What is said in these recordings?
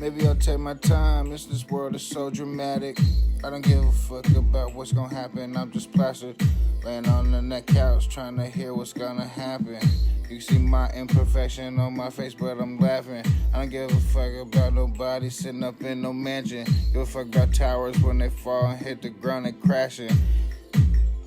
Maybe I'll take my time, this world is so dramatic. I don't give a fuck about what's gonna happen, I'm just plastered. Laying on that couch, trying to hear what's gonna happen. You see my imperfection on my face, but I'm laughing. I don't give a fuck about nobody sitting up in no mansion. Give a fuck about towers when they fall and hit the ground and crashing.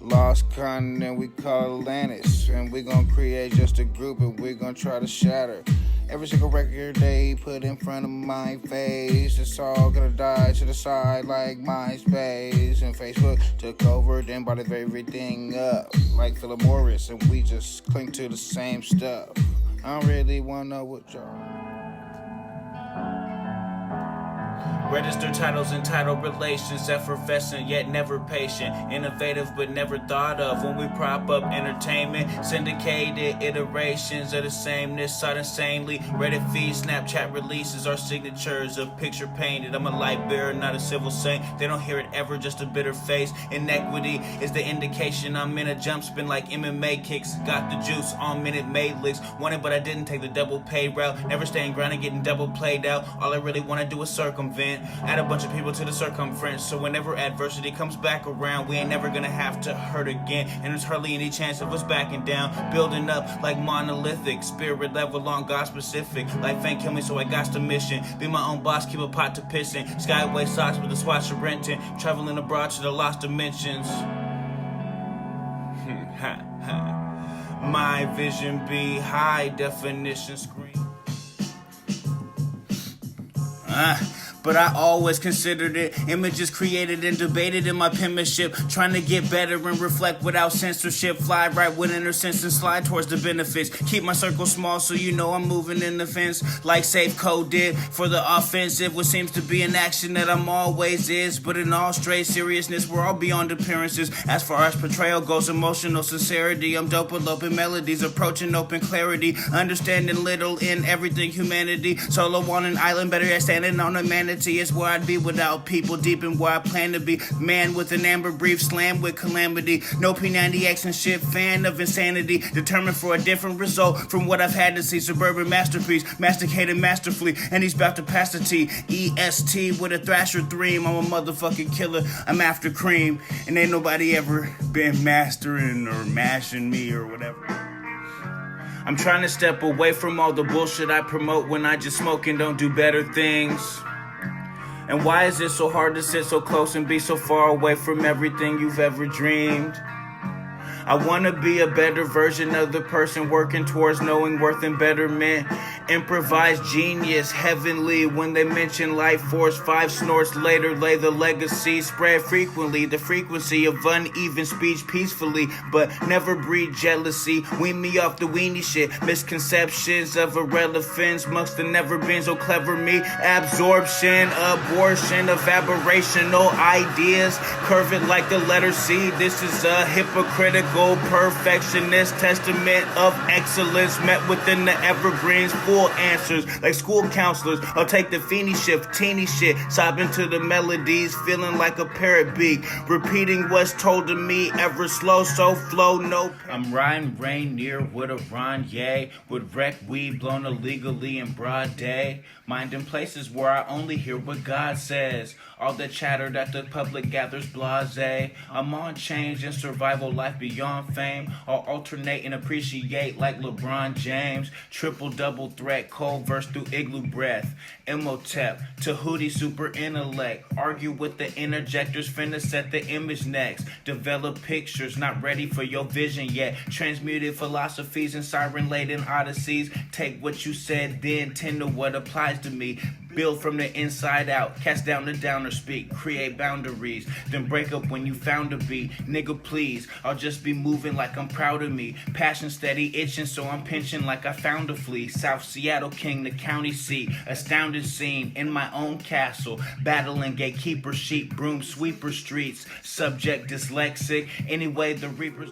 Lost continent, we call Atlantis. And we gon' create just a group and we gon' try to shatter every single record they put in front of my face. It's all gonna die to the side like MySpace. And Facebook took over, then bought everything up like Philip Morris, and we just cling to the same stuff. I don't really wanna know what y'all. Registered titles entitled relations, effervescent yet never patient, innovative but never thought of. When we prop up entertainment, syndicated iterations of the sameness, sought insanely. Reddit feeds, Snapchat releases, our signatures of picture painted. I'm a light bearer, not a civil saint. They don't hear it ever, just a bitter face. Inequity is the indication I'm in a jump spin like MMA kicks. Got the juice on minute made licks. Wanted but I didn't take the double pay route. Never staying grounded, getting double played out. All I really wanna do is circumvent. Add a bunch of people to the circumference, so whenever adversity comes back around, we ain't never gonna have to hurt again. And there's hardly any chance of us backing down. Building up like monolithic, spirit level on God specific. Life ain't kill me, so I got the mission. Be my own boss, keep a pot to pissing. Skyway socks with a swatch of renting. Traveling abroad to the lost dimensions. My vision be high definition screen. But I always considered it images created and debated in my penmanship, trying to get better and reflect without censorship. Fly right with inner sense and slide towards the benefits. Keep my circle small so you know I'm moving in the fence like Safe Code did for the offensive. What seems to be an action that I'm always is, but in all straight seriousness we're all beyond appearances. As far as portrayal goes, emotional sincerity, I'm dope with open melodies, approaching open clarity, understanding little in everything humanity. Solo on an island, better yet standing on a manatee. Is where I'd be without people, deep in where I plan to be. Man with an amber brief, slammed with calamity. No P90X and shit, fan of insanity. Determined for a different result from what I've had to see. Suburban masterpiece, masticated masterfully. And he's about to pass the T. EST with a thrasher thream. I'm a motherfucking killer, I'm after cream. And ain't nobody ever been mastering or mashing me or whatever. I'm trying to step away from all the bullshit I promote when I just smoke and don't do better things. And why is it so hard to sit so close and be so far away from everything you've ever dreamed? I wanna be a better version of the person working towards knowing worth and betterment. Improvised genius, heavenly. When they mention life force, 5 snorts later lay the legacy. Spread frequently, the frequency of uneven speech peacefully, but never breed jealousy. Wean me off the weenie shit. Misconceptions of irrelevance must have never been so clever me. Absorption, abortion of aberrational ideas. Curve it like the letter C. This is a hypocritical perfectionist testament of excellence met within the evergreens. Full answers like school counselors. I'll take the feeny shift, teeny shit, sobbing to the melodies, feeling like a parrot beak, repeating what's told to me ever slow, so flow no. I'm riding Rainier with a Ron Ye, with wreck weed blown illegally in broad day, minding places where I only hear what God says. All the chatter that the public gathers blasé. I'm on change and survival life beyond fame. I'll alternate and appreciate like LeBron James. Triple double threat, cold verse through igloo breath. Imhotep to Hootie super intellect. Argue with the interjectors, finna set the image next. Develop pictures, not ready for your vision yet. Transmuted philosophies and siren-laden odysseys. Take what you said then, tend to what applies to me. Build from the inside out, cast down the downer speak, create boundaries, then break up when you found a beat. Nigga please, I'll just be moving like I'm proud of me. Passion steady itching, so I'm pinching like I found a flea. South Seattle king, the county seat, astounded scene in my own castle. Battling gatekeeper sheep, broom sweeper streets. Subject dyslexic, anyway the reapers.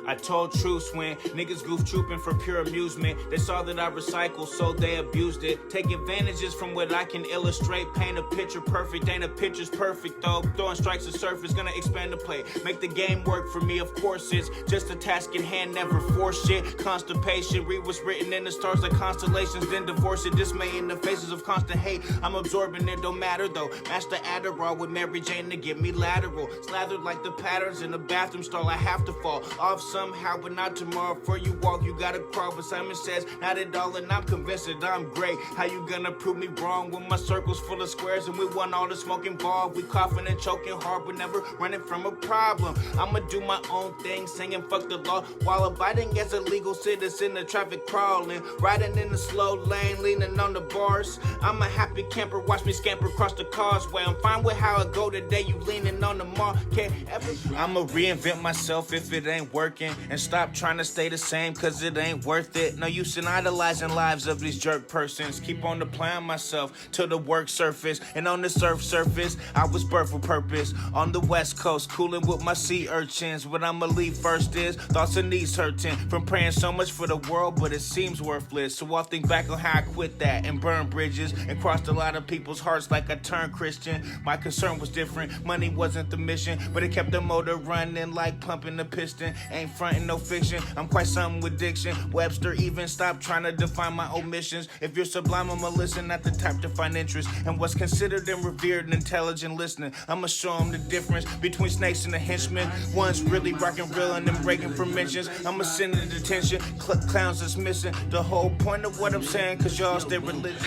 I told truths when niggas goof trooping for pure amusement. They saw that I recycle, so they abused it. Take advantages from what I can illustrate. Paint a picture perfect, ain't a picture's perfect though. Throwing strikes to surface, gonna expand the play. Make the game work for me, of course it's just a task in hand, never force shit. Constipation, read what's written in the stars like constellations, then divorce it. Dismay in the faces of constant hate. I'm absorbing it, don't matter though. Match the Adderall with Mary Jane to get me lateral. Slathered like the patterns in the bathroom stall, I have to fall off somehow, but not tomorrow. For you walk, you gotta crawl. But Simon says, not at all, and I'm convinced that I'm great. How you gonna prove me wrong when my circle's full of squares and we want all the smoke involved? We coughing and choking hard, but never running from a problem. I'ma do my own thing, singing fuck the law, while abiding as a legal citizen, the traffic crawling, riding in the slow lane, leaning on the bars. I'm a happy camper, watch me scamper across the causeway. I'm fine with how I go today, you leaning on the mark. Can't ever. I'ma reinvent myself if it ain't working, and stop trying to stay the same, cause it ain't worth it. No use in idolizing lives of these jerk persons. Keep on applying myself to the work surface, and on the surface, I was birthed with purpose. On the west coast, cooling with my sea urchins. What I'ma leave first is thoughts and knees hurting from praying so much for the world, but it seems worthless. So I'll think back on how I quit that and burned bridges and crossed a lot of people's hearts like I turned Christian. My concern was different, money wasn't the mission, but it kept the motor running like pumping the piston. Ain't fronting no fiction, I'm quite something with diction. Webster even stopped trying to define my omissions. If you're sublime, I'ma listen, not the type to find interest in what's considered and revered and intelligent listening. I'ma show them the difference between snakes and a henchman. One's really rockin' real and them breaking for mentions. I'ma send it detention, clowns that's missing the whole point of what I'm saying, cause y'all stay religious.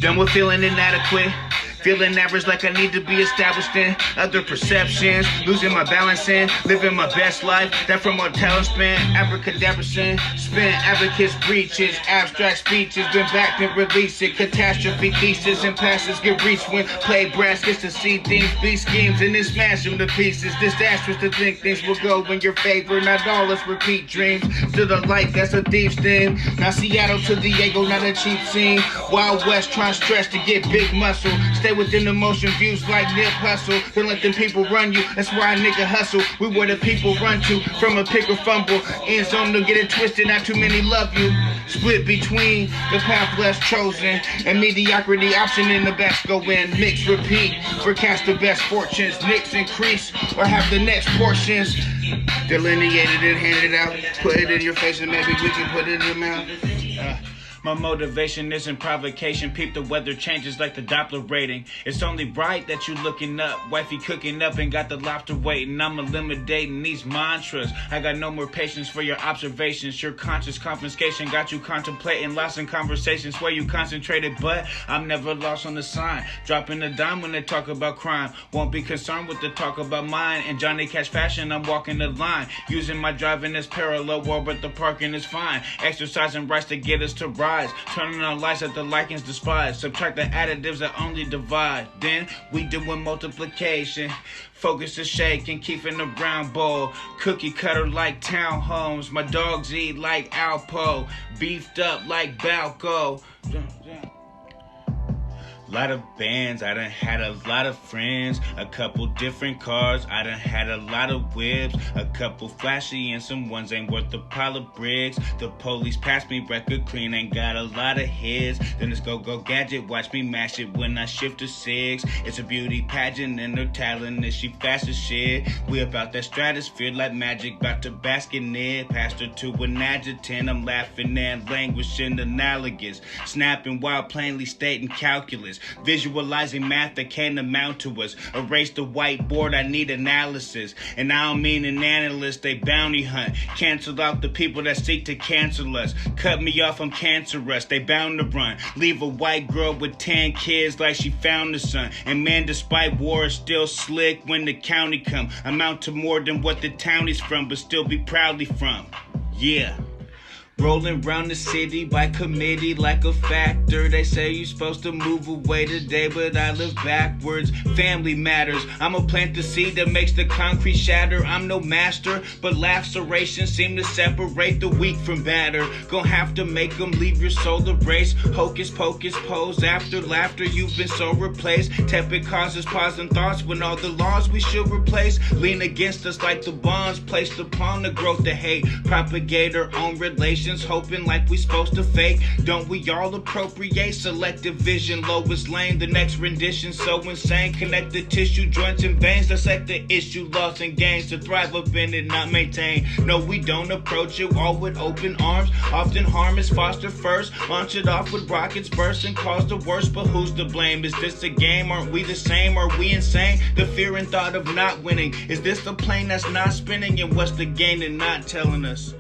Done with feeling inadequate, feeling average like I need to be established in other perceptions, losing my balance in, living my best life, that from my talent span, abracadabra sin, spent advocates breaches, abstract speeches, been backed and released it, catastrophe thesis and passes get reached when play brass gets to see things, be schemes and then smash them to pieces, disastrous to think things will go in your favor, not all let's repeat dreams, to the light that's a thief's thing, now Seattle to Diego, not a cheap scene, Wild West trying to stretch to get big muscle, stay within the motion views like Nip Hustle. Don't let them people run you. That's why a nigga hustle. We where the people run to. From a pick or fumble. End zone to get it twisted. Not too many love you. Split between the path less chosen and mediocrity option in the best go in. Mix, repeat. Forecast the best fortunes. Nicks increase or have the next portions. Delineated and handed out. Put it in your face and maybe we can put it in your mouth. My motivation isn't provocation. Peep the weather changes like the Doppler rating. It's only right that you looking up. Wifey cooking up and got the lobster waiting. I'm eliminating these mantras. I got no more patience for your observations. Your conscious confiscation got you contemplating. Lost in conversations where you concentrated. But I'm never lost on the sign. Dropping a dime when they talk about crime. Won't be concerned with the talk about mine. In Johnny Cash fashion, I'm walking the line. Using my driving as parallel world, but the parking is fine. Exercising rights to get us to ride. Turning on lights that the likings despise. Subtract the additives that only divide. Then we doing multiplication. Focus is shaking, keeping the round bowl. Cookie cutter like townhomes. My dogs eat like Alpo. Beefed up like Balco. Lot of bands, I done had a lot of friends, a couple different cars, I done had a lot of whips, a couple flashy and some ones ain't worth a pile of bricks. The police pass me record clean, ain't got a lot of hits. Then it's go gadget, watch me mash it when I shift to 6. It's a beauty pageant and her talent is she fast as shit. We about that stratosphere like magic, about to bask in it. Passed her to an adjutant, I'm laughing and languishing analogous. Snapping while plainly stating calculus. Visualizing math that can't amount to us. Erase the whiteboard, I need analysis. And I don't mean an analyst, they bounty hunt. Cancel out the people that seek to cancel us. Cut me off, I'm cancerous, they bound to run. Leave a white girl with 10 kids like she found the sun. And man, despite war, it's still slick when the county come. Amount to more than what the town is from, but still be proudly from. Yeah. Rolling round the city by committee like a factor. They say you're supposed to move away today, but I live backwards. Family matters. I'ma plant the seed that makes the concrete shatter. I'm no master, but lacerations seem to separate the weak from batter. Gonna have to make them leave your soul to brace. Hocus pocus pose after laughter. You've been so replaced. Tepid causes pause and thoughts when all the laws we should replace lean against us like the bonds placed upon the growth of hate. Propagate our own relations, hoping like we supposed to fake. Don't we all appropriate selective vision? Lowest lane, the next rendition so insane. Connect the tissue, joints and veins. Dissect the issue, loss and gains to thrive up in it, not maintain. No, we don't approach it all with open arms. Often harm is fostered first. Launch it off with rockets burst and cause the worst. But who's to blame? Is this a game? Aren't we the same? Are we insane? The fear and thought of not winning. Is this the plane that's not spinning? And what's the gain in not telling us?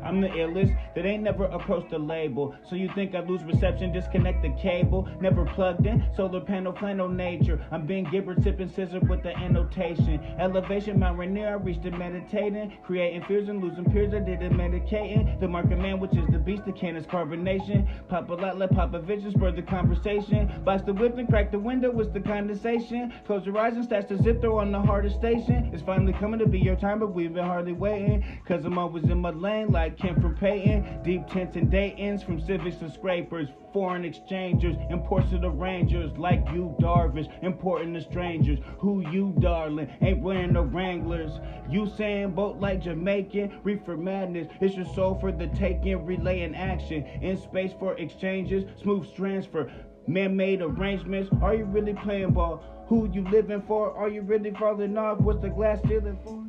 I'm the illest that ain't never approached a label. So you think I lose reception, disconnect the cable. Never plugged in, solar panel, flannel nature. I'm being Gibbard, tipping scissor with the annotation. Elevation, Mount Rainier, I reached it meditating. Creating fears and losing peers, I did it medicating. The market man, which is the beast, the cannon's carbonation. Pop a lot, let pop a vision, spur the conversation. Box the whip and crack the window, it's the condensation. Close your eyes and stash the zip throw on the hardest station. It's finally coming to be your time, but we've been hardly waiting. Cause I'm always in my lane like Kim from Payton, deep tents and Dayton's, from civics to scrapers, foreign exchangers, imports to the rangers, like you Darvish, important to strangers. Who you, darling? Ain't wearing no Wranglers. You saying boat like Jamaican, reefer madness. It's your soul for the taking, relay in action, in space for exchanges, smooth transfer, man-made arrangements. Are you really playing ball? Who you living for? Are you really falling off? What's the glass ceiling for?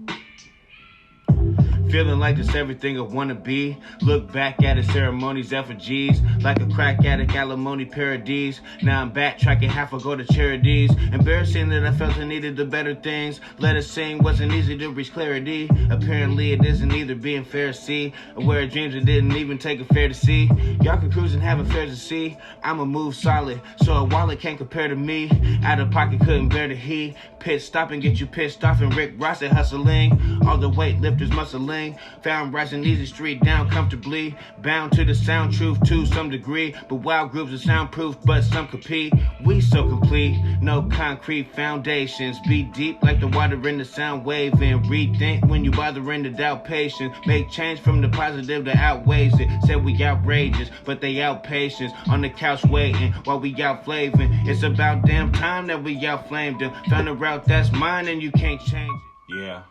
Feeling like it's everything I wanna be. Look back at it, ceremonies, effigies. Like a crack addict, alimony parodies. Now I'm backtracking, half I go to charities. Embarrassing that I felt I needed the better things. Let it sing, wasn't easy to reach clarity. Apparently it isn't either being Pharisee. Aware of dreams it didn't even take a fair to see. Y'all can cruise and have affairs to see. I'ma move solid, so a wallet can't compare to me. Out of pocket couldn't bear the heat. Pit stop and get you pissed off, and Rick Ross at hustling. All the weightlifters muscling. Found rising easy street down comfortably. Bound to the sound truth to some degree. But wild groups are soundproof, but some compete. We so complete, no concrete foundations. Be deep like the water in the sound wave. And rethink when you bothering to doubt patience. Make change from the positive that outweighs it. Said we outrageous, but they out patience. On the couch waiting while we out flaving. It's about damn time that we outflamed them. Found a route that's mine and you can't change it. Yeah.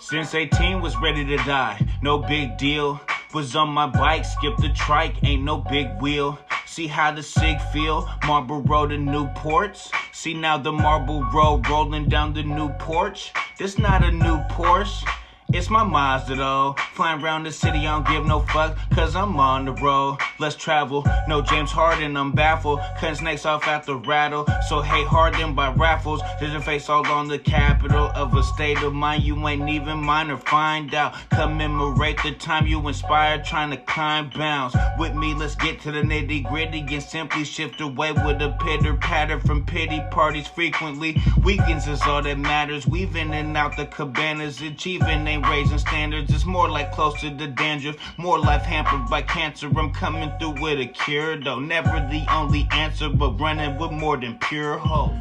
Since 18 was ready to die, no big deal. Was on my bike, skipped the trike, ain't no big wheel. See how the sig feel, Marlboro to Newports. See now the marble road rolling down the new porch. This not a new Porsche, it's my Mazda though. Flying around the city, I don't give no fuck, cause I'm on the road. Let's travel, no James Harden, I'm baffled. Cutting snakes off at the rattle, so hate Harden by raffles. There's your face all on the capital of a state of mind you ain't even mine or find out. Commemorate the time you inspired, trying to climb bounds. With me, let's get to the nitty gritty and simply shift away with a pitter patter from pity parties frequently. Weekends is all that matters, weaving in and out the cabanas. Achieving ain't raising standards, it's more like closer to dandruff. More life hampered by cancer, I'm coming through with a cure though. Never the only answer, but running with more than pure hope.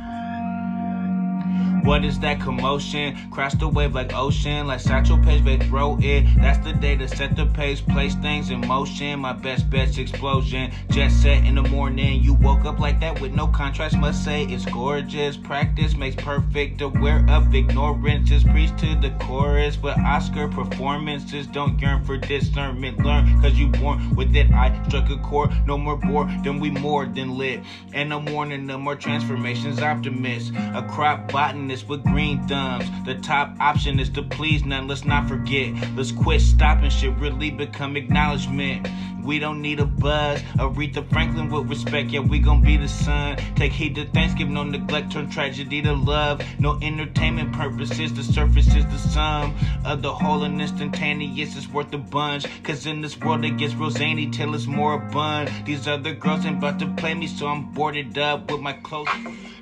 What is that commotion? Crash the wave like ocean, like Satchel Paige, they throw it. That's the day to set the pace, place things in motion. My best bet's explosion. Jet set in the morning, you woke up like that with no contrast, must say it's gorgeous. Practice makes perfect, aware of ignorance is preached to the chorus. But Oscar performances don't yearn for discernment. Learn, cause you born with it, I struck a chord. No more bored, then we more than lit. And I'm warning no more transformations, optimist. A crop botanist with green thumbs. The top option is to please none. Let's not forget, let's quit stopping shit, really become acknowledgement. We don't need a buzz. Aretha Franklin with respect, yeah, we gon' be the sun. Take heed to Thanksgiving, no neglect, turn tragedy to love. No entertainment purposes, the surface is the sum of the whole, and instantaneous is worth a bunch. Cause in this world it gets real zany till it's more abundant. These other girls ain't about to play me, so I'm boarded up with my clothes.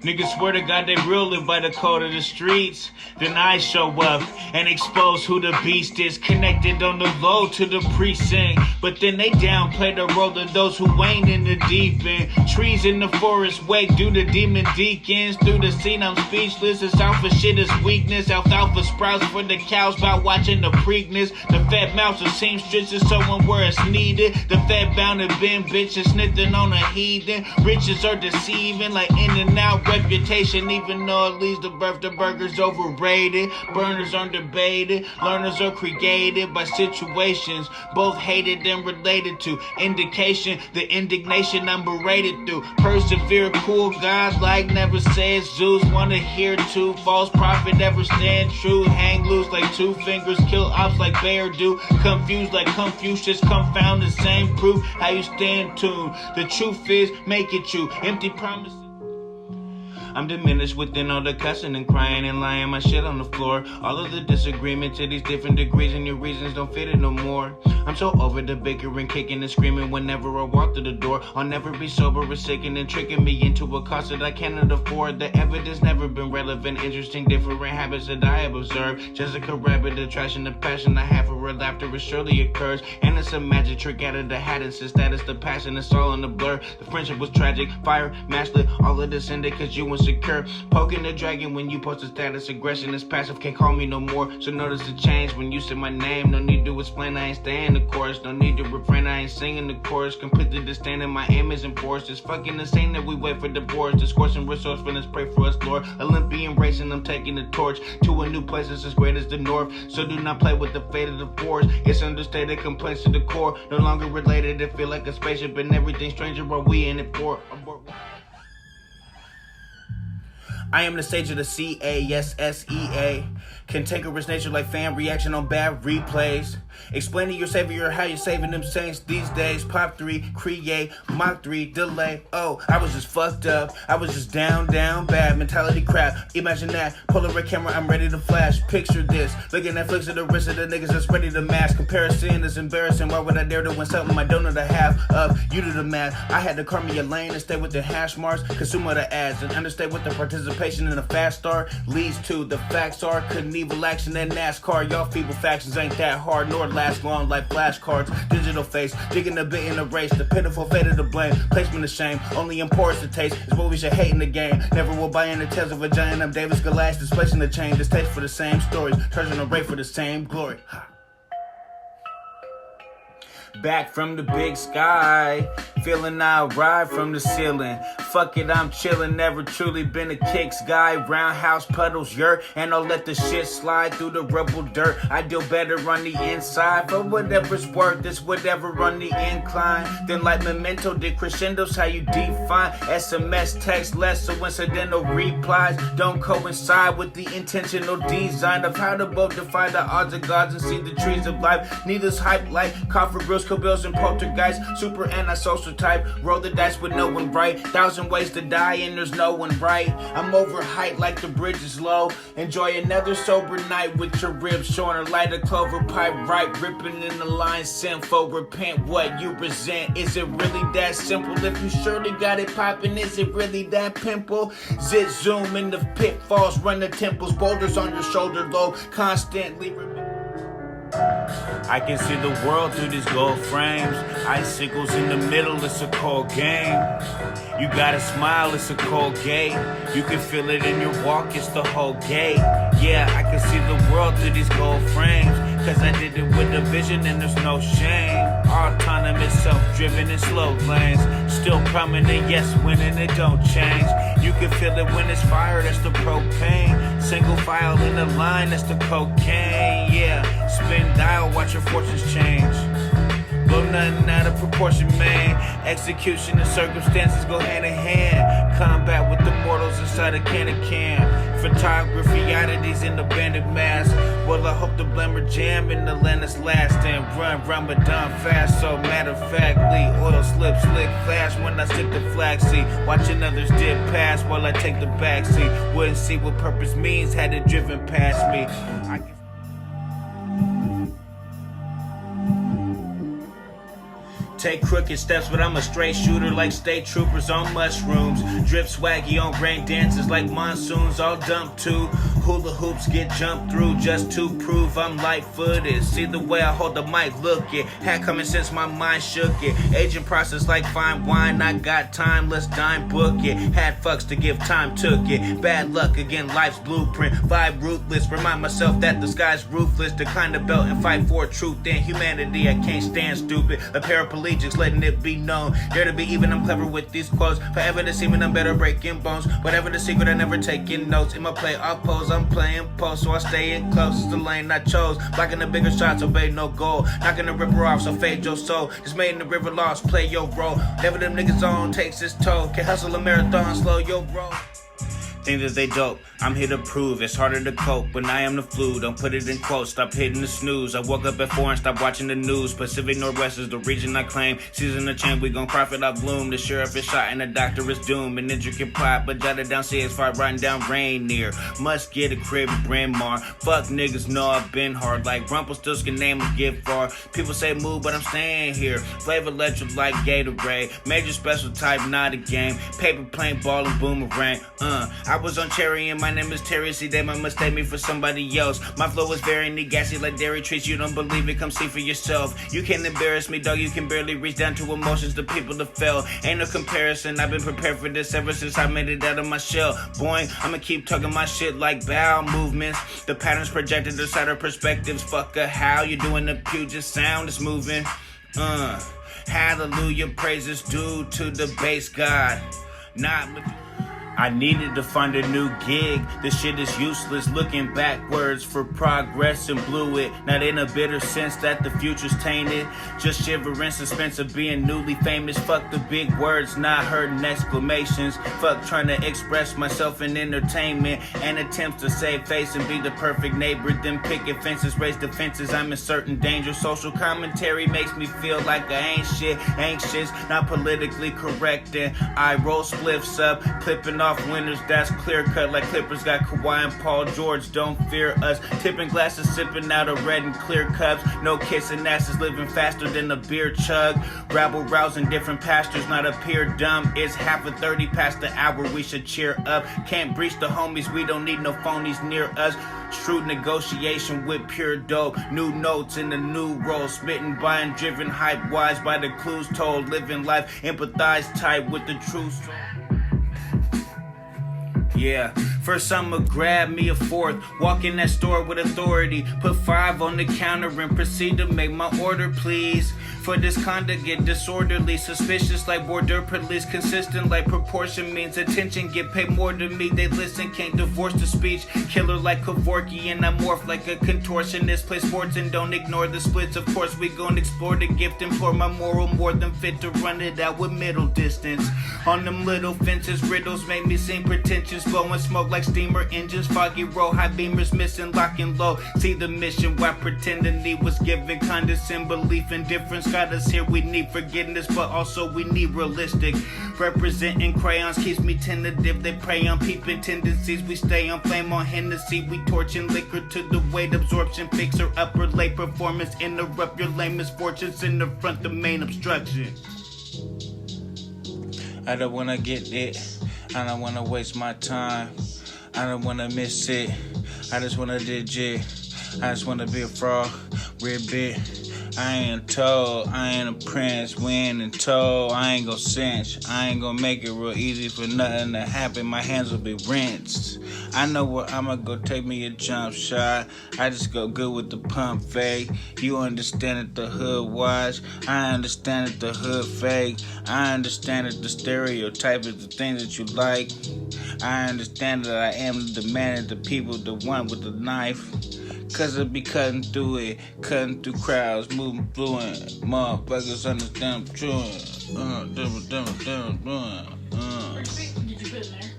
Niggas swear to God they real, live by the code go to the streets, then I show up and expose who the beast is. Connected on the low to the precinct, but then they downplay the role of those who ain't in the deep end. Trees in the forest wake due to demon deacons. Through the scene I'm speechless. This alpha shit is weakness. Alfalfa sprouts for the cows by watching the Preakness. The fat mouths of seamstresses sewing where it's needed. The fat bound to been bitches snitching on a heathen. Riches are deceiving like in and out reputation, even though it leads to birth to burgers overrated. Burners are debated. Learners are created by situations both hated and related to. Indication the indignation I'm berated through. Persevere, cool God like never says Zeus. Wanna hear too. False prophet ever stand true. Hang loose like two fingers. Kill ops like Bear do. Confused like Confucius. Confound the same proof. How you stand tuned. The truth is, make it true. Empty promises. I'm diminished within all the cussing and crying and lying my shit on the floor. All of the disagreement to these different degrees and your reasons don't fit it no more. I'm so over the bickering, kicking and screaming whenever I walk through the door. I'll never be sober or sicking and tricking me into a cost that I cannot afford. The evidence never been relevant, interesting, different habits that I have observed. Jessica Rabbit, the trash and the passion I have for her laughter, it surely occurs. And it's a magic trick out of the hat, and since that is the passion, it's all in the blur. The friendship was tragic, fire, matchlit, all of this ended cause you insecure. Poking the dragon when you post a status, aggression is passive, can't call me no more. So notice the change when you say my name. No need to explain, I ain't staying the course. No need to refrain, I ain't singing the chorus. Completely disdaining, my aim isn't forced. It's fucking insane that we wait for divorce. Discourse and resourcefulness, pray for us, Lord. Olympian racing, I'm taking the torch to a new place that's as great as the north. So do not play with the fate of the force. It's understated, complaints to the core. No longer related, it feel like a spaceship and everything stranger. What we in it for? I am the sage of the CASSEA. Cantankerous nature like fan reaction on bad replays. Explaining your savior how you're saving them saints these days. Pop 3, create, Mach 3, delay. Oh, I was just fucked up. I was just down, bad. Mentality crap. Imagine that. Polaroid camera, I'm ready to flash. Picture this. Look at Netflix at the wrist of the niggas that's ready to mask. Comparison is embarrassing. Why would I dare to win something I don't know the half of? You do the math. I had to carve me a lane and stay with the hash marks. Consume of the ads and understand what the participation in a fast start leads to. The facts are Knievel action and NASCAR. Y'all feeble factions ain't that hard nor last long like flashcards. Digital face, digging a bit in the race. The pitiful fate of the blame, placement of shame. Only important to taste is what we should hate in the game. Never will buy in the tales of a giant. I'm Davis Goliath, displacing the chain. Distaste for the same stories, charging a rate for the same glory. Back from the big sky, feeling I ride from the ceiling. Fuck it, I'm chillin', never truly been a kicks guy. Roundhouse puddles, yurt, and I'll let the shit slide through the rubble dirt. I do better on the inside, for whatever's worth, it's whatever on the incline. Then like Memento, did crescendos how you define. SMS text less, so incidental replies don't coincide with the intentional design of how to both defy the odds of gods and see the trees of life. Needless hype like coffer grills, Bills and poltergeist, super antisocial type. Roll the dice with no one right. 1,000 ways to die and there's no one right. I'm overhyped like the bridge is low. Enjoy another sober night with your ribs showing a light of clover pipe right. Ripping in the line, sinful. Repent what you resent. Is it really that simple? If you surely got it popping, is it really that pimple? Zit zoom in the pitfalls, run the temples, boulders on your shoulder low. Constantly I can see the world through these gold frames. Icicles in the middle, it's a cold game. You gotta smile, it's a cold gate. You can feel it in your walk, it's the whole gate. Yeah, I can see the world through these gold frames. Cause I did it with a vision and there's no shame. Autonomous, self-driven in slow lanes. Still prominent, yes, winning, it don't change. You can feel it when it's fire, that's the propane. Single file in the line, that's the cocaine. Yeah, spin dial, watch your fortunes change. Blow nothing out of proportion, man. Execution and circumstances go hand in hand. Combat with the mortals inside a can of can. Photography oddities in the bandit mask. Well, I hope the blammer jam in the land is last. And run Ramadan fast. So matter of factly, oil slips slick flash when I sip the flaxseed. Watching others dip past while I take the backseat. Wouldn't see what purpose means had it driven past me. Take crooked steps, but I'm a straight shooter like state troopers on mushrooms. Drip swaggy on rain dances like monsoons, all dumped too. Hula hoops get jumped through just to prove I'm light-footed. See the way I hold the mic, look it. Had coming since my mind shook it. Aging process like fine wine, I got time, let's dine, book it. Had fucks to give time, took it. Bad luck again, life's blueprint. Vibe ruthless, remind myself that the sky's ruthless. Decline the belt and fight for truth and humanity. I can't stand stupid. A paraplegics letting it be known. Dare to be even, I'm clever with these quotes. Forever deceiving, I'm better breaking bones. Whatever the secret, I never taking notes. In my play off pose, I'm playing post, so I stay in close. It's the lane I chose. Blocking the bigger shots, obey no goal. Not gonna rip her off, so fade your soul. Just made in the river lost, play your role. Never them niggas on, takes its toll. Can hustle a marathon, slow your roll. Think that they dope, I'm here to prove it's harder to cope when I am the flu. Don't put it in quotes, stop hitting the snooze. I woke up at 4 and stopped watching the news. Pacific Northwest is the region I claim. Season the chain, we gon' profit out bloom. The sheriff is shot and the doctor is doomed. An intricate plot, but jotted down see it's far riding down Rainier. Must get a crib in Bryn Mawr. Fuck niggas know I've been hard. Like Rumpelstiltskin name a gift far. People say move, but I'm staying here. Flavor electric like Gatorade. Major special type, not a game. Paper plane, ball and boomerang. I was on Cherry and my name is Terry. See, they might mistake me for somebody else. My flow is very neat, gassy like dairy treats. You don't believe it, come see for yourself. You can't embarrass me, dog. You can barely reach down to emotions, the people that fell. Ain't no comparison. I've been prepared for this ever since I made it out of my shell. Boy, I'ma keep talking my shit like bowel movements. The patterns projected inside our perspectives. Fuck a how you doing the Puget sound is moving. Hallelujah, praises due to the bass god. Not with I needed to find a new gig. This shit is useless, looking backwards for progress and blew it. Not in a bitter sense that the future's tainted. Just shivering suspense of being newly famous. Fuck the big words, not hurting exclamations. Fuck trying to express myself in entertainment and attempts to save face and be the perfect neighbor. Then picket fences, raise defenses. I'm in certain danger. Social commentary makes me feel like I ain't shit. Anxious, not politically correct. And I roll spliffs up, clipping off winners, that's clear cut like Clippers got Kawhi and Paul George. Don't fear us. Tipping glasses, sipping out of red and clear cups. No kissing asses, living faster than a beer chug. Rabble rousing different pastures, not appear dumb. It's half a 30 past the hour, we should cheer up. Can't breach the homies, we don't need no phonies near us. Shrewd negotiation with pure dope. New notes in the new role. Spitting, buying, driven, hype wise by the clues told. Living life, empathize tight with the truth. Yeah, first I'ma grab me a fourth. Walk in that store with authority. Put 5 on the counter and proceed to make my order, please. For this conduct get disorderly. Suspicious like border police. Consistent like proportion means attention. Get paid more than me, they listen. Can't divorce the speech. Killer like Kevorkian and I morph like a contortionist. Play sports and don't ignore the splits. Of course we gon' explore the gift. Implore my moral more than fit to run it out with middle distance. On them little fences, riddles make me seem pretentious. Blowing smoke like steamer engines. Foggy roll, high beamers missing, locking low. See the mission while pretending he was given. Condescend belief in difference. Got us here, we need forgiveness, but also we need realistic. Representing crayons keeps me tentative. They prey on peeping tendencies. We stay on flame on Hennessy. We torching liquor to the weight absorption. Fix her upper late performance. Interrupt your lame misfortunes in the front, the main obstruction. I don't wanna get it. I don't wanna waste my time. I don't wanna miss it. I just wanna digit. I just wanna be a frog. Ribbit. I ain't told, I ain't a prince, win and told, I ain't gon' cinch, I ain't gon' make it real easy for nothing to happen, my hands will be rinsed. I know where I'ma go take me a jump shot, I just go good with the pump fake. You understand that the hood watch, I understand that the hood fake. I understand that the stereotype is the thing that you like. I understand that I am the man of the people, the one with the knife. Cause I be cutting through it, cutting through crowds, moving fluent. Motherfuckers understand I'm chewing. Did you put it in there?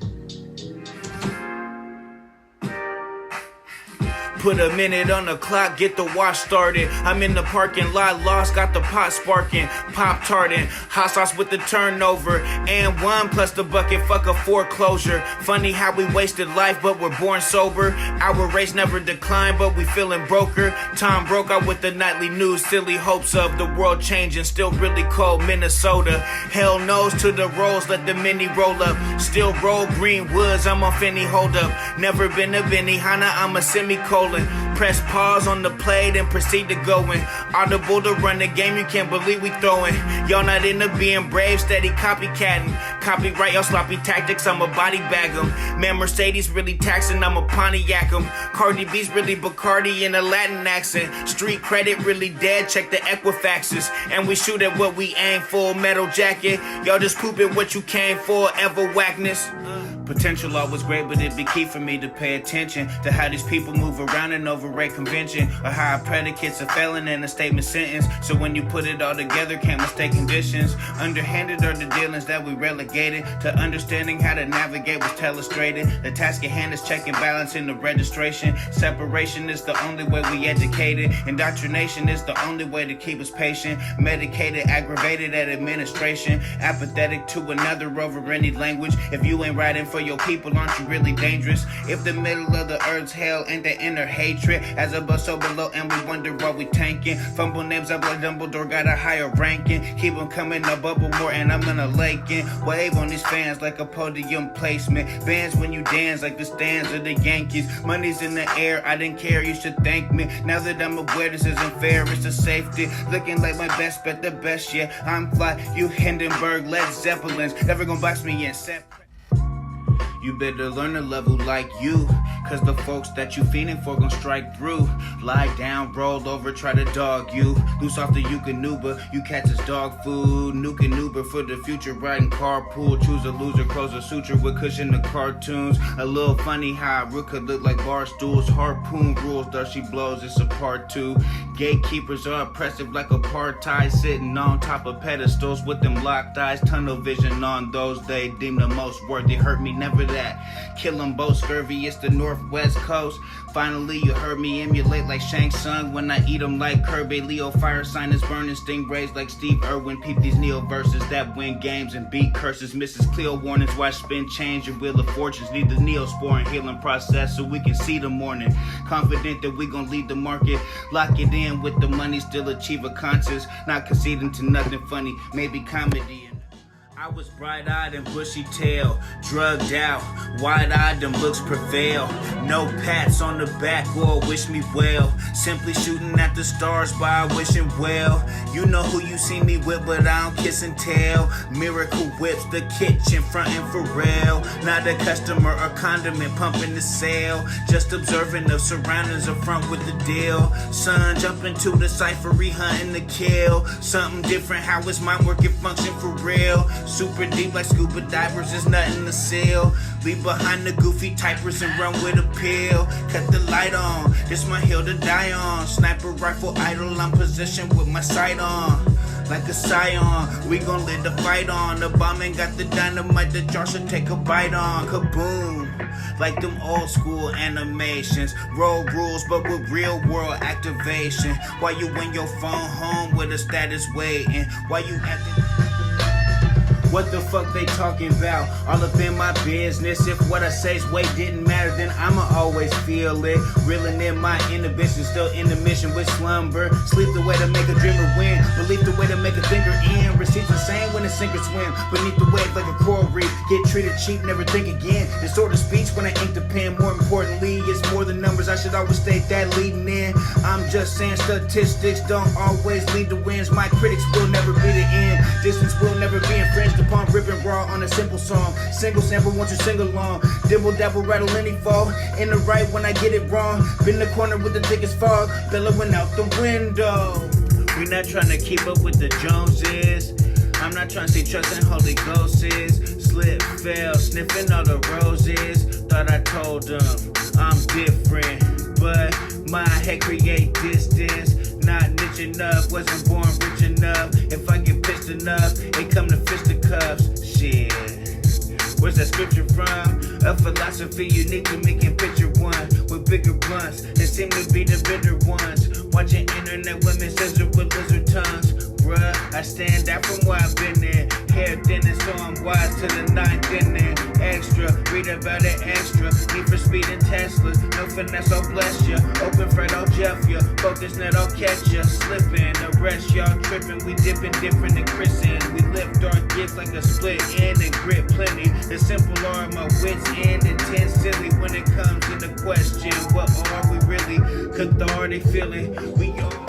Put a minute on the clock, get the wash started. I'm in the parking lot, lost, got the pot sparking. Pop tarting, hot sauce with the turnover. And one plus the bucket, fuck a foreclosure. Funny how we wasted life, but we're born sober. Our race never declined, but we feeling broker. Tom broke out with the nightly news, silly hopes of the world changing. Still really cold, Minnesota. Hell knows to the rolls, let the mini roll up. Still roll green woods, I'm on Finney, hold up. Never been a Benihana, I'm a semicolon. Press pause on the play, then proceed to going. Audible to run the game, you can't believe we throwing. Y'all not into being brave, steady copycatting. Copyright your sloppy tactics, I'ma body bag 'em. Man, Mercedes really taxing, I'ma Pontiac 'em. Cardi B's really Bacardi in a Latin accent. Street credit really dead, check the Equifaxes. And we shoot at what we aim for, metal jacket. Y'all just poop at what you came for, ever whackness. Potential always great, but it'd be key for me to pay attention to how these people move around and overrate convention, or how a predicate's a felon and a statement sentence. So when you put it all together, can't mistake conditions. Underhanded are the dealings that we relegated to understanding how to navigate was telestrated. The task at hand is checking balance in the registration. Separation is the only way we educated. Indoctrination is the only way to keep us patient. Medicated, aggravated at administration. Apathetic to another over any language. If you ain't writing for your people, aren't you really dangerous? If the middle of the earth's hell ain't the inner hatred, as above so below, and we wonder why we tanking. Fumble names up like Dumbledore, got a higher ranking. Keep them coming, a bubble more, and I'm gonna lake in. Wave on these fans like a podium placement. Bands when you dance like the stands of the Yankees. Money's in the air, I didn't care, you should thank me. Now that I'm aware this isn't fair, it's a safety. Looking like my best bet, the best, yeah. I'm fly, you Hindenburg, Led Zeppelins. Never gonna box me in set. You better learn to level like you, cause the folks that you fiending for gon' strike through. Lie down, roll over, try to dog you. Loose off the Yukonuba, you catch his dog food. Nuke and Uber for the future, riding carpool. Choose a loser, close a suture with cushion the cartoons. A little funny how Rook could look like bar stools. Harpoon rules, thus she blows, it's a part two. Gatekeepers are oppressive like apartheid, sitting on top of pedestals with them locked eyes. Tunnel vision on those they deem the most worthy. Hurt me, never that. Kill them both, scurvy, it's the northwest coast. Finally you heard me emulate like Shang Tsung when I eat them like Kirby. Leo fire sign is burning stingrays like Steve Irwin. Peep these Neo verses that win games and beat curses. Mrs. Cleo warnings, watch spin change your wheel of fortunes. Need the Neospore and healing process so we can see the morning. Confident that we gon' lead the market. Lock it in with the money, still achieve a conscience. Not conceding to nothing funny, maybe comedy. I was bright-eyed and bushy-tailed, drugged out, wide-eyed, them looks prevail. No pats on the back or wish me well. Simply shooting at the stars by wishing well. You know who you see me with, but I don't kiss and tell. Miracle whips, the kitchen, frontin' for real. Not a customer or condiment, pumping the sale. Just observing the surroundings up front with the deal. Son, jump into the ciphery, hunting the kill. Something different, how is my work and function for real? Super deep like scuba divers, there's nothing to seal. Leave behind the goofy typers and run with a pill. Cut the light on, this my hill to die on. Sniper rifle idle, I'm positioned with my sight on. Like a scion, we gon' live the fight on. The bombing got the dynamite that y'all should take a bite on. Kaboom, like them old school animations. Roll rules but with real world activation. While you in your phone home with a status waiting. While you acting. What the fuck they talking about? All up in my business. If what I say's weight didn't matter, then I'ma always feel it. Reeling in my inhibition, still in the mission with slumber. Sleep the way to make a dreamer win. Belief the way to make a thinker in. Receipts the same when a sinker swim beneath the wave like a coral reef. Get treated cheap, never think again. Distorted speech when I ink the pen. More importantly, it's more than numbers. I should always state that leading in. I'm just saying statistics don't always lead to wins. My critics will never be the end. Distance will never be infringed upon, ripping raw on a simple song. Single sample once you sing along. Dibble dabble rattle any fall. In the right when I get it wrong. Been the corner with the thickest fog, billowing out the window. We not trying to keep up with the Joneses. I'm not trying to say trust in Holy Ghosts. Slip, fell, sniffing all the roses. Thought I told them I'm different, but my head create distance. Not niche enough, wasn't born rich enough. If I get pissed enough, it come to fisticuffs. Shit, where's that scripture from? A philosophy unique to me can picture one. With bigger blunts and seem to be the bitter ones. Watching internet women scissor with lizard tongues. Bruh, I stand out from where I've been in. Hair thinning, so I'm wise to the ninth inning. Extra, read about it extra. Need for speed and Teslas. No finesse, I'll bless ya. Open Fred, I'll Jeff ya. Focus net, I'll catch ya. Slipping, arrest y'all tripping. We dipping different than Chrisin. We lift our gifts like a split end and grit plenty. The simple are my wits end. Intense silly when it comes to the question. What are we really? Cathartic feeling. We all.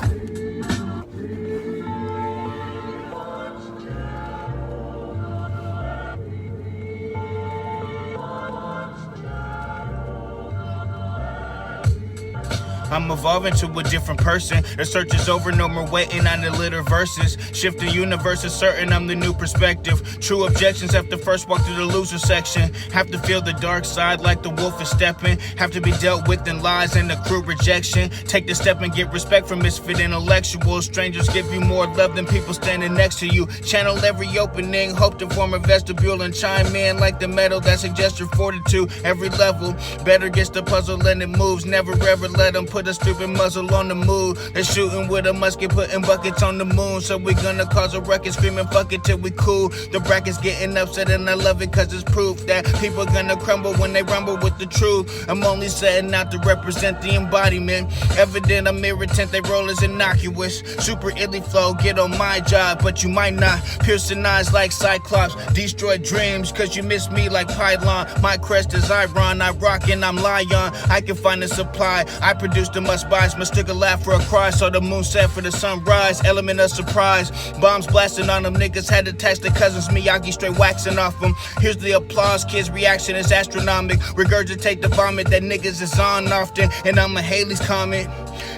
I'm evolving to a different person. The search is over, no more waiting on the litter verses. Shift the universe is certain, I'm the new perspective. True objections have to first walk through the loser section. Have to feel the dark side like the wolf is stepping. Have to be dealt with in lies and the crew rejection. Take the step and get respect from misfit intellectuals. Strangers give you more love than people standing next to you. Channel every opening, hope to form a vestibule and chime in like the metal that suggests your fortitude. Every level, better gets the puzzle and it moves. Never ever let them put a stupid muzzle on the move. They're shooting with a musket, putting buckets on the moon. So we gonna cause a ruckus, screaming fuck it till we cool. The bracket's getting upset and I love it cause it's proof that people gonna crumble when they rumble with the truth. I'm only setting out to represent the embodiment. Evident I'm irritant, they roll as innocuous. Super illy flow, get on my job, but you might not. Piercing eyes like Cyclops, destroy dreams cause you miss me like Pylon. My crest is Iron, I rock and I'm lion. I can find a supply, I produce the must buys. Mistook a laugh for a cry, so the moon set for the sunrise. Element of surprise, bombs blasting on them. Niggas had to text their cousins, Miyagi straight waxing off them. Here's the applause, kids' reaction is astronomic. Regurgitate the vomit that niggas is on often. And I'm a Haley's Comet,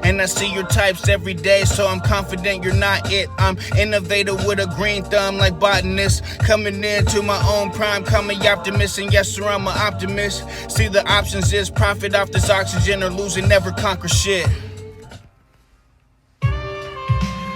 and I see your types every day, so I'm confident you're not it. I'm innovator with a green thumb like botanist. Coming into my own prime, call me optimist, and yes sir, I'm an optimist. See the options is profit off this oxygen or lose and never conquer shit.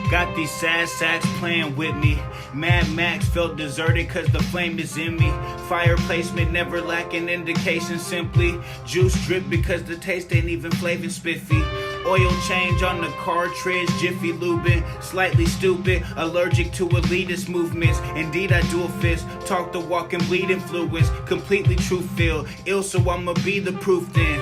Got these sad sacks playing with me. Mad Max felt deserted cause the flame is in me. Fire placement never lacking indication. Simply juice drip because the taste ain't even flavin' spiffy. Oil change on the cartridge, Jiffy lubin. Slightly stupid, allergic to elitist movements. Indeed I do a fist, talk the walk and bleed influence. Completely truth filled, ill so I'ma be the proof then.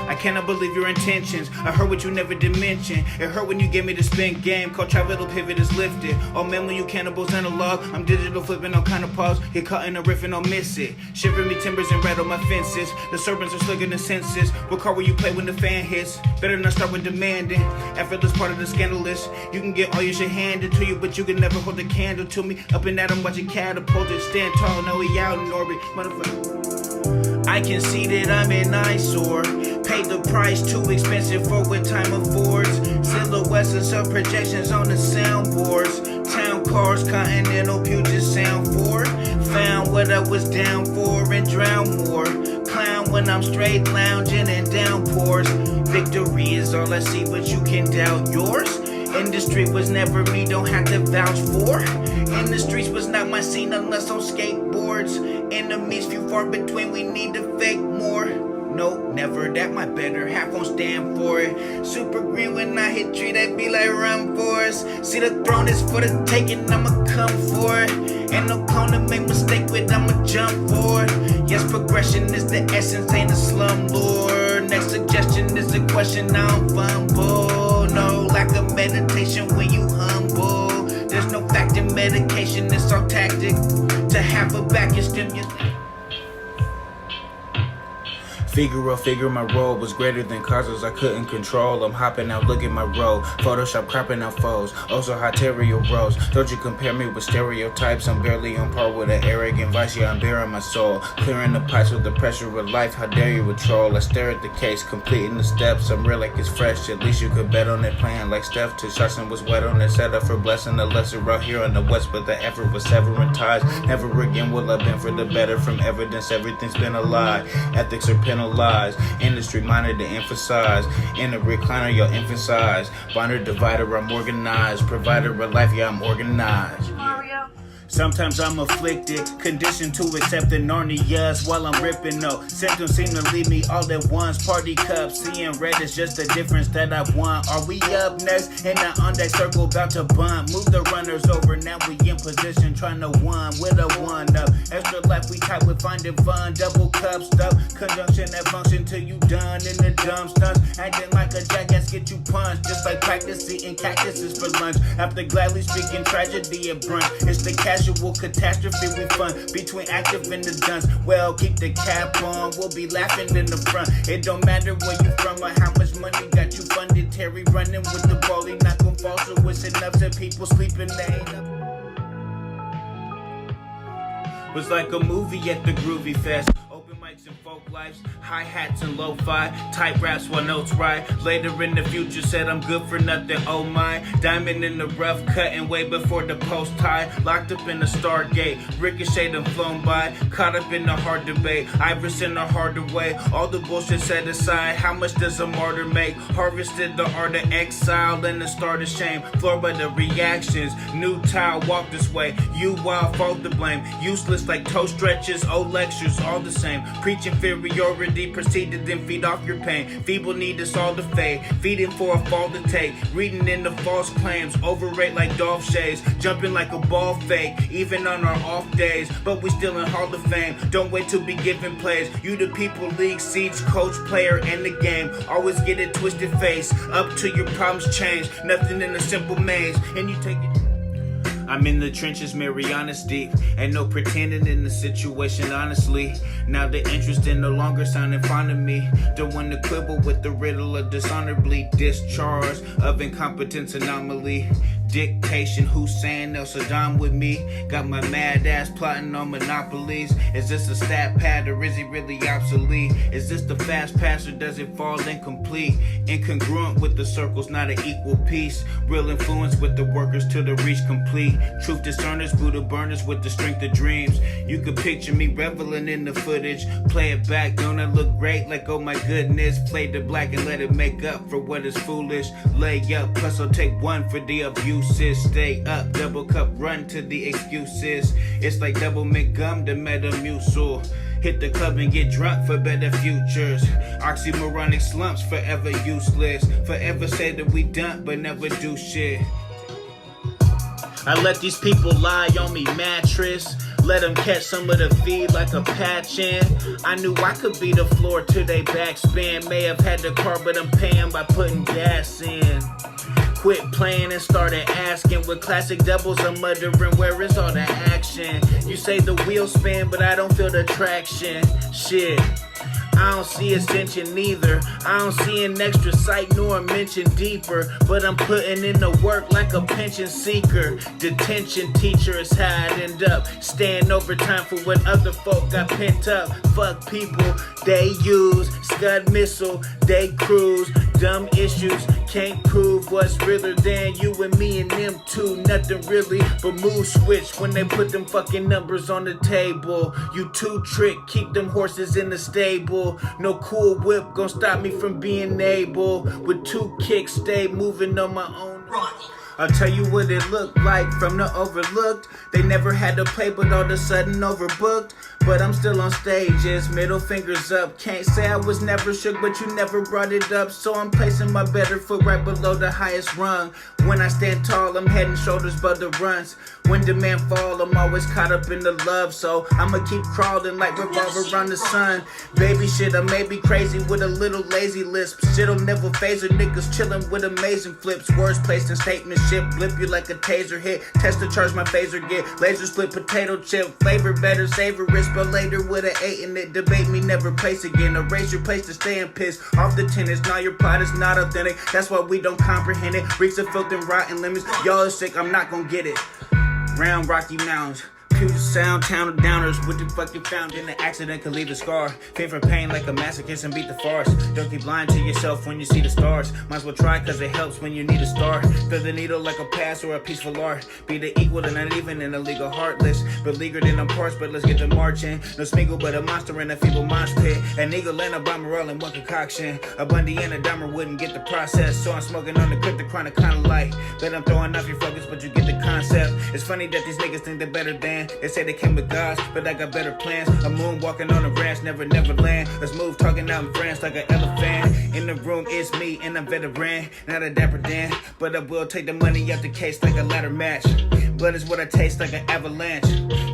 I cannot believe your intentions. I heard what you never did mention. It hurt when you gave me the spin game called Travel Pivot is lifted. Oh man, when you cannibals analog, I'm digital flipping all kind of pause. Hit caught in a riff and I'll miss it. Shivering me timbers and rattle my fences. The serpents are slicker than senses. What car will you play when the fan hits? Better not start with demanding. Effortless part of the scandalous. You can get all your shit handed to you, but you can never hold a candle to me. Up and at 'em watching catapulted. Stand tall, know he out in orbit. Motherfucker. I can see that I'm an eyesore. Paid the price, too expensive for what time affords. Silhouettes and some projections on the soundboards. Town cars, Continental Puget Sound for. Found what I was down for and drown more. Clown when I'm straight lounging in downpours. Victory is all I see, but you can doubt yours. Industry was never me, don't have to vouch for. In the streets was not my scene unless on skateboards. Enemies few far between, we need to fake more. Nope, never, that my better half won't stand for it. Super green when I hit tree, they be like run for us. See the throne is for the taking, I'ma come for it. Ain't no cone to make mistake with, I'ma jump for it. Yes, progression is the essence, ain't a slum lord. Next suggestion is a question, I don't fumble. No lack of meditation when you humble. There's no fact in medication, it's all tactic. To have a back is stimulus. Figure my role was greater than causes I couldn't control. I'm hopping out, look at my role. Photoshop cropping out foes, also hysteria rose. Don't you compare me with stereotypes? I'm barely on par with an arrogant vice, yeah, I'm bearing my soul. Clearing the pipes with the pressure of life, how dare you troll? I stare at the case, completing the steps. I'm real like it's fresh, at least you could bet on it. Playing like Steph, to Shotson was wet on it. Set up for blessing the lesser out here on the west, but the effort was severing ties. Never again will I bend for the better. From evidence, everything's been a lie. Ethics are penalized. Industry minded to emphasize. In a recliner, you'll emphasize. Binder, divider, I'm organized. Provider of life, yeah, I'm organized. Mario. Sometimes I'm afflicted, conditioned to accept the Narnias while I'm ripping no. Symptoms seem to leave me all at once. Party cups, seeing red is just the difference that I want. Are we up next? And now on that circle about to bump. Move the runners over, now we in position trying to one with a one up. Extra life we tight with finding fun. Double cup stuff, conjunction that function till you done in the dumb stunts. Acting like a jackass, get you punched. Just like practice eating cactuses for lunch. After gladly speaking tragedy at brunch. It's the casual catastrophe we fun between active and the dunce. Well, keep the cap on, we'll be laughing in the front. It don't matter where you from or how much money got you funded. Terry running with the ball, he not gon' fall, so it's enough that people sleeping, they ain't up. Was like a movie at the Groovy Fest. Open mics and folk lives, hi-hats and lo-fi, tight raps while notes right. Later in the future said I'm good for nothing, oh my. Diamond in the rough, cutting way before the post tie. Locked up in the Stargate, ricocheted and flown by. Caught up in the hard debate, Iris in a harder way. All the bullshit set aside, how much does a martyr make? Harvested the art of exile and the start of shame. Floored by the reactions, new tile, walk this way. You wild, fault to blame. Useless like toe stretches, old lectures, all the same. Preach inferiority, proceeded then feed off your pain. Feeble need us all to fade, feeding for a fall to take. Reading into false claims, overrate like Dolph shades. Jumping like a ball fake, even on our off days. But we still in Hall of Fame, don't wait to be given plays. You the people, league seats, coach, player, and the game. Always get it twisted face, up till your problems change. Nothing in a simple maze, and you take it. I'm in the trenches, Mariana's deep. Ain't no pretending in the situation, honestly. Now the interest in no longer sounding fond of me. Don't want to quibble with the riddle of dishonorably discharged of incompetence anomaly. Dictation, Hussein El Saddam with me. Got my mad ass plotting on monopolies. Is this a stat pad or is he really obsolete? Is this the fast pass or does it fall incomplete? Incongruent with the circles, not an equal piece. Real influence with the workers till the reach complete. Truth discerners, Buddha burners with the strength of dreams. You could picture me reveling in the footage. Play it back, don't it look great? Like oh my goodness. Play the black and let it make up for what is foolish. Lay up, plus I'll take one for the abuse. Stay up, double cup, run to the excuses. It's like double mint gum to Metamucil. Hit the club and get drunk for better futures. Oxymoronic slumps, forever useless. Forever say that we done, but never do shit. I let these people lie on me mattress. Let them catch some of the feed like a patch in. I knew I could be the floor till they backspin. May have had the car, but I'm paying by putting gas in. Quit playing and started asking. With classic doubles, I'm muttering, where is all the action? You say the wheels spin, but I don't feel the traction. Shit, I don't see ascension neither. I don't see an extra sight nor a mention deeper. But I'm putting in the work like a pension seeker. Detention teacher is how I'd end up. Staying overtime for what other folk got pent up. Fuck people, they use Scud missile, they cruise. Dumb issues, can't prove what's realer than you and me and them two. Nothing really but mood switch when they put them fucking numbers on the table. You too trick, keep them horses in the stable. No cool whip gon' stop me from being able. With two kicks, stay moving on my own. I'll tell you what it looked like from the overlooked. They never had to play, but all of a sudden overbooked. But I'm still on stages, middle fingers up. Can't say I was never shook, but you never brought it up. So I'm placing my better foot right below the highest rung. When I stand tall, I'm head and shoulders above the runs. When demand fall, I'm always caught up in the love. So I'ma keep crawling like revolver around the sun. Baby shit, I may be crazy with a little lazy lisp. Shit'll never phase her, niggas chillin' with amazing flips. Words placed in statement shit, blip you like a taser hit. Test to charge my phaser, get laser split potato chip. Flavor better, savor it. But later with an 8 in it, debate me, never place again. Erase your place to stay and piss off the tennis. Now your plot is not authentic, that's why we don't comprehend it. Reeks of filth and rotten lemons, y'all is sick, I'm not gonna get it. Round rocky mountains, Puget Sound, town of downers. What the fuck you found in an accident could leave a scar. Feel for pain like a masochist and beat the farce. Don't keep lying to yourself when you see the stars. Might as well try cause it helps when you need a start. Thread the needle like a pass or a peaceful art. Be the equal and not even in a legal heartless. Beleaguered in them parts, but let's get the marching. No Smeagol but a monster in a feeble mosh pit. An eagle and a bomber all in one concoction. A Bundy and a Dahmer wouldn't get the process. So I'm smoking on the cryptic chronic kinda light. Bet I'm throwing off your focus but you get the concept. It's funny that these niggas think they're better than. They say they came with gods, but I got better plans. A moon walking on a ranch, never land. Let's move talking out in France like an elephant. In the room it's me and I'm veteran. Not a dapper Dan, but I will take the money out the case like a ladder match. Blood is what I taste like an avalanche.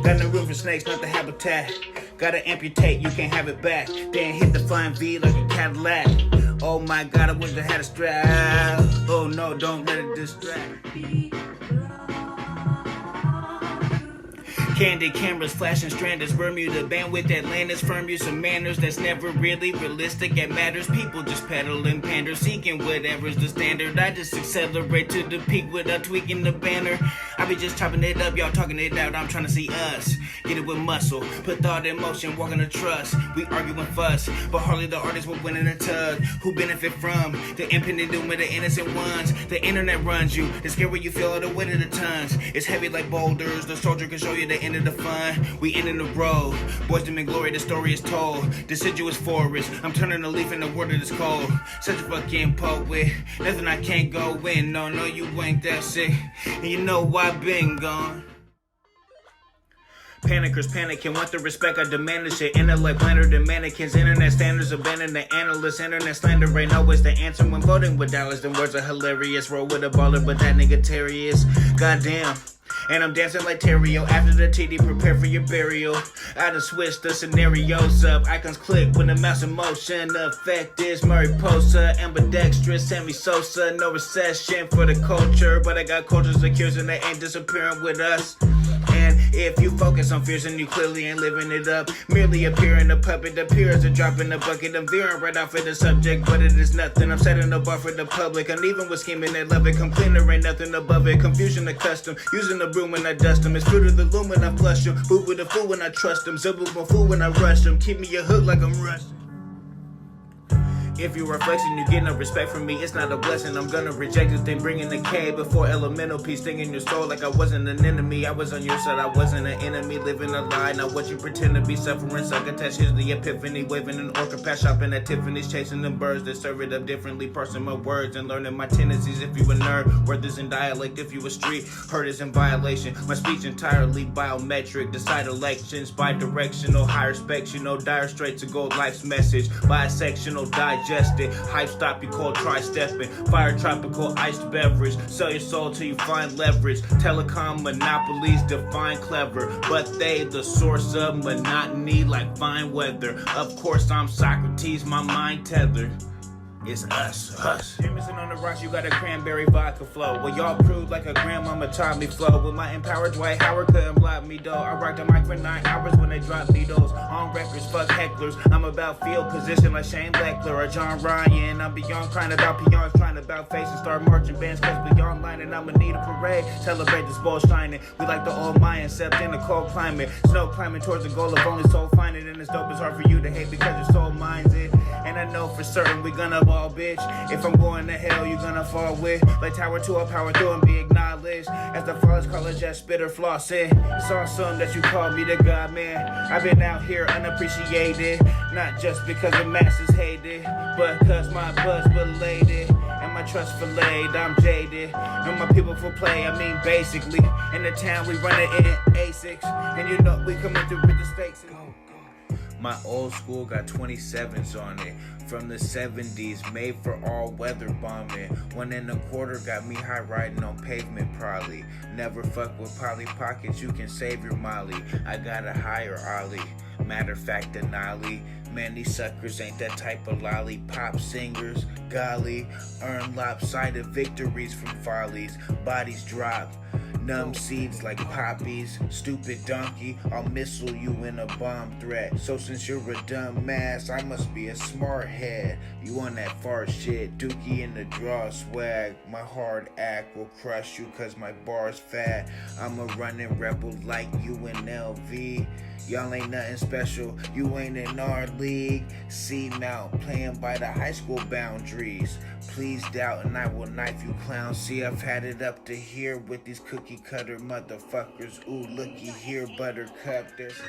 Got no room for snakes, not the habitat. Gotta amputate, you can't have it back. Then hit the flying V like a Cadillac. Oh my god, I wish I had a strap. Oh no, don't let it distract. Candid cameras flashing stranders, Bermuda, bandwidth Atlantis, firm use of manners that's never really realistic. It matters, people just pedal and pander, seeking whatever's the standard. I just accelerate to the peak without tweaking the banner. I be just chopping it up, y'all talking it out. I'm trying to see us get it with muscle, put thought in motion, walking the trust. We argue and fuss, but hardly the artists will win in a tug. Who benefit from the impending doom of the innocent ones? The internet runs you, it's scary where you feel all the weight of the tons. It's heavy like boulders, the soldier can show you the end of the fun. We end in the road, boys them in glory, the story is told. Deciduous forest, I'm turning a leaf in the water that's cold. Such a fucking poet, nothing I can't go in. No, you ain't that sick, and you know I've been gone. Panickers panicking, want the respect, I demand this shit. Intellect planner than mannequins. Internet standards abandon the analysts. Internet slander ain't always the answer when voting with dollars. Them words are hilarious. Roll with a baller, but that nigga Terry is. Goddamn. And I'm dancing like Terrio after the TD, prepare for your burial. I done switched the scenarios up. Icons click when the mouse in motion. The effect is Mariposa, ambidextrous, Sammy Sosa. No recession for the culture, but I got cultures and cures and they ain't disappearing with us. And if you focus on fears and you clearly ain't living it up, merely appearing a puppet appears a drop in the bucket. I'm veering right off of the subject, but it is nothing. I'm setting the bar for the public. Uneven with scheming, they love it. Come cleaner, ain't nothing above it. Confusion the custom, using the broom when I dust them. It's fruit of the loom when I flush them. Boot with a fool when I trust them. Zip with my fool when I rush them. Keep me a hook like I'm rushing. If you are flexing, you get no respect from me. It's not a blessing. I'm gonna reject it, then bring in the K before elemental peace stinging your soul like I wasn't an enemy. I was on your side, I wasn't an enemy. Living a lie, not what you pretend to be. Suffering, succotash, here's the epiphany. Waving an orca pass, shopping at Tiffany's, chasing them birds that serve it up differently. Parsing my words and learning my tendencies. If you a nerd, worth is in dialect. If you a street, hurt is in violation. My speech entirely biometric. Decide elections by directional. Higher specs, you know, dire straight to gold life's message. Bisectional, digested. Hype stop, you call tri-stepping. Fire tropical, iced beverage. Sell your soul till you find leverage. Telecom monopolies define clever, but they the source of monotony like fine weather. Of course I'm Socrates, my mind tethered. It's us. Jameson on the rocks, you got a cranberry vodka flow. Well, y'all proved like a grandmama taught me flow. With my empowered Dwight Howard couldn't block me though. I rocked the mic for 9 hours when they dropped needles. On records, fuck hecklers. I'm about field position like Shane Beckler or John Ryan. I'm beyond crying about peons, trying about faces. Start marching bands, cause beyond line and I'ma need a parade. Celebrate this ball shining. We like the old Mayan, except in the cold climate. Snow climbing towards the goal of only soul finding. And it's dope, it's hard for you to hate because your soul minds it. And I know for certain we gonna ball, bitch. If I'm going to hell, you gonna fall with. Like Tower 2, I'll power through and be acknowledged. As the flawless college at spitter flossing. It's awesome that you called me the God, man. I've been out here unappreciated. Not just because the masses hate it, but cause my buzz belated. And my trust filleted, I'm jaded. And my people for play, I mean basically. In the town we run it in A6. And you know we coming through with the stakes. My old school got 27s on it. From the 70s, made for all weather bombing. 1 1/4 got me high riding on pavement probably. Never fuck with Polly Pockets, you can save your molly. I got a higher ollie. Matter of fact, Denali. Man, these suckers ain't that type of lollipop singers. Golly, earn lopsided victories from follies. Bodies drop. Numb seeds like poppies, stupid donkey, I'll missile you in a bomb threat. So since you're a dumb ass, I must be a smart head. You on that far shit, dookie in the draw swag. My hard act will crush you cause my bar's fat. I'm a running rebel like UNLV. Y'all ain't nothing special, you ain't in our league. See now, playing by the high school boundaries. Please doubt and I will knife you clowns. See, I've had it up to here with these cookie cutter motherfuckers. Ooh, looky here, buttercup, there's...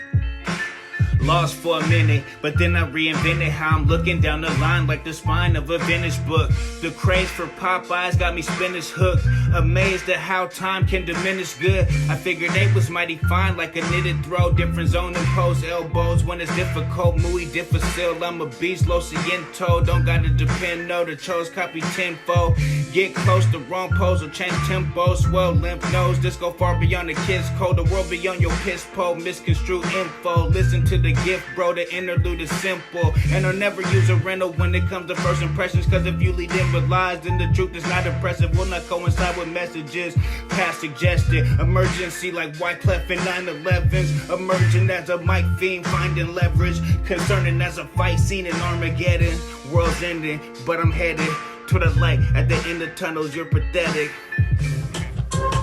Lost for a minute, but then I reinvented how I'm looking down the line like the spine of a vintage book. The craze for Popeyes got me spinach hooked. Amazed at how time can diminish good. I figured they was mighty fine like a knitted throw. Different zone and pose elbows when it's difficult. Muy difficile, I'm a beast, lo siento. Don't gotta depend, no, the chose copy tenfold. Get close to wrong pose or change tempo. Swell lymph nodes, this go far beyond the kids code. The world beyond your piss pole, misconstrued info. Listen to the gift, bro, the interlude is simple. And I'll never use a rental when it comes to first impressions. Cause if you lead in with lies, then the truth is not impressive. Will not coincide with messages past suggested. Emergency like Wyclef and 9/11s. Emerging as a mic fiend, finding leverage. Concerning as a fight scene in Armageddon. World's ending, but I'm headed to the light. At the end of tunnels, you're pathetic.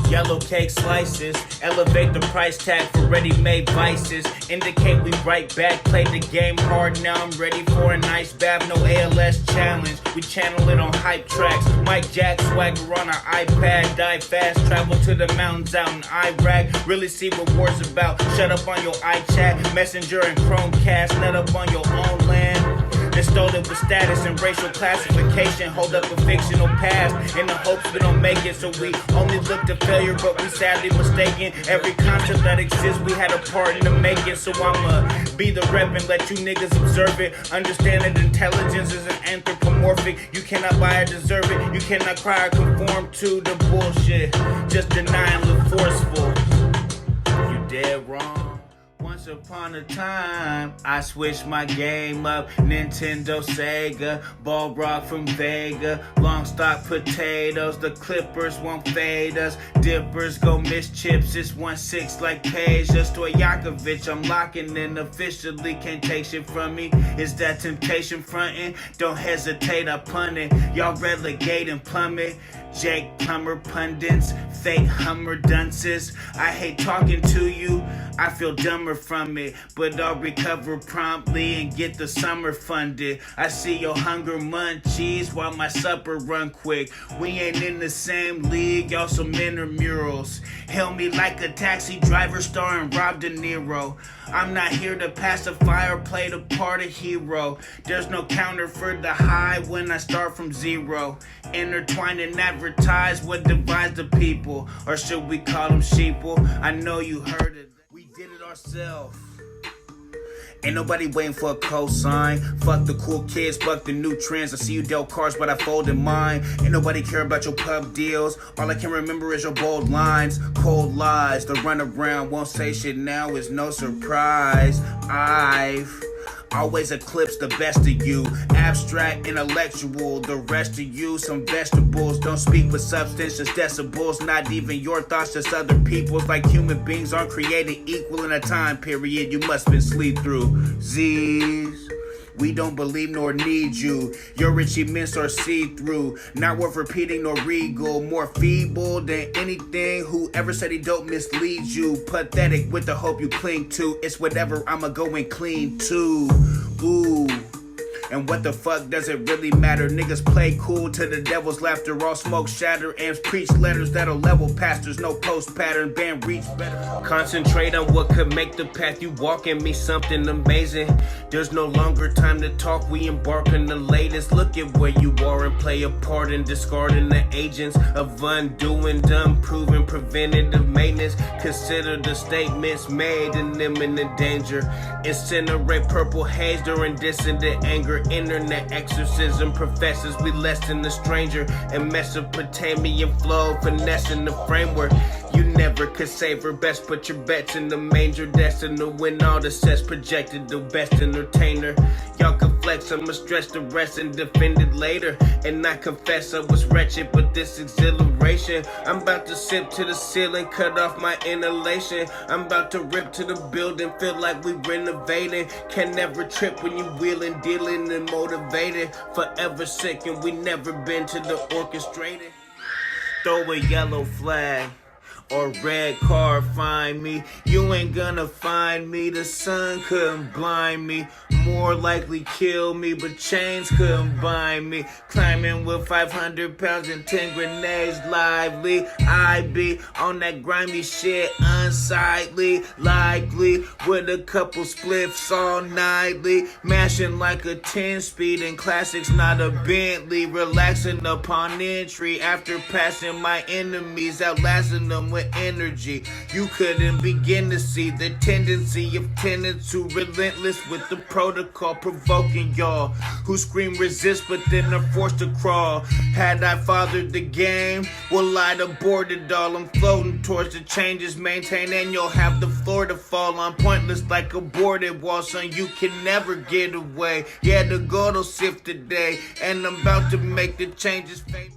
Yellow cake slices, elevate the price tag for ready-made vices. Indicate we right back, played the game hard, now I'm ready for a nice bath. No ALS challenge, we channel it on hype tracks. Mike Jack swagger on our iPad, die fast, travel to the mountains out in Iraq. Really see what war's about, shut up on your iChat, Messenger and Chromecast, nut up on your own land. They stole it with status and racial classification. Hold up a fictional past in the hopes we don't make it. So we only look to failure, but we sadly mistaken. Every concept that exists, we had a part in the making. So I'ma be the rep and let you niggas observe it. Understand that intelligence is an anthropomorphic. You cannot buy or deserve it. You cannot cry or conform to the bullshit. Just deny and look forceful. You dead wrong. Once upon a time, I switched my game up. Nintendo, Sega, ball rock from Vega. Long stock potatoes, the Clippers won't fade us. Dippers go miss chips, it's 1-6 like Peja. Stojakovic, I'm locking in officially. Can't take shit from me. Is that temptation frontin'? Don't hesitate, I punt it. Y'all relegate and plummet. Jake Plummer pundits, fake Hummer dunces. I hate talking to you, I feel dumber from it. But I'll recover promptly and get the summer funded. I see your hunger munchies while my supper run quick. We ain't in the same league, y'all some intramurals. Hail me like a taxi driver starring Rob De Niro. I'm not here to pacify or play the part of hero. There's no counter for the high when I start from zero. Intertwine and advertise what divides the people. Or should we call them sheeple? I know you heard it. We did it ourselves. Ain't nobody waiting for a cosign. Fuck the cool kids, fuck the new trends. I see you dealt cards, but I folded mine. Ain't nobody care about your pub deals. All I can remember is your bold lines. Cold lies, the runaround won't say shit now is no surprise. I've always eclipse the best of you. Abstract, intellectual, the rest of you some vegetables. Don't speak with substance, just decibels. Not even your thoughts, just other people's. Like human beings aren't created equal in a time period you must been sleep through. Z's. We don't believe nor need you. Your achievements are see-through. Not worth repeating nor regal. More feeble than anything. Whoever said he don't mislead you. Pathetic with the hope you cling to. It's whatever, I'ma go and clean too. Ooh. And what the fuck does it really matter? Niggas play cool to the devil's laughter. All smoke shatter and preach letters that'll level pastors. No post pattern, band reach better. Concentrate on what could make the path you walk and me something amazing. There's no longer time to talk, we embark on the latest. Look at where you are and play a part in discarding the agents of undoing, done, proven, preventative maintenance. Consider the statements made in imminent danger. Incinerate purple haze during dissident anger. Internet exorcism professors, we less than a stranger. And Mesopotamian flow, finessing the framework. You never never could save her. Best put your bets in the manger, destined to win all the sets, projected the best entertainer. Y'all can flex, I'ma stretch the rest and defend it later. And I confess I was wretched, but this exhilaration. I'm about to sip to the ceiling, cut off my inhalation. I'm about to rip to the building, feel like we renovating. Can never trip when you wheeling, dealing and motivated. Forever sick and we never been to the orchestrated. Throw a yellow flag or red car, find me. You ain't gonna find me. The sun couldn't blind me. More likely kill me, but chains couldn't bind me. Climbing with 500 pounds and 10 grenades lively. I be on that grimy shit unsightly. Likely with a couple spliffs all nightly. Mashing like a 10-speed and classics, not a Bentley. Relaxing upon entry after passing my enemies, outlasting them with energy. You couldn't begin to see the tendency of tenants who relentless with the protocol, provoking y'all who scream resist but then are forced to crawl. Had I fathered the game, well I'd aborted all. I'm floating towards the changes maintained and you'll have the floor to fall on. Pointless like a boarded wall, son, you can never get away. Yeah, the gold'll sift today and I'm about to make the changes fade.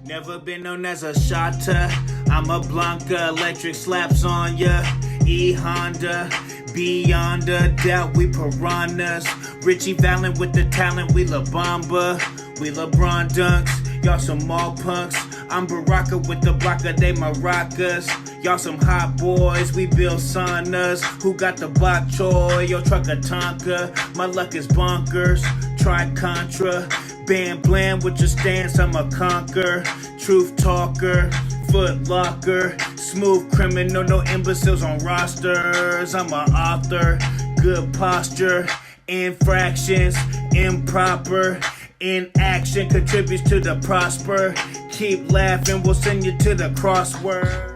Never been known as a shotter. I'm a Blanca, electric slaps on ya. E-Honda, beyond a doubt, we piranhas. Richie Valent with the talent, we La Bamba. We LeBron dunks, y'all some mall punks. I'm Baraka with the blocker, they maracas. Y'all some hot boys, we build saunas. Who got the bok choy? Yo, truck a Tonka. My luck is bonkers, try Contra. Bam blam with your stance, I'm a conquer. Truth talker, foot locker. Smooth criminal, no imbeciles on rosters. I'm an author, good posture. Infractions, improper. Inaction contributes to the prosper. Keep laughing, we'll send you to the crossword.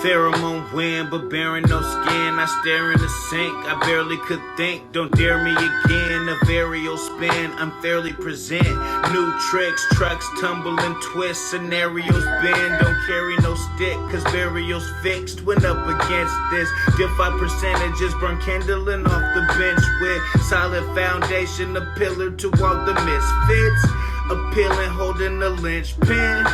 Pheromone wind, but bearing no skin. I stare in the sink, I barely could think. Don't dare me again, a varial spin. Unfairly present new tricks, trucks tumble and twist. Scenarios bend, don't carry no stick, cause burial's fixed. Went up against this, defy percentages. Burn kindling off the bench with solid foundation, a pillar to all the misfits. Appealing, holding a linchpin.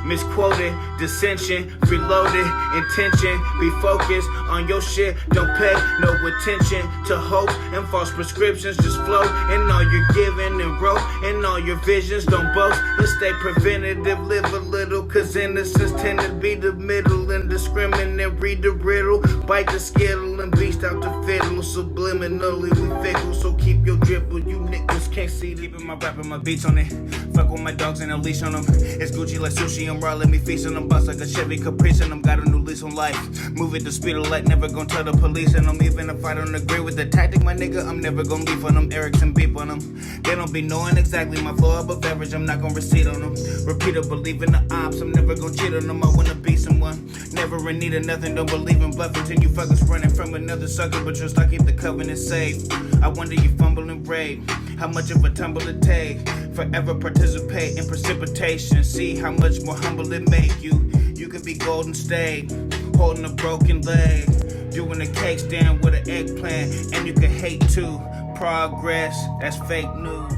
Misquoted, dissension, reloaded, intention. Be focused on your shit, don't pay no attention to hope and false prescriptions. Just float in all you're giving and rope in all your visions. Don't boast, let's stay preventative, live a little. Cause innocence tend to be the middle. Indiscriminate, read the riddle, bite the skittle and beast out the fiddle. Subliminally we fickle, so keep your dribble. You niggas can't see, leaving my rap and my beats on it. Fuck with my dogs and a leash on them. It's Gucci like sushi and raw, let me feast on them. Boss like a Chevy Caprice and I'm got a new lease on life. Move at the speed of light, never gonna tell the police. And I'm even if I don't agree with the tactic, my nigga, I'm never gonna beef on them. Erickson beep on them. They don't be knowing exactly my flow above average, I'm not gonna recede on them. Repeat or believe in the ops, I'm never gonna cheat on them. I wanna be someone, never in need of nothing, don't believe in bluffing. Till you fuckers running from another sucker, but just I keep the covenant safe. I wonder you fumble and raid, how much of a tumble it take. Forever participate in precipitation, see how much more humble it make you. You could be Golden State, holding a broken leg, doing a cake stand with an eggplant, and you can hate too. Progress, that's fake news.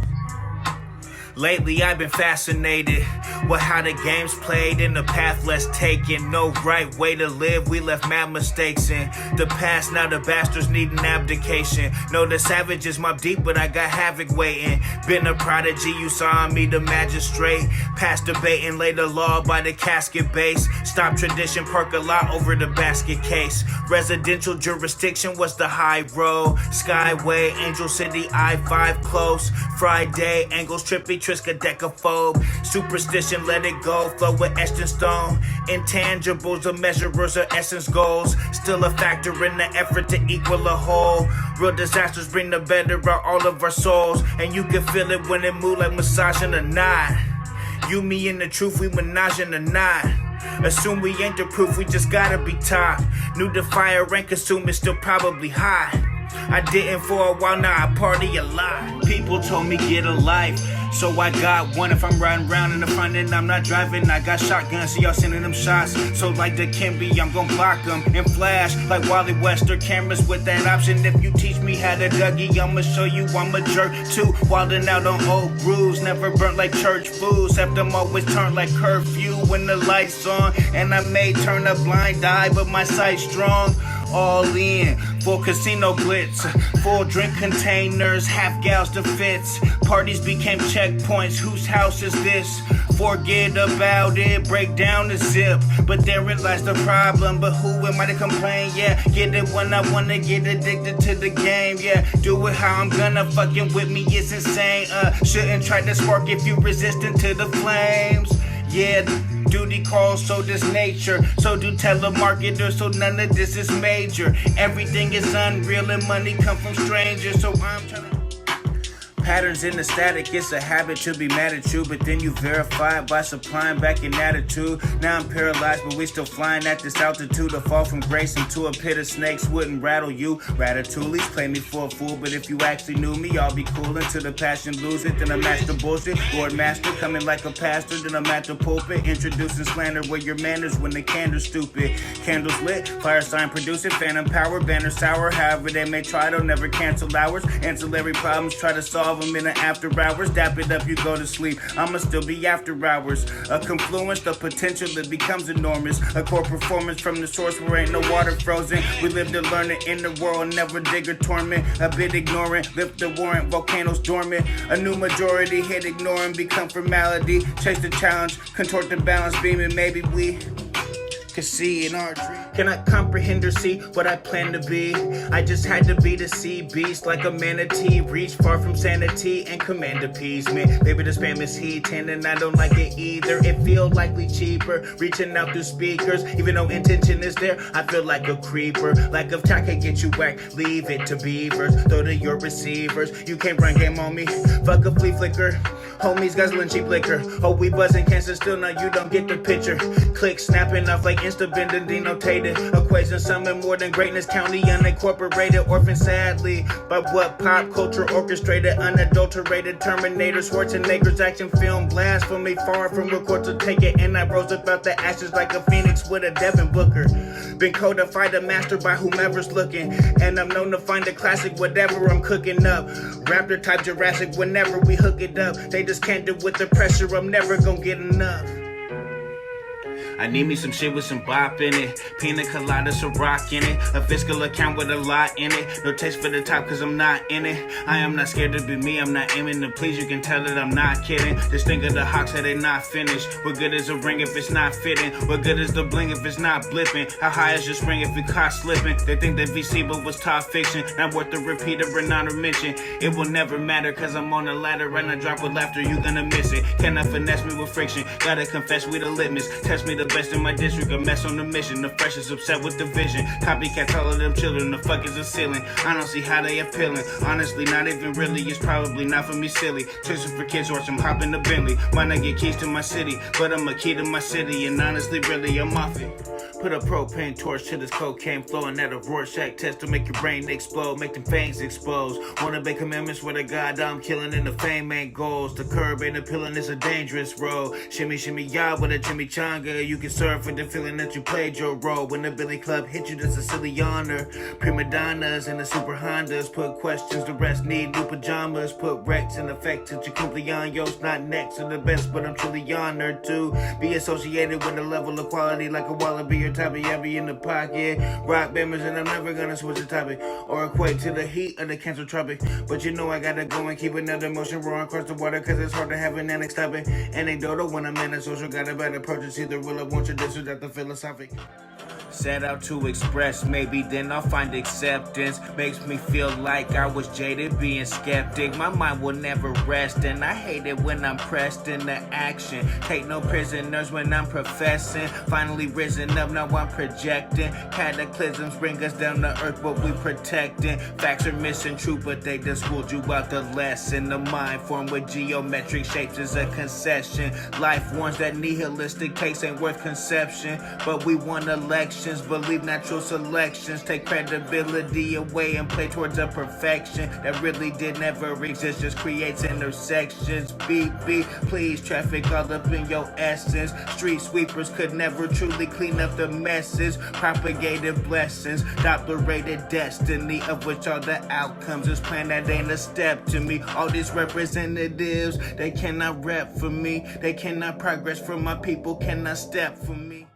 Lately I've been fascinated with how the game's played and the path less taken. No right way to live, we left mad mistakes in the past. Now the bastards need an abdication. No, the savages mob deep, but I got havoc waiting. Been a prodigy, you saw me, the magistrate. Past debating, lay the law by the casket base. Stop tradition, park a lot over the basket case. Residential jurisdiction was the high road. Skyway, Angel City, I-5 close. Friday, angles trippy, triskadecaphobe. Superstition, let it go, flow with etched in stone. Intangibles are measurers of essence goals. Still a factor in the effort to equal a whole. Real disasters bring the better out all of our souls. And you can feel it when it move like massaging a knot. You, me, and the truth, we menaging a knot. Assume we ain't the proof, we just gotta be top. Knew the fire and consume is still probably hot. I didn't for a while, now I party a lot. People told me get a life, So I got one if I'm riding around in the front end, I'm not driving. I got shotguns, so y'all sending them shots. So like the Kimby, I'm gon' block them and flash like Wally Wester cameras with that option. If you teach me how to Dougie, I'ma show you I'm a jerk too. Wildin' out on old grooves, never burnt like church food. Septum always turned like curfew when the lights on. And I may turn a blind eye, but my sight's strong. All in, full casino blitz, full drink containers, half gals to fits. Parties became checkpoints, whose house is this? Forget about it, break down the zip. But therein lies the problem, but who am I to complain? Yeah, get it when I wanna, get addicted to the game. Yeah, do it how I'm gonna, fucking with me is insane. Shouldn't try to spark if you resistant to the flames. Yeah, duty calls, so does nature. So do telemarketers, so none of this is major. Everything is unreal and money come from strangers. So I'm trying to patterns in the static, it's a habit to be mad at you, but then you verify it by supplying back an attitude. Now I'm paralyzed, but we still flying at this altitude. A fall from grace into a pit of snakes wouldn't rattle you. Ratatouille's play me for a fool, but if you actually knew me, I'll be cool until the passion lose it. Then I'm master bullshit, Lord Master, coming like a pastor. Then I'm at the pulpit, introducing slander where your manners when the candle's stupid. Candles lit, fire sign producing, phantom power, banner sour. However they may try, they'll never cancel hours. Ancillary problems, try to solve them in the after hours. Dap it up, you go to sleep. I'ma still be after hours. A confluence, the potential that becomes enormous. A core performance from the source where ain't no water frozen. We live to learn it in the world, never dig or torment. A bit ignorant, lift the warrant, volcanoes dormant. A new majority hit ignoring, become formality. Chase the challenge, contort the balance beam, and maybe we can see in our dream. Cannot comprehend or see what I plan to be. I just had to be the sea beast like a manatee. Reach far from sanity and command appeasement. Maybe the spam is heating and I don't like it either. It feels likely cheaper, reaching out through speakers. Even though intention is there, I feel like a creeper. Lack of time can get you whacked, leave it to beavers. Throw to your receivers, you can't run game on me. Fuck a flea flicker, homies guzzling cheap liquor. Oh, we buzzing cancer still, now you don't get the picture. Click snapping off like Insta bending denotated. Equation something more than greatness, county unincorporated. Orphan sadly, by what pop culture orchestrated, unadulterated. Terminator, Schwarzenegger's action film, blasphemy, far from record to take it. And I rose up out the ashes like a phoenix with a Devin Booker. Been codified a master by whomever's looking. And I'm known to find a classic, whatever I'm cooking up. Raptor type Jurassic, whenever we hook it up. They just can't do with the pressure, I'm never gonna get enough. I need me some shit with some bop in it. Pina colada, some rock in it. A fiscal account with a lot in it. No taste for the top cause I'm not in it. I am not scared to be me, I'm not aiming to please. You can tell that I'm not kidding. Just think of the hawks that they not finished. What good is a ring if it's not fitting? What good is the bling if it's not blipping? How high is your spring if it caught slipping? They think that VC but was top fiction. Not worth the repeat or not mention. It will never matter cause I'm on the ladder and I drop with laughter, you gonna miss it. Cannot finesse me with friction. Gotta confess we the litmus. Test me the best in my district, a mess on the mission. The freshest upset with the vision. Copycats, all of them children, the fuck is a ceiling. I don't see how they appealing. Honestly, not even really, it's probably not for me silly. Chasing for kids or some hop in the Bentley. Might not get keys to my city, but I'm a key to my city. And honestly, really, I'm off it. Put a propane torch to this cocaine flowing at a Rorschach test to make your brain explode, make them fangs expose. Wanna make amendments with a god I'm killing and the fame ain't goals. The curb ain't appealing, it's a dangerous road. Shimmy, shimmy, y'all with a chimichanga. You can serve for the feeling that you played your role. When the Billy Club hit you, that's a silly honor. Prima donnas and the super Hondas. Put questions, the rest need new pajamas. Put Rex in effect to your cumpleaños. Not next to the best, but I'm truly honored to be associated with a level of quality like a wallaby or tabby yabby in the pocket. Rock members, and I'm never gonna switch the topic or equate to the heat of the cancer tropic. But you know I gotta go and keep another motion roaring across the water, cause it's hard to have an annex topic. Anecdotal when I'm in a social, got a better approach. It's either will I want you, this or that, the philosophic. Set out to express, maybe then I'll find acceptance. Makes me feel like I was jaded, being skeptic. My mind will never rest, and I hate it when I'm pressed into action. Take no prisoners when I'm professing. Finally risen up, now I'm projecting. Cataclysms bring us down to earth, but we protecting. Facts are missing truth, but they just schooled you out the lesson. The mind formed with geometric shapes is a concession. Life warns that nihilistic takes ain't worth conception, but we won election. imperfections. Believe natural selections take credibility away and play towards a perfection that really did never exist, just creates intersections. Beep, beep, please, traffic all up in your essence. Street sweepers could never truly clean up the messes. Propagated blessings, Doppler-rated destiny, of which all the outcomes is planned. That ain't a step to me. All these representatives, they cannot rep for me. They cannot progress for my people, cannot step for me.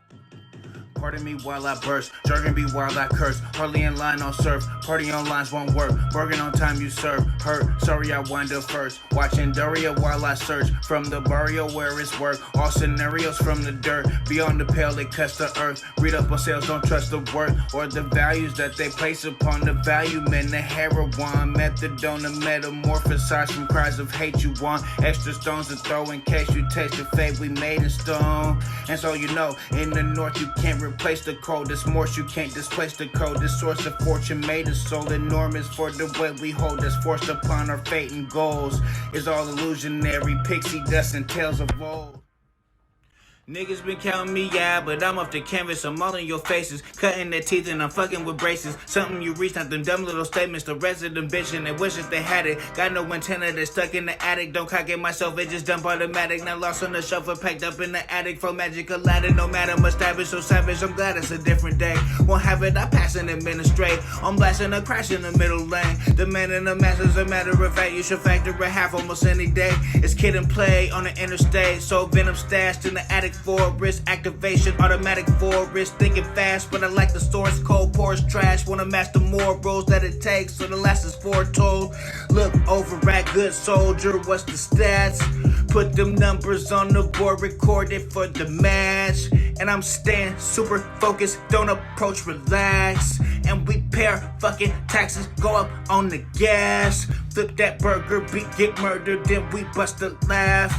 Pardon me while I burst, jargon be while I curse. Hardly in line on surf, party on lines won't work. Bargain on time you serve, hurt, sorry I wind up first. Watching Daria while I search, from the barrio where it's work. All scenarios from the dirt, beyond the pale it cuts the earth. Read up on sales, don't trust the work, or the values that they place upon the value. Men, the heroin, methadone, the metamorphosize from cries of hate you want. Extra stones to throw in case you taste the fate we made in stone. And so you know, in the north you can't replace the cold. This morse you can't displace the code. This source of fortune made us so enormous for the way we hold us, forced upon our fate and goals. Is all illusionary, pixie dust and tales of old. Niggas been counting me out, but I'm off the canvas, I'm all in your faces. Cutting their teeth and I'm fucking with braces. Something you reach, not them dumb little statements. The resident bitch and they wishes they had it. Got no antenna, they stuck in the attic. Don't cock it myself, it just dump automatic. Not lost on the shelf, packed up in the attic. For magic Aladdin, no matter much savage, so savage. I'm glad it's a different day. Won't have it, I pass and administrate. I'm blasting a crash in the middle lane. The man in the masses, a matter of fact. You should factor a half almost any day. It's kid and play on the interstate. So venom stashed in the attic. Forest activation, automatic forest, thinking fast, but I like the source cold, porous trash. Wanna master more roles that it takes, so the last is foretold. Look over at good soldier, what's the stats? Put them numbers on the board, record it for the match. And I'm staying super focused, don't approach, relax. And we pay our fucking taxes, go up on the gas. Flip that burger, beat, get murdered, then we bust a laugh.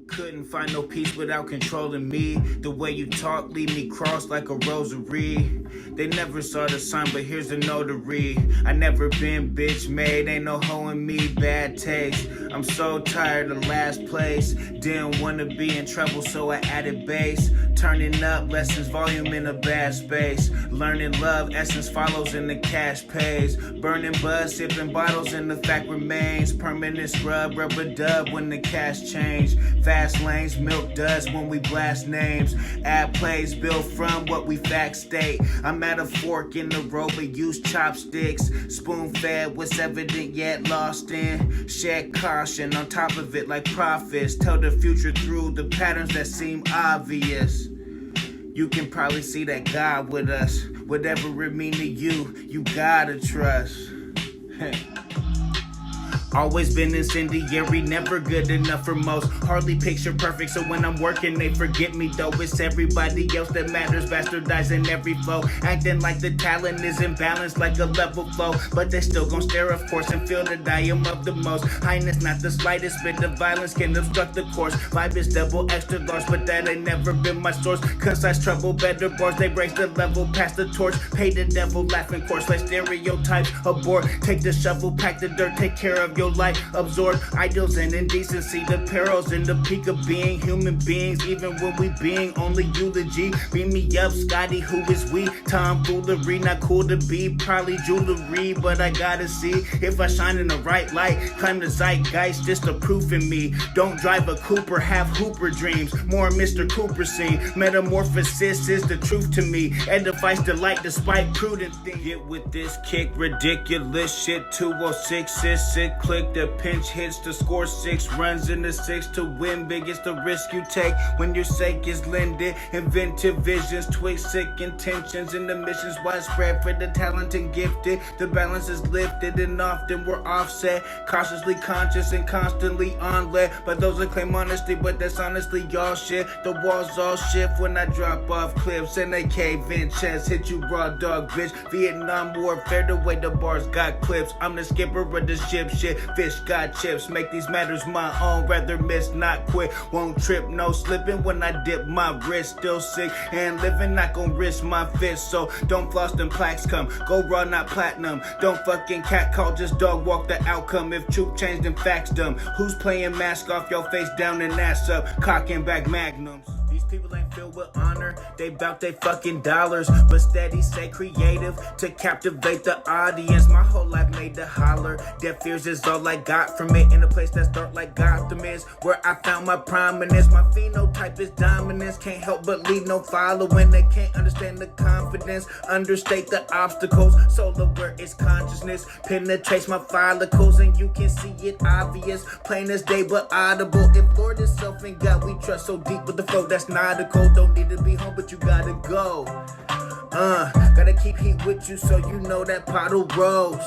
Couldn't find no peace without controlling me. The way you talk, leave me crossed like a rosary. They never saw the sign, but here's the notary. I never been bitch made, ain't no hoe in me, bad taste. I'm so tired of last place. Didn't wanna be in trouble, so I added bass. Turning up lessons, volume in a bad space. Learning love, essence follows and the cash pays. Burning buzz, sipping bottles and the fact remains. Permanent scrub, rubber dub when the cash change. Fast lanes, milk dust when we blast names. Add plays built from what we fact state. I'm at a fork in the road, but use chopsticks. Spoon fed, what's evident yet lost in. Shed caution on top of it like prophets. Tell the future through the patterns that seem obvious. You can probably see that God with us. Whatever it mean to you, you gotta trust. Always been incendiary, never good enough for most. Hardly picture perfect, so when I'm working, they forget me though. It's everybody else that matters, bastardizing every flow. Acting like the talent is imbalanced like a level flow. But they still gon' stare, of course, and feel that I am of the most. Highness, not the slightest bit of violence can obstruct the course. Vibe is double extra large, but that ain't never been my source. Concise trouble, better bars, they raise the level, pass the torch. Pay the devil, laughing course, like stereotypes, abort. Take the shovel, pack the dirt, take care of your life, absorb ideals and indecency, the perils and the peak of being human beings, even when we being only eulogy. Beam me up, Scotty, who is we? Tomfoolery, not cool to be, probably jewelry, but I gotta see if I shine in the right light. Climb the zeitgeist, just a proof in me. Don't drive a Cooper, have Hooper dreams, more Mr. Cooper scene. Metamorphosis is the truth to me, edifies delight despite prudent things. Get with this kick, ridiculous shit, 206 is sick, click the pinch hits to score 6 runs in the 6 to win big. It's the risk you take when your sake is lended. Inventive visions, twist sick intentions, and the missions widespread for the talented and gifted. The balance is lifted and often we're offset, cautiously conscious and constantly on lead. But those that claim honesty, but that's honestly y'all shit. The walls all shift when I drop off clips and they cave in chest. Hit you raw dog bitch. Vietnam warfare, the way the bars got clips. I'm the skipper of the ship shit. Fish got chips, make these matters my own. Rather miss, not quit. Won't trip, no slipping when I dip my wrist. Still sick and living, not gon' risk my fist. So don't floss them plaques come. Go raw, not platinum. Don't fucking cat call, just dog walk the outcome. If truth changed, then facts dumb. Who's playing mask off your face down and ass up? Cocking back magnums. These people ain't filled with honor, they bout they fucking dollars, but steady stay creative to captivate the audience. My whole life made to holler, deaf fears is all I got from it. In a place that's dark like Gotham is, where I found my prominence. My phenotype is dominance, can't help but lead no following. They can't understand the confidence, understate the obstacles. Solar where it's consciousness penetrates my follicles, and you can see it obvious, plain as day but audible. If Lord is self and God we trust, so deep with the flow that's nautical. Don't need to be home but you gotta go. Gotta keep heat with you so you know that bottle rose.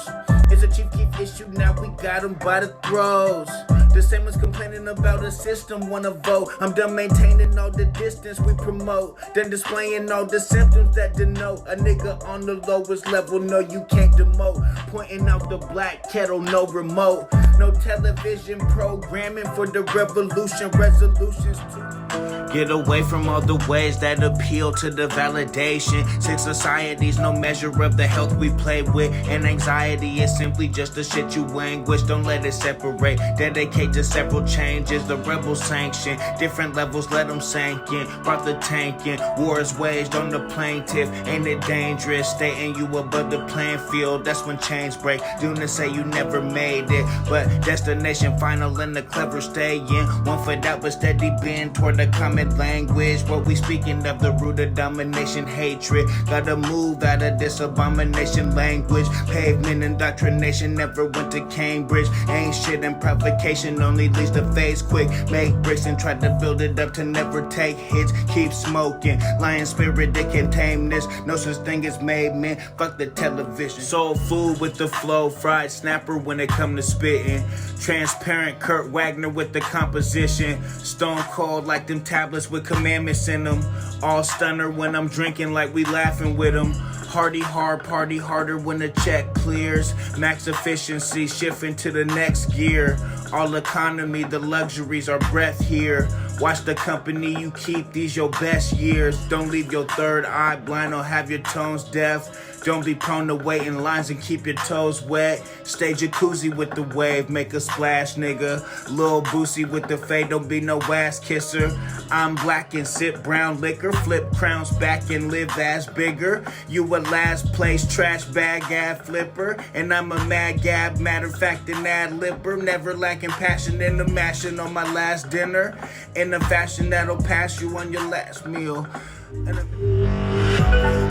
It's a chief keep issue, now we got them by the throats. The same ones complaining about a system wanna vote. I'm done maintaining all the distance we promote, done displaying all the symptoms that denote a nigga on the lowest level. No, you can't demote, pointing out the black kettle, no remote, no television programming for the revolution. Resolutions to get away from all the ways that appeal to the validation. Sick society's no measure of the health we play with, and anxiety is simply just the shit you anguish. Don't let it separate, dedicate to several changes. The rebels sanction different levels, let them sink in. Brought the tank in, war is waged on the plaintiff. Ain't it dangerous, stating you above the playing field? That's when chains break. Doing say you never made it, but destination final and the clever stay in. One foot out but steady bend toward the common language. What we speaking of, the root of domination, hatred. Gotta move out of this abomination language. Pavement indoctrination, never went to Cambridge. Ain't shit in provocation, only leads to phase quick. Make bricks and try to build it up to never take hits. Keep smoking, lion spirit that can tame this. No such thing as made men, fuck the television. Soul food with the flow, fried snapper when it come to spitting. Transparent Kurt Wagner with the composition. Stone cold like them tablets with commandments in them. All stunner when I'm drinking like we laughing with them. Hardy hard, party harder when the check clears. Max efficiency, shifting to the next gear. All economy, the luxuries are breath here. Watch the company you keep, these your best years. Don't leave your third eye blind or have your tones deaf. Don't be prone to wait in lines and keep your toes wet. Stay jacuzzi with the wave, make a splash, nigga. Lil Boosie with the fade, don't be no ass kisser. I'm black and sip brown liquor, flip crowns back and live as bigger. You a last place trash bag ad flipper, and I'm a mad gab, matter of fact an ad lipper. Never lacking passion in the mashing on my last dinner, in a fashion that'll pass you on your last meal.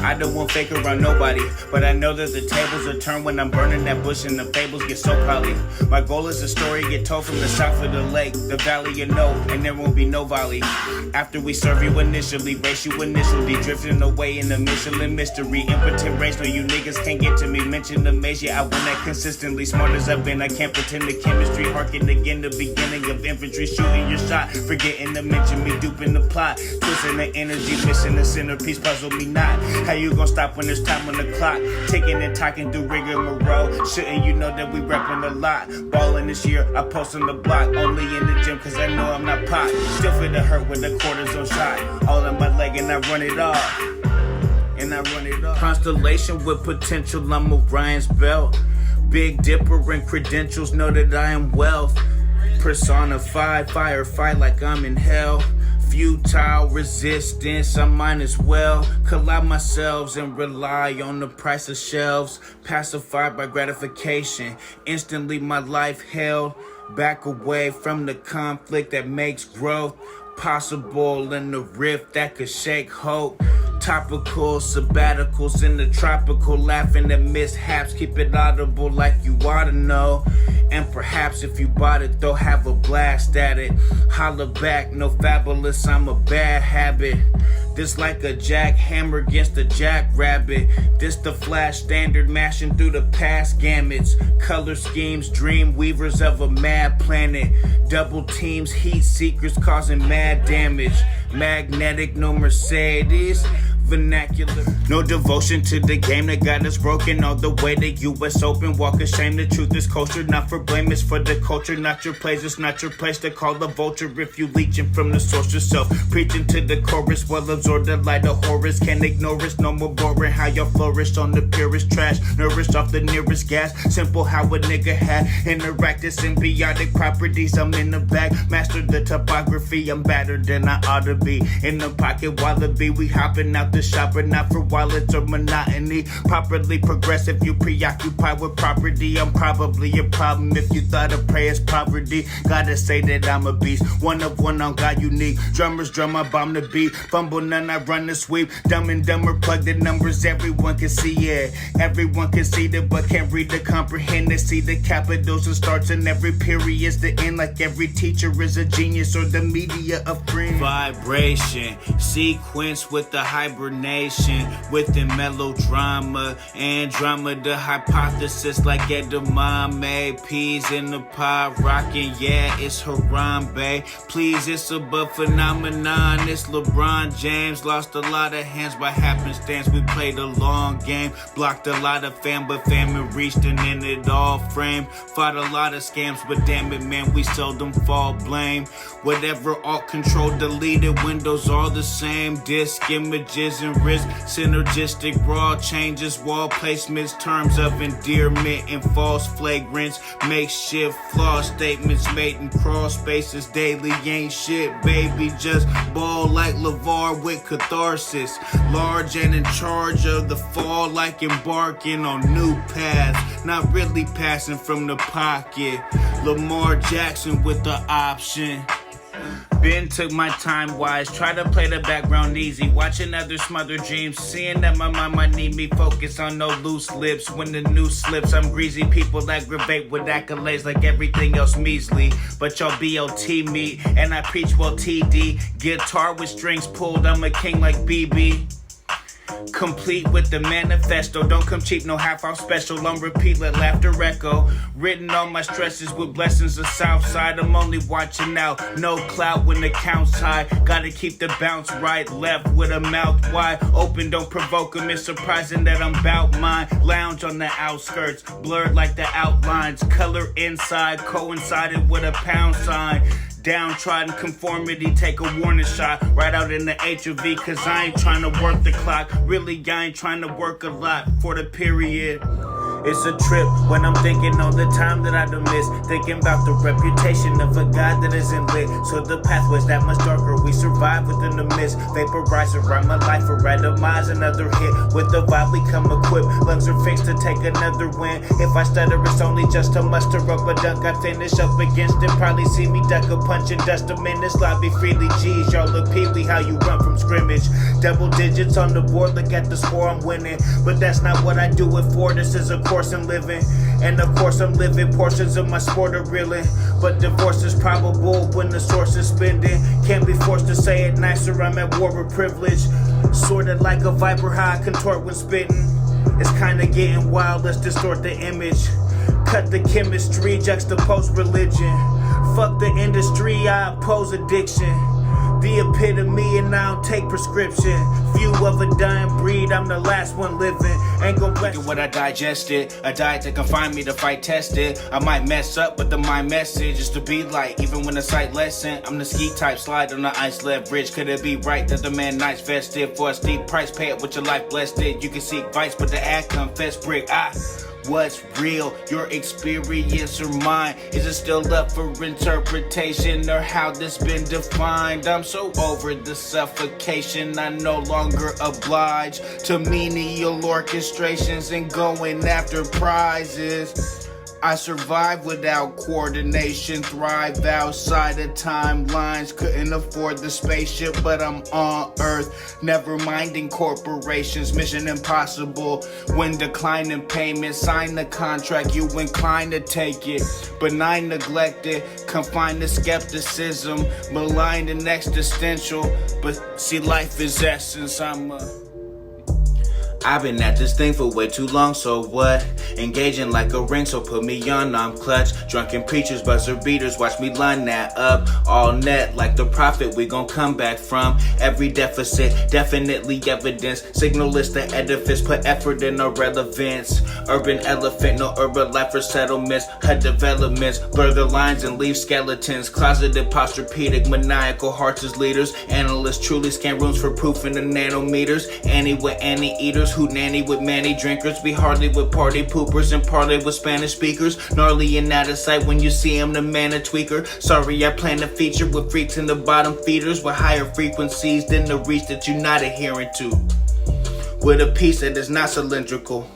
I don't want fake around nobody, but I know that the tables are turned when I'm burning that bush and the fables get so probably. My goal is a story get told from the south of the lake, the valley you know, and there won't be no volley. After we serve you initially, race you initially, drifting away in the Michelin mystery. Impotent race, no you niggas can't get to me. Mention the maze, yeah I win that consistently. Smart as I've been, I can't pretend the chemistry. Harken again the beginning of infantry, shooting your shot, forgetting to mention me, duping the plot, twisting the energy, missing the centerpiece, puzzle me not. How you gonna stop when there's time on the clock? Ticking and talking through rigmarole. Shouldn't you know that we reppin' a lot? Ballin' this year, I post on the block. Only in the gym cause I know I'm not pop. Still feel the hurt with the cortisone shot. All in my leg and I run it off. Constellation with potential, I'm Orion's belt. Big Dipper and credentials know that I am wealth. Personified, firefight like I'm in hell. Futile resistance, I might as well collide myself and rely on the price of shelves. Pacified by gratification, instantly my life held back away from the conflict that makes growth possible in the rift that could shake hope. Topical sabbaticals in the tropical, laughing at mishaps, keep it audible like you ought to know. And perhaps if you bought it, they'll have a blast at it. Holla back, no fabulous, I'm a bad habit. This like a jackhammer against a jackrabbit. This the flash standard, mashing through the past gamuts. Color schemes, dream weavers of a mad planet. Double teams, heat seekers causing mad damage. Magnetic, no Mercedes. vernacular. No devotion to the game that got us broken all the way to US Open. Walk of shame, the truth is culture, not for blame, it's for the culture. Not your place, it's not your place to call the vulture if you leeching from the source yourself. Preaching to the chorus, well absorbed the light of Horus. Can't ignore us, no more boring how y'all flourish on the purest trash. Nourished off the nearest gas, simple how a nigga had interacted symbiotic properties. I'm in the back, master the topography. I'm better than I ought to be. In the pocket wallaby, we hopping out the shopper, not for wallets or monotony. Properly progressive, you preoccupied with property. I'm probably a problem if you thought of prayer as poverty. Gotta say that I'm a beast, one of one on God unique. Drummers drum, I bomb the beat. Fumble none, I run the sweep. Dumb and dumber, plug the numbers, everyone can see it. Everyone can see it, but can't read or comprehend it. See the capitals and starts in every period's the end. Like every teacher is a genius or the media a friend. Vibration, sequence with the hibernation. Within melodrama and drama, the hypothesis like edamame. Peas in the pot, rockin', yeah, it's Harambe. Please, it's a but phenomenon. It's LeBron James. Lost a lot of hands by happenstance. We played a long game. Blocked a lot of fam, but famine reached and in it all framed. Fought a lot of scams, but damn it, man, we seldom fall blame. Whatever alt control deleted, windows all the same. Disk images and risk. Synergistic raw changes, wall placements, terms of endearment and false flagrants. Makeshift flaw statements made in crawl spaces daily. Ain't shit, baby, just ball like LeVar with catharsis. Large and in charge of the fall, like embarking on new paths. Not really passing from the pocket. Lamar Jackson with the option. Ben took my time wise, try to play the background easy, watching others smother dreams, seeing that my mind might need me, focus on no loose lips. When the news slips, I'm greasy, people aggravate with accolades like everything else measly. But y'all BLT me, and I preach well TD, guitar with strings pulled, I'm a king like BB. Complete with the manifesto, don't come cheap, no half-off special, on repeat, let laughter echo. Written all my stresses with blessings of Southside, I'm only watching out, no clout when the count's high. Gotta keep the bounce right, left with a mouth wide open, don't provoke them, it's surprising that I'm bout mine. Lounge on the outskirts, blurred like the outlines, color inside, coincided with a pound sign. Downtrodden conformity, take a warning shot right out in the HOV, cause I ain't trying to work the clock. Really, I ain't trying to work a lot for the period. It's a trip when I'm thinking on the time that I done missed, thinking about the reputation of a God that isn't lit. So the pathway's that much darker, we survive within the mist. Vaporizer, rhyme my life or randomize another hit. With the vibe we come equipped, lungs are fixed to take another win. If I stutter, it's only just to muster up a dunk. I finish up against it, probably see me duck a punch and dust them in this lobby freely. Geez, y'all look peely how you run from scrimmage. Double digits on the board, look at the score, I'm winning. But that's not what I do it for, this is a course I'm living. And of course I'm living, portions of my sport are reeling. But divorce is probable when the source is spending. Can't be forced to say it nicer, I'm at war with privilege. Sorta like a viper, how I contort when spitting. It's kinda getting wild, let's distort the image. Cut the chemistry, juxtapose religion. Fuck the industry, I oppose addiction. The epitome and I don't take prescription. Few of a dying breed, I'm the last one living. Ain't gon' bless what I digested. A diet to confine me to fight tested. I might mess up, but the mind message is to be light. Even when the sight lesson, I'm the ski type, slide on the ice leverage. Could it be right that the man nice vested for a steep price? Pay it with your life blessed it. You can seek vice, but the ad confess brick. What's real, your experience or mine? Is it still up for interpretation or how this been defined? I'm so over the suffocation, I no longer oblige to menial orchestrations and going after prizes. I survive without coordination, thrive outside of timelines. Couldn't afford the spaceship, but I'm on Earth. Never minding corporations, mission impossible. When declining payment, sign the contract, you inclined to take it. Benign, neglected, confined to skepticism, maligned and existential. But see, life is essence, I've been at this thing for way too long, so what? Engaging like a ring, so put me on, I'm clutch. Drunken preachers, buzzer beaters, watch me line that up. All net like the prophet, we gon' come back from every deficit. Definitely evidence, signal is the edifice, put effort in our relevance. Urban elephant, no urban life for settlements. HUD developments, blur the lines and leave skeletons. Closeted, posturpedic, maniacal hearts as leaders. Analysts truly scan rooms for proof in the nanometers. Annie with anti-eaters, who nanny with manny drinkers. We hardly with party poopers and parlay with Spanish speakers. Gnarly and out of sight when you see him, the man a tweaker. Sorry, I plan to feature with freaks in the bottom feeders with higher frequencies than the reach that you're not adhering to. With a piece that is not cylindrical.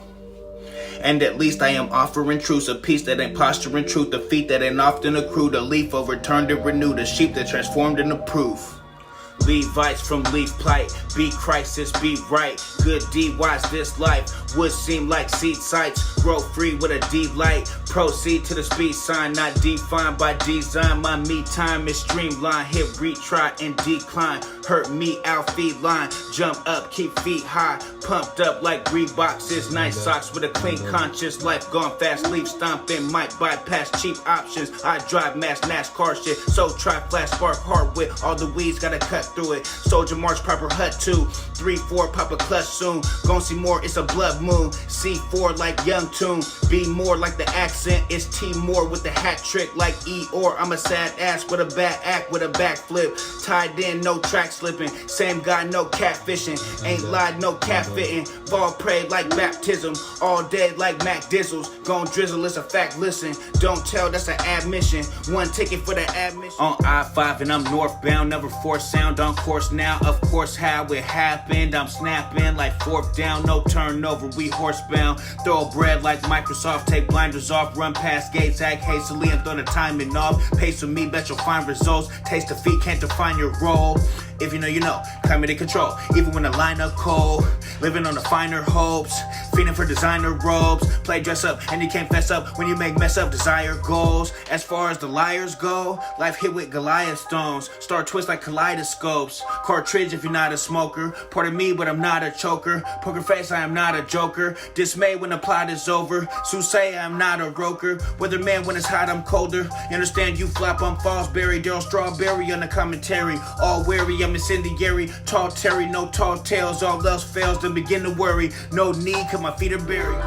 And at least I am offering truth, a piece that ain't posturing truth, a feat that ain't often accrued, a leaf overturned and renewed, a sheep that transformed into proof. Levites from leaf plight, be crisis, be right. Good deed, watch this life. Would seem like seed sites. Grow free with a deep light. Proceed to the speed sign, not defined by design. My me time is streamlined. Hit retry and decline. Hurt me out feline. Jump up, keep feet high. Pumped up like Reeboks. Nice socks with a clean conscience. Life gone fast, leave stomping. Might bypass cheap options. I drive mass NASCAR shit. So try flash spark hard with all the weeds, gotta cut through it. Soldier march, proper hut 2, 3, 4, pop a clutch soon. Gon' see more, it's a blood moon. C4 like Young Tune. B more like the accent. It's T more with the hat trick like E or I'm a sad ass with a bad act with a backflip. Tied in, no track slipping. Same guy, no catfishing. Ain't lied, no cat fitting. Ball prey like baptism. All dead like Mac Dizzles. Gon' drizzle, it's a fact, listen. Don't tell, that's an admission. One ticket for the admission. On I-5 and I'm northbound. Never force sound on course now. Of course how it happened. I'm snapping like fourth down. No turnover, we horsebound. Thoroughbred like Microsoft. Take blinders off. Run past gates, act hastily and throw the timing off. Pace with me, bet you'll find results. Taste defeat, can't define your role. If you know, you know. Climate in control. Even when the line up cold. Living on the finer hopes. Feeding for designer robes. Play dress up and you can't fess up when you make mess up desire goals. As far as the liars go, life hit with Goliath stones. Star twist like kaleidoscopes. Cartridge if you're not a smoker. Part of me but I'm not a choker. Poker face I am not a joker. Dismay when the plot is over. Suse I'm not a roker. Weatherman when it's hot I'm colder. You understand you flop I'm Fosbury. Daryl Strawberry on the commentary. All wary I'm incendiary. Tall Terry no tall tales. All else fails then begin to worry. No need cause my feet are buried.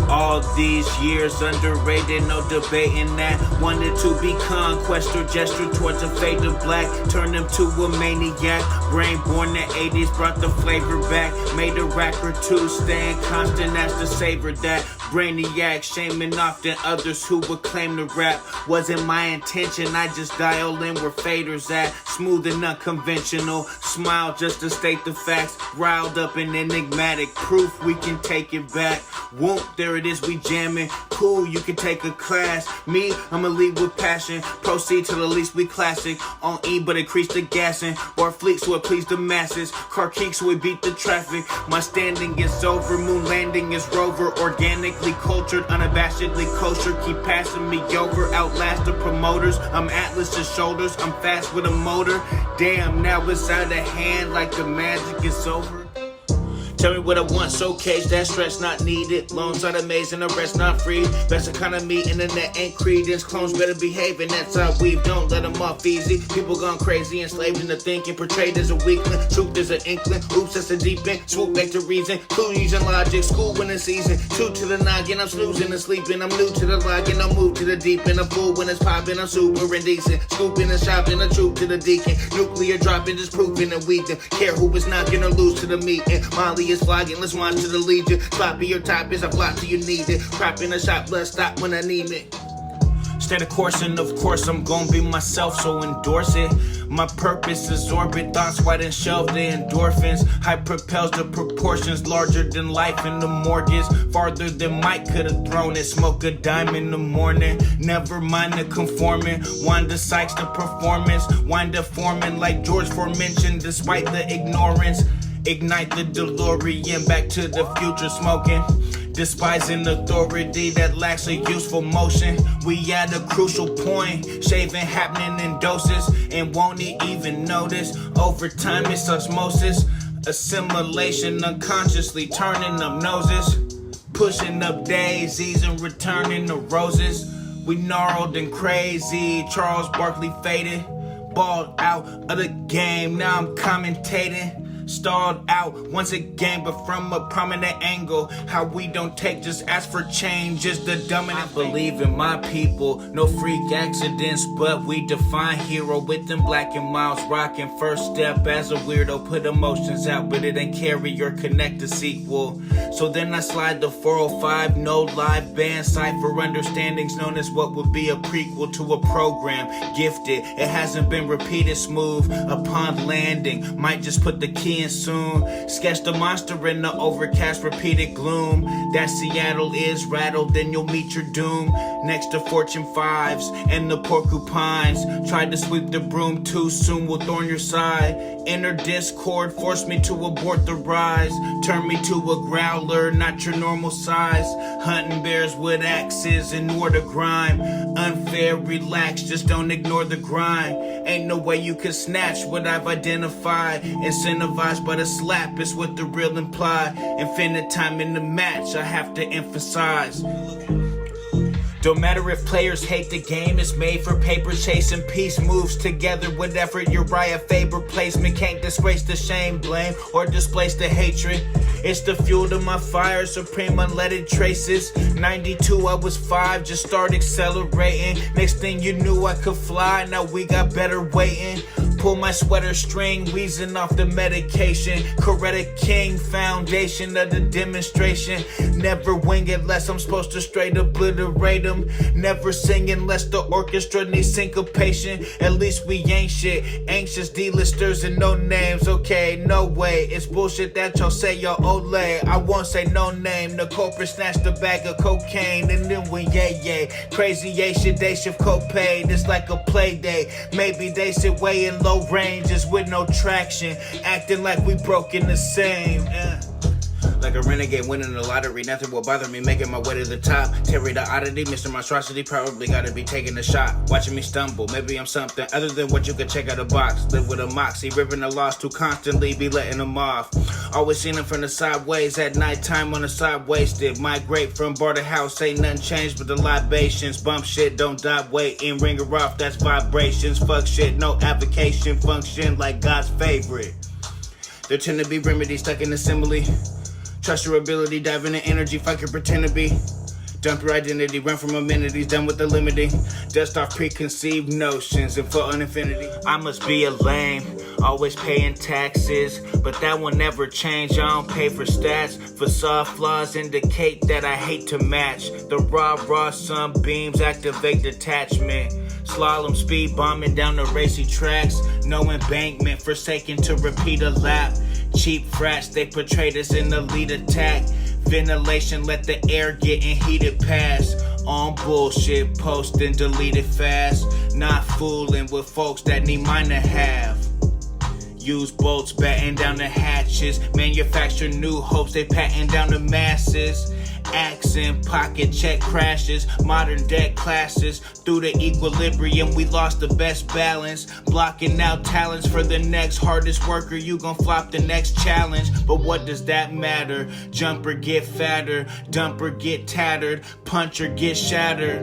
All these years underrated, no debating that. Wanted to be conquest or gesture towards a fade to black. Turned him to a maniac. Brain born in the 80s, brought the flavor back. Made a rack or two, staying constant, that's the savor that. Brainiac, shaming often others who would claim to rap. Wasn't my intention, I just dial in where faders at. Smooth and unconventional, smile just to state the facts. Riled up and enigmatic, proof we can take it back. Whoop, there it is, we jamming. Cool, you can take a class. Me, I'ma lead with passion. Proceed to the least we classic. On E, but increase the gassing. Or fleek so it please the masses. Car kicks so it beat the traffic. My standing is over, moon landing is rover. Organically cultured, unabashedly kosher. Keep passing me over, outlast the promoters. I'm Atlas's shoulders, I'm fast with a motor. Damn, now it's out of hand like the magic is over. Tell me what I want, so cage, that stretch not needed. Loans are amazing, the rest not free. Best economy, internet ain't credence. Clones better behave, and that's how we don't let them off easy. People gone crazy, enslaved into thinking. Portrayed as a weakling, truth is an inkling. Oops, that's a deep end, swoop back to reason. Clue using logic, school winning season. True to the noggin, I'm snoozing and sleeping. I'm new to the login, I'm moved to the deep end. I'm fool when it's popping, I'm super indecent. Scooping and shopping, a troop to the deacon. Nuclear dropping, just proving and weaken. Care who is not gonna lose to the meeting. Molly is flogging, let's march to the Legion. Sloppy your top is a block till you need it. Crop in the shop, blood stop when I need it. Stay the course, and of course I'm gon' be myself, so endorse it. My purpose is orbit, thoughts wide and shelve the endorphins. High propels the proportions, larger than life in the mortgage. Farther than Mike could've thrown it, smoke a dime in the morning. Never mind the conforming, Wanda Sykes the performance. Wind up forming like George forementioned, despite the ignorance. Ignite the DeLorean, back to the future smoking. Despising authority that lacks a useful motion. We at a crucial point, shaving happening in doses. And won't he even notice? Over time it's osmosis. Assimilation, unconsciously turning up noses, pushing up daisies and returning to roses. We gnarled and crazy, Charles Barkley faded, balled out of the game, now I'm commentating. Stalled out once again, but from a prominent angle. How we don't take, just ask for change is the dominant. I believe in my people, no freak accidents, but we define hero with them black and miles rocking. First step as a weirdo, put emotions out, but it ain't carry or connect a sequel. So then I slide the 405, no live band, cipher understandings known as what would be a prequel to a program. Gifted, it hasn't been repeated smooth upon landing. Might just put the key in soon. Sketch the monster in the overcast, repeated gloom. That Seattle is rattled, then you'll meet your doom. Next to Fortune 5s and the porcupines. Tried to sweep the broom too soon, will thorn your side. Inner discord forced me to abort the rise. Turn me to a growler, not your normal size. Hunting bears with axes, ignore the grime. Unfair, relax, just don't ignore the grind. Ain't no way you can snatch what I've identified. Incentivized by the slap is what the real imply. Infinite time in the match, I have to emphasize. Don't matter if players hate the game, it's made for paper chasing. Peace moves together with effort. Uriah Faber placement can't disgrace the shame, blame, or displace the hatred. It's the fuel to my fire, supreme unleaded traces. 92, I was 5, just start accelerating. Next thing you knew I could fly, now we got better waiting. Pull my sweater string, wheezing off the medication. Coretta King, foundation of the demonstration. Never wing it unless I'm supposed to straight obliterate them. Never sing unless the orchestra needs syncopation. At least we ain't shit. Anxious D-listers and no names. Okay, no way. It's bullshit that y'all say y'all ole. I won't say no name. The culprit snatched a bag of cocaine and then went yay. Crazy shit, they shift copaid. It's like a play day. Maybe they sit way in low ranges with no traction, acting like we broke in the same. Like a renegade winning the lottery, nothing will bother me, making my way to the top. Terry the oddity, Mr. Monstrosity, probably gotta be taking a shot. Watching me stumble, maybe I'm something other than what you could check out a box. Live with a moxie, ripping the loss to constantly be letting them off. Always seen them from the sideways, at nighttime on the side wasted. Migrate from bar to house, ain't nothing changed but the libations. Bump shit, don't die, waiting, ring her off, that's vibrations. Fuck shit, no application, function like God's favorite. There tend to be remedies stuck in the simile. Trust your ability, dive into energy, fuck your pretend to be. Dump your identity, run from amenities, done with the limiting. Dust off preconceived notions and float on infinity. I must be a lame, always paying taxes, but that will never change. I don't pay for stats. Facade flaws indicate that I hate to match. The raw sunbeams activate detachment. Slalom speed bombing down the racy tracks. No embankment, forsaken to repeat a lap. Cheap frats, they portrayed us in the lead attack. Ventilation, let the air get in heated pass. On bullshit, post and delete it fast. Not fooling with folks that need mine to have. Use bolts, batten down the hatches. Manufacture new hopes, they patent down the masses. Accent, pocket check crashes. Modern debt classes. Through the equilibrium, we lost the best balance. Blocking out talents for the next hardest worker. You gon' flop the next challenge. But what does that matter? Jumper get fatter. Dumper get tattered. Puncher get shattered.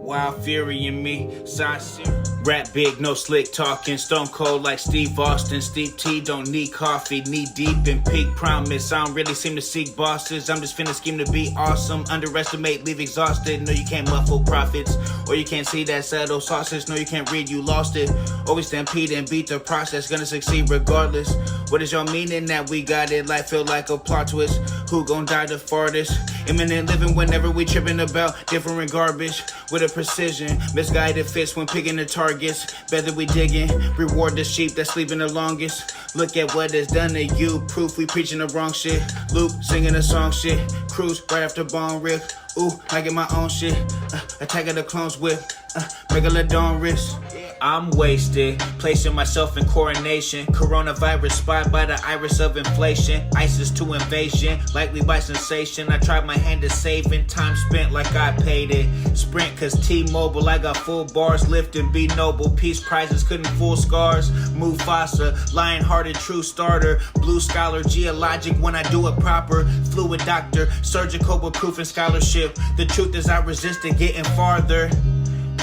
Wild fury in me, saucy. Rap big, no slick talking. Stone cold like Steve Austin. Steep tea, don't need coffee. Knee deep in peak promise. I don't really seem to seek bosses. I'm just finna scheme to be awesome. Underestimate, leave exhausted. No, you can't muffle profits. Or you can't see that subtle sausage. No, you can't read, you lost it. Always stampede and beat the process. Gonna succeed regardless. What is y'all meaning that we got it? Life feel like a plot twist. Who gon' die the farthest? Imminent living whenever we tripping about different garbage. With a precision, misguided fits when picking the targets. Better we digging, reward the sheep that's sleeping the longest. Look at what it's done to you, proof we preaching the wrong shit. Luke singing a song shit, cruise right after bone rip. Ooh, I get my own shit, attack of the clones whip, regular dawn wrist. I'm wasted, placing myself in coronation. Coronavirus spot by the iris of inflation. ISIS to invasion, likely by sensation. I tried my hand at saving, time spent like I paid it. Sprint cause T-Mobile, I got full bars. Lift and be noble, peace prizes couldn't fool scars. Mufasa, lion-hearted true starter. Blue scholar, geologic when I do it proper. Fluid doctor, surgical with proof and scholarship. The truth is I resisted getting farther.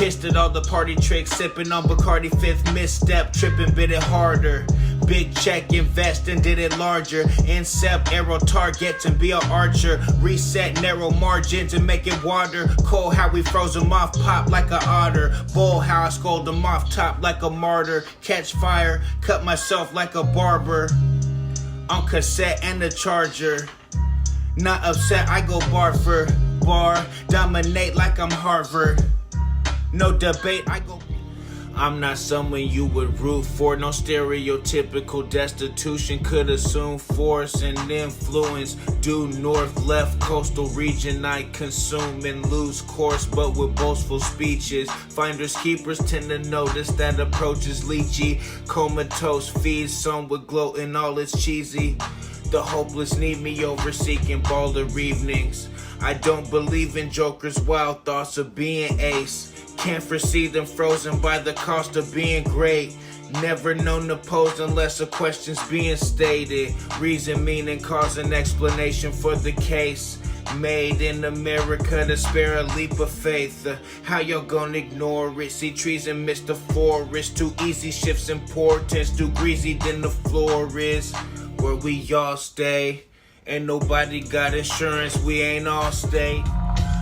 Pissed at all the party tricks, sipping on Bacardi, fifth misstep, tripping, bit it harder. Big check, invest and did it larger. Incept, arrow targets and be an archer. Reset, narrow margins and make it water. Cold how we froze them off, pop like a otter. Bull how I scold them off, top like a martyr. Catch fire, cut myself like a barber. On cassette and a charger. Not upset, I go bar for bar. Dominate like I'm Harvard. No debate, I go. I'm not someone you would root for. No stereotypical destitution could assume force and influence. Due north, left, coastal region I consume and lose course, but with boastful speeches. Finders keepers tend to notice that approach is leechy. Comatose feeds some with gloating, all it's cheesy. The hopeless need me over seeking baller evenings. I don't believe in jokers' wild thoughts of being ace. Can't foresee them frozen by the cost of being great. Never known to pose unless a question's being stated. Reason, meaning, cause, and explanation for the case. Made in America to spare a leap of faith. How y'all gonna ignore it? See trees and miss the forest. Too easy shifts importance. Too greasy than the floor is. Where we all stay. Ain't nobody got insurance, we ain't all state.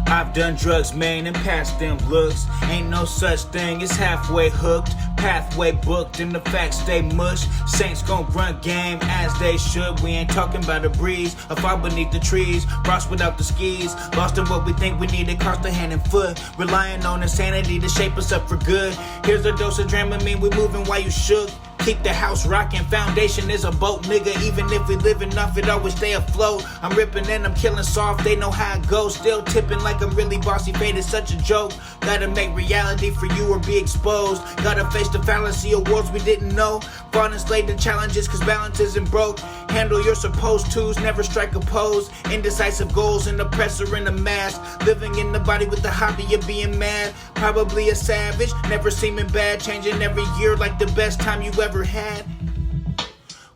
I've done drugs, man, and passed them looks. Ain't no such thing as halfway hooked. Pathway booked and the facts stay mush. Saints gon' run game as they should. We ain't talking about a breeze, a fire beneath the trees. Frost without the skis, lost in what we think we need. It cost a hand and foot. Relying on insanity to shape us up for good. Here's a dose of Dramamine, we moving while you shook. Keep the house rocking, foundation is a boat, nigga. Even if we living off it, always stay afloat. I'm ripping and I'm killing soft, they know how it goes. Still tipping like I'm really bossy, fate is such a joke. Gotta make reality for you or be exposed. Gotta face the fallacy of worlds we didn't know. Fall enslaved to challenges cause balance isn't broke. Handle your supposed tos, never strike a pose. Indecisive goals, an oppressor in a mask. Living in the body with the hobby of being mad. Probably a savage, never seeming bad. Changing every year like the best time you ever had.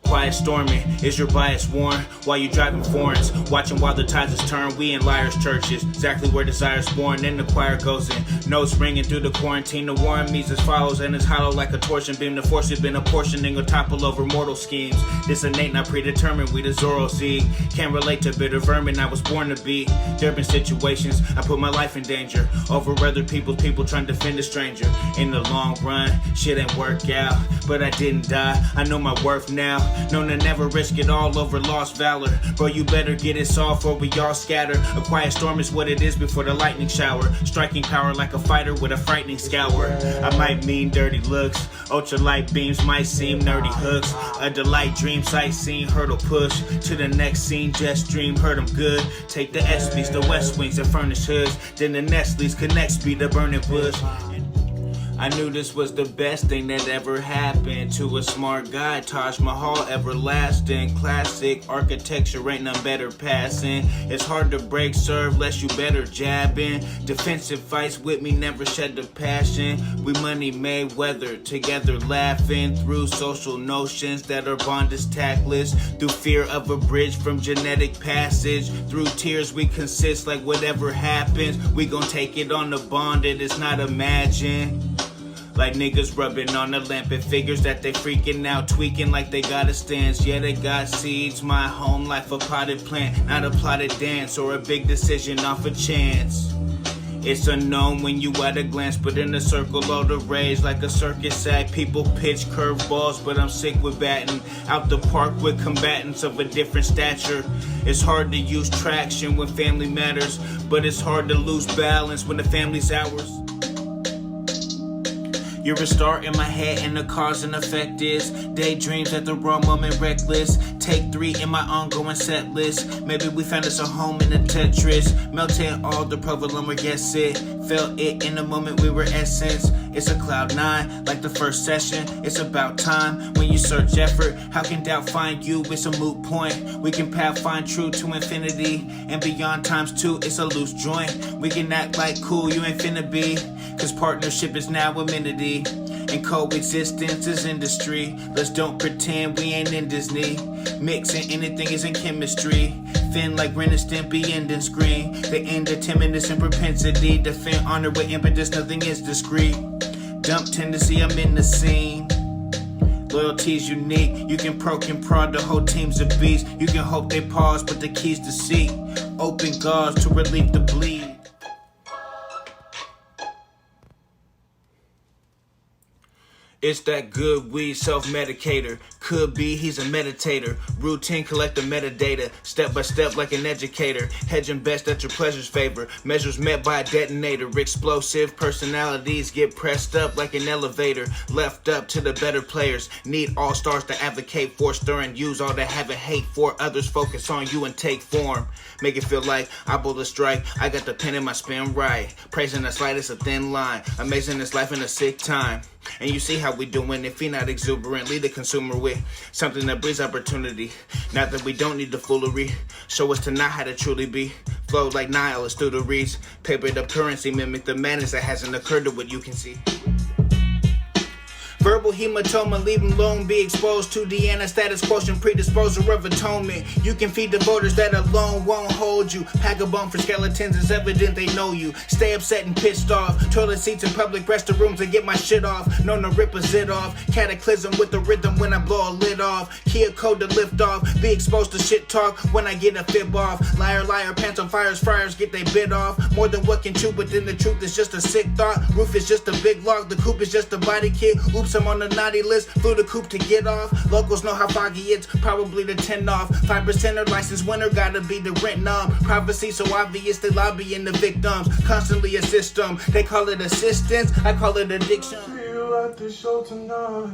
Quiet storming, is your bias worn? While you driving foreigns, watching while the tides is turned. We in liars' churches, exactly where desire's born. And the choir goes in, notes ringing through the quarantine. The war in me as follows, and it's hollow like a torsion beam. The force has been apportioning or topple over mortal schemes. This innate, not predetermined, we the Zorro Z. Can't relate to bitter vermin I was born to be. There been situations, I put my life in danger. Over other people's people trying to defend a stranger. In the long run, shit ain't work out. But I didn't die, I know my worth now. Known to never risk it all over lost valor. Bro, you better get it solved or we all scatter. A quiet storm is what it is before the lightning shower. Striking power like a fighter with a frightening scour. I might mean dirty looks. Ultralight beams might seem nerdy hooks. A delight dream sightseeing hurdle push. To the next scene, just dream, heard them good. Take the SBs, the West Wings, and furnished hoods. Then the Nestle's connects be the burning bush. I knew this was the best thing that ever happened to a smart guy. Taj Mahal, everlasting. Classic architecture, ain't none better passing. It's hard to break serve, less you better jabbing. Defensive fights with me never shed the passion. We money made weather, together laughing. Through social notions that our bond is tactless. Through fear of a bridge from genetic passage. Through tears we consist like whatever happens. We gon' take it on the bond, it is not imagined. Like niggas rubbing on the lamp, it figures that they freaking out, tweaking like they got a stance. Yeah, they got seeds, my home life a potted plant, not a plotted dance or a big decision off a chance. It's unknown when you at a glance, but in a circle all the rage like a circus act. People pitch curveballs, but I'm sick with batting out the park with combatants of a different stature. It's hard to use traction when family matters, but it's hard to lose balance when the family's ours. You're a star in my head and the cause and effect is daydreams at the wrong moment reckless. Take 3 in my ongoing set list. Maybe we found us a home in a Tetris. Melting all the provolone, guess it. Felt it in the moment we were essence. It's a cloud 9, like the first session. It's about time when you search effort. How can doubt find you? It's a moot point. We can path find true to infinity and beyond times 2. It's a loose joint. We can act like cool, you ain't finna be. Cause partnership is now amenity. And coexistence is industry. Let's don't pretend we ain't in Disney. Mixing anything is in chemistry. Fin like Ren and Stimpy ending screen. The end of timidness and propensity. Defend honor with impetus, nothing is discreet. Dump tendency, I'm in the scene. Loyalty's unique. You can proc and prod, the whole team's a beast. You can hope they pause, but the key's to seek. Open gauze to relieve the bleed. It's that good weed self-medicator. Could be he's a meditator. Routine collect the metadata. Step by step like an educator. Hedging best at your pleasure's favor. Measures met by a detonator. Explosive personalities get pressed up like an elevator. Left up to the better players. Need all stars to advocate for. Stir and use all to have a hate for. Others focus on you and take form. Make it feel like I pull the strike. I got the pen in my spin right. Praising the slight is a thin line. Amazing this life in a sick time. And you see how we doing if he not exuberant. Lead the consumer with something that breeds opportunity. Not that we don't need the foolery. Show us to not how to truly be. Flow like Nile as through the reeds. Papered up currency mimic the madness that hasn't occurred to what you can see. Verbal hematoma, leave him alone, be exposed to Deanna status quotient, predisposer of atonement. You can feed the voters that alone won't hold you. Pack a bum for skeletons, it's evident they know you. Stay upset and pissed off. Toilet seats in public restrooms and get my shit off. Known to rip a zit off. Cataclysm with the rhythm when I blow a lid off. Kia code to lift off. Be exposed to shit talk when I get a fib off. Liar, liar, pants on fires, friars get they bit off. More than what can chew, but then the truth is just a sick thought. Roof is just a big log, the coupe is just a body kit. Oops, I'm on the naughty list, flew the coupe to get off. Locals know how foggy it's, probably the 10 off. 5% license winner, gotta be the rent numb. Prophecy so obvious, they lobbying the victims. Constantly assist them, they call it assistance, I call it addiction. Feel at the show tonight.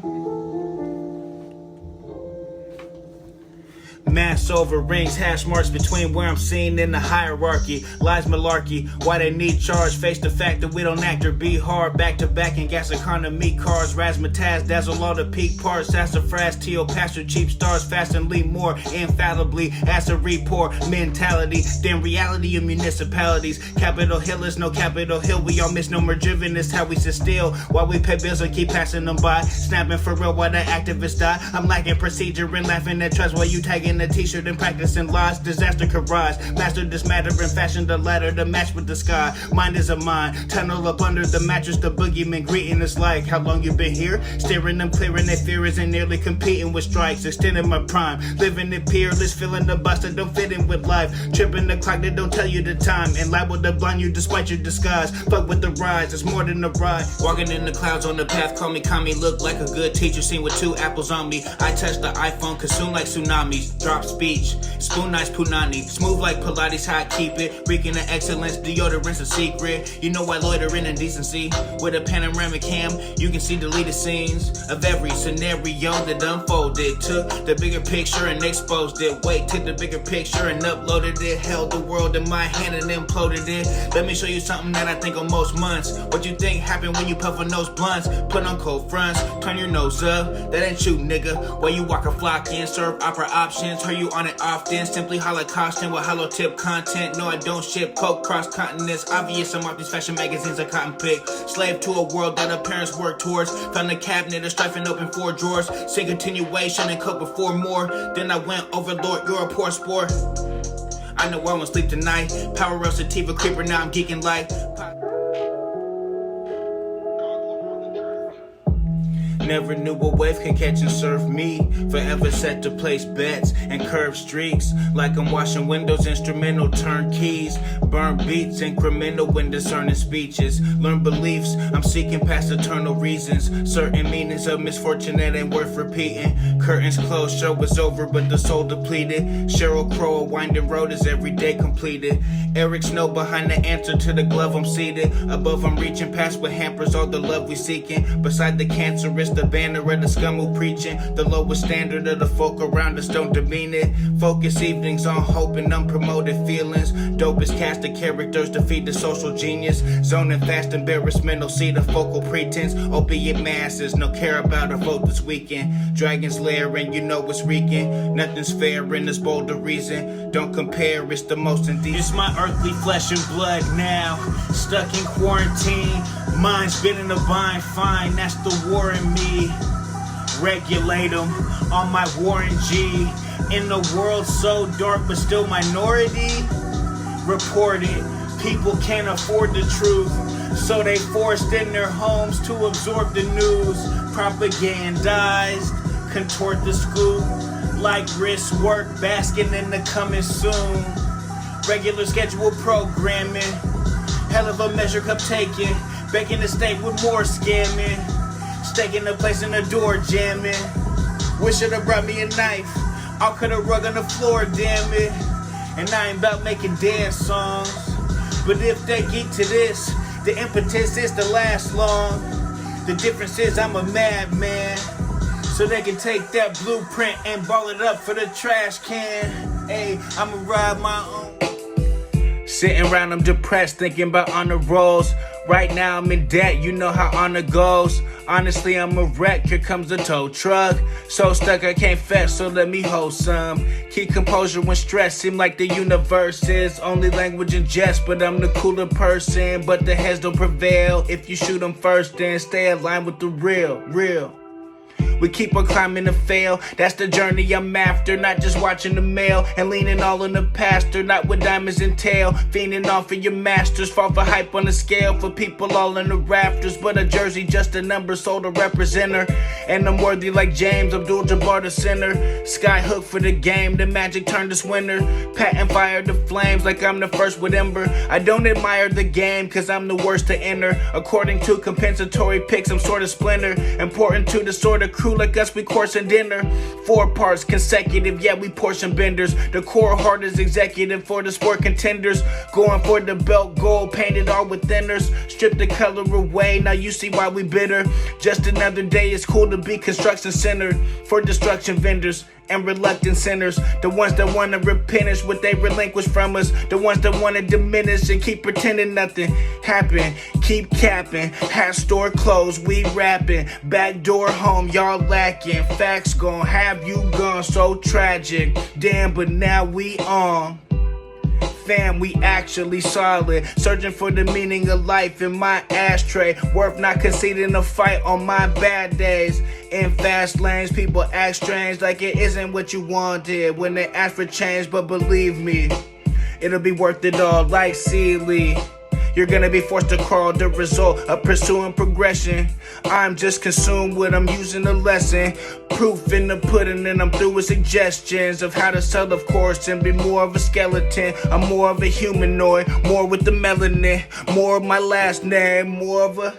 Mass over rings, hash marks between where I'm seen in the hierarchy. Lies malarkey, why they need charge. Face the fact that we don't act or be hard. Back to back in gas economy cars. Razzmatazz, dazzle all the peak parts. Sassafras, Teo, pastor, cheap stars. Fast and lead more, infallibly. As a report mentality. Then reality of municipalities. Capitol Hill is no Capitol Hill. We all miss no more driven. It's how we sit still while we pay bills and keep passing them by. Snapping for real while the activists die. I'm lacking procedure and laughing at trust while you tagging a t-shirt and practicing lies. Disaster could rise. Master this matter and fashion the ladder to match with the sky. Mind is a mind. Tunnel up under the mattress. The boogeyman greeting us like, how long you been here? Staring them clearing their fears and nearly competing with strikes. Extending my prime. Living it peerless. Feeling the bus that don't fit in with life. Tripping the clock that don't tell you the time. And liable to blind you despite your disguise. Fuck with the rise. It's more than a ride. Walking in the clouds on the path. Call me Kami. Look like a good teacher. Seen with 2 apples on me. I touch the iPhone. Consume like tsunamis. Drop speech, spoon nice punani, smooth like Pilates, how I keep it, reeking of excellence, deodorant's a secret, you know I loiter in indecency, with a panoramic cam, you can see deleted scenes, of every scenario that unfolded, took the bigger picture and exposed it, wait, took the bigger picture and uploaded it, held the world in my hand and imploded it, let me show you something that I think on most months, what you think happened when you puff on those blunts, put on cold fronts, turn your nose up, that ain't you nigga, while you walk a flock in, serve opera options, heard you on it often, simply holla caution with hollow tip content. No, I don't ship coke cross continents. Obvious, I'm off these fashion magazines I cotton pick. Slave to a world that our parents work towards. Found a cabinet, a strife and open 4 drawers. Say continuation and cope with 4 more. Then I went overlord, you're a poor sport. I know I won't sleep tonight. Power of sativa creeper, now I'm geeking like. Never knew a wave could catch and surf me. Forever set to place bets and curve streaks. Like I'm washing windows, instrumental turn keys. Burn beats, incremental when discerning speeches. Learn beliefs, I'm seeking past eternal reasons. Certain meanings of misfortune that ain't worth repeating. Curtains closed, show is over, but the soul depleted. Cheryl Crow, a winding road is every day completed. Eric Snow behind the answer to the glove I'm seated. Above I'm reaching past what hampers all the love we seeking. Beside the cancerous, the banner of the scum who preaching the lowest standard of the folk around us, don't demean it. Focus evenings on hope and unpromoted feelings. Dopest cast of characters defeat the social genius. Zoning fast embarrassment, no see the focal pretense. Opiate masses, no care about our vote this weekend. Dragon's lair and you know it's reeking. Nothing's fair in this bolder reason. Don't compare, it's the most indecent. It's my earthly flesh and blood now, stuck in quarantine. Mind's been in a bind, fine, that's the war in me. Regulate them on my Warren G. In the world so dark but still minority. Report it, people can't afford the truth, so they forced in their homes to absorb the news. Propagandized, contort the scoop. Like wrist work, basking in the coming soon. Regular schedule programming, hell of a measure cup taking. Baking the state with more scamming. Staking the place in the door jamming. Wish it have brought me a knife. I'll cut a rug on the floor, damn it. And I ain't about making dance songs, but if they get to this, the impetus is to last long. The difference is I'm a madman, so they can take that blueprint and ball it up for the trash can. Hey, I'ma ride my own. Sitting around, I'm depressed, thinking about honor rolls. Right now I'm in debt, you know how honor goes. Honestly, I'm a wreck, here comes the tow truck. So stuck I can't fetch, so let me hold some. Keep composure when stressed, seem like the universe is only language and jest, but I'm the cooler person. But the heads don't prevail, if you shoot them first, then stay aligned with the real. We keep on climbing to fail, that's the journey I'm after. Not just watching the mail and leaning all on the pastor. Not with diamonds and tail, fiending off for your masters. Fall for hype on the scale for people all in the rafters. But a jersey just a number, sold a representer. And I'm worthy like James, Abdul-Jabbar the center. Sky hook for the game, the magic turned this winter. Patent fire the flames like I'm the first with Ember. I don't admire the game cause I'm the worst to enter. According to compensatory picks, I'm sorta splinter. Important to the sort of crew like us, we coursing dinner. 4 parts consecutive, yeah, we portion benders. The core heart is executive for the sport contenders. Going for the belt gold, painted all with thinners. Strip the color away, now you see why we bitter. Just another day, it's cool to be construction centered. For destruction vendors and reluctant sinners. The ones that want to replenish what they relinquish from us. The ones that want to diminish and keep pretending nothing happened. Keep capping, hat store closed, we rapping. Back door home, y'all lacking. Facts gon' have you gone, so tragic. Damn, but now we on. Fam, we actually solid. Searching for the meaning of life in my ashtray. Worth not conceding a fight on my bad days. In fast lanes, people act strange like it isn't what you wanted when they ask for change, but believe me, it'll be worth it all like Sealy. You're gonna be forced to crawl, the result of pursuing progression. I'm just consumed with I'm using a lesson. Proof in the pudding and I'm through with suggestions of how to sell, of course, and be more of a skeleton. I'm more of a humanoid, more with the melanin, more of my last name, more of a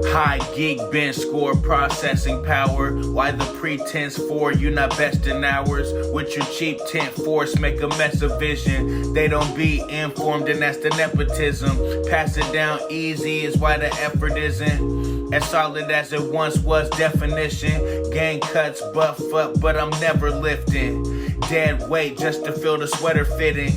high geek bench score processing power. Why the pretense for you not best in hours? With your cheap tent force make a mess of vision. They don't be informed and that's the nepotism. Pass it down easy is why the effort isn't as solid as it once was. Definition, gang cuts buff up but I'm never lifting. Dead weight just to feel the sweater fitting.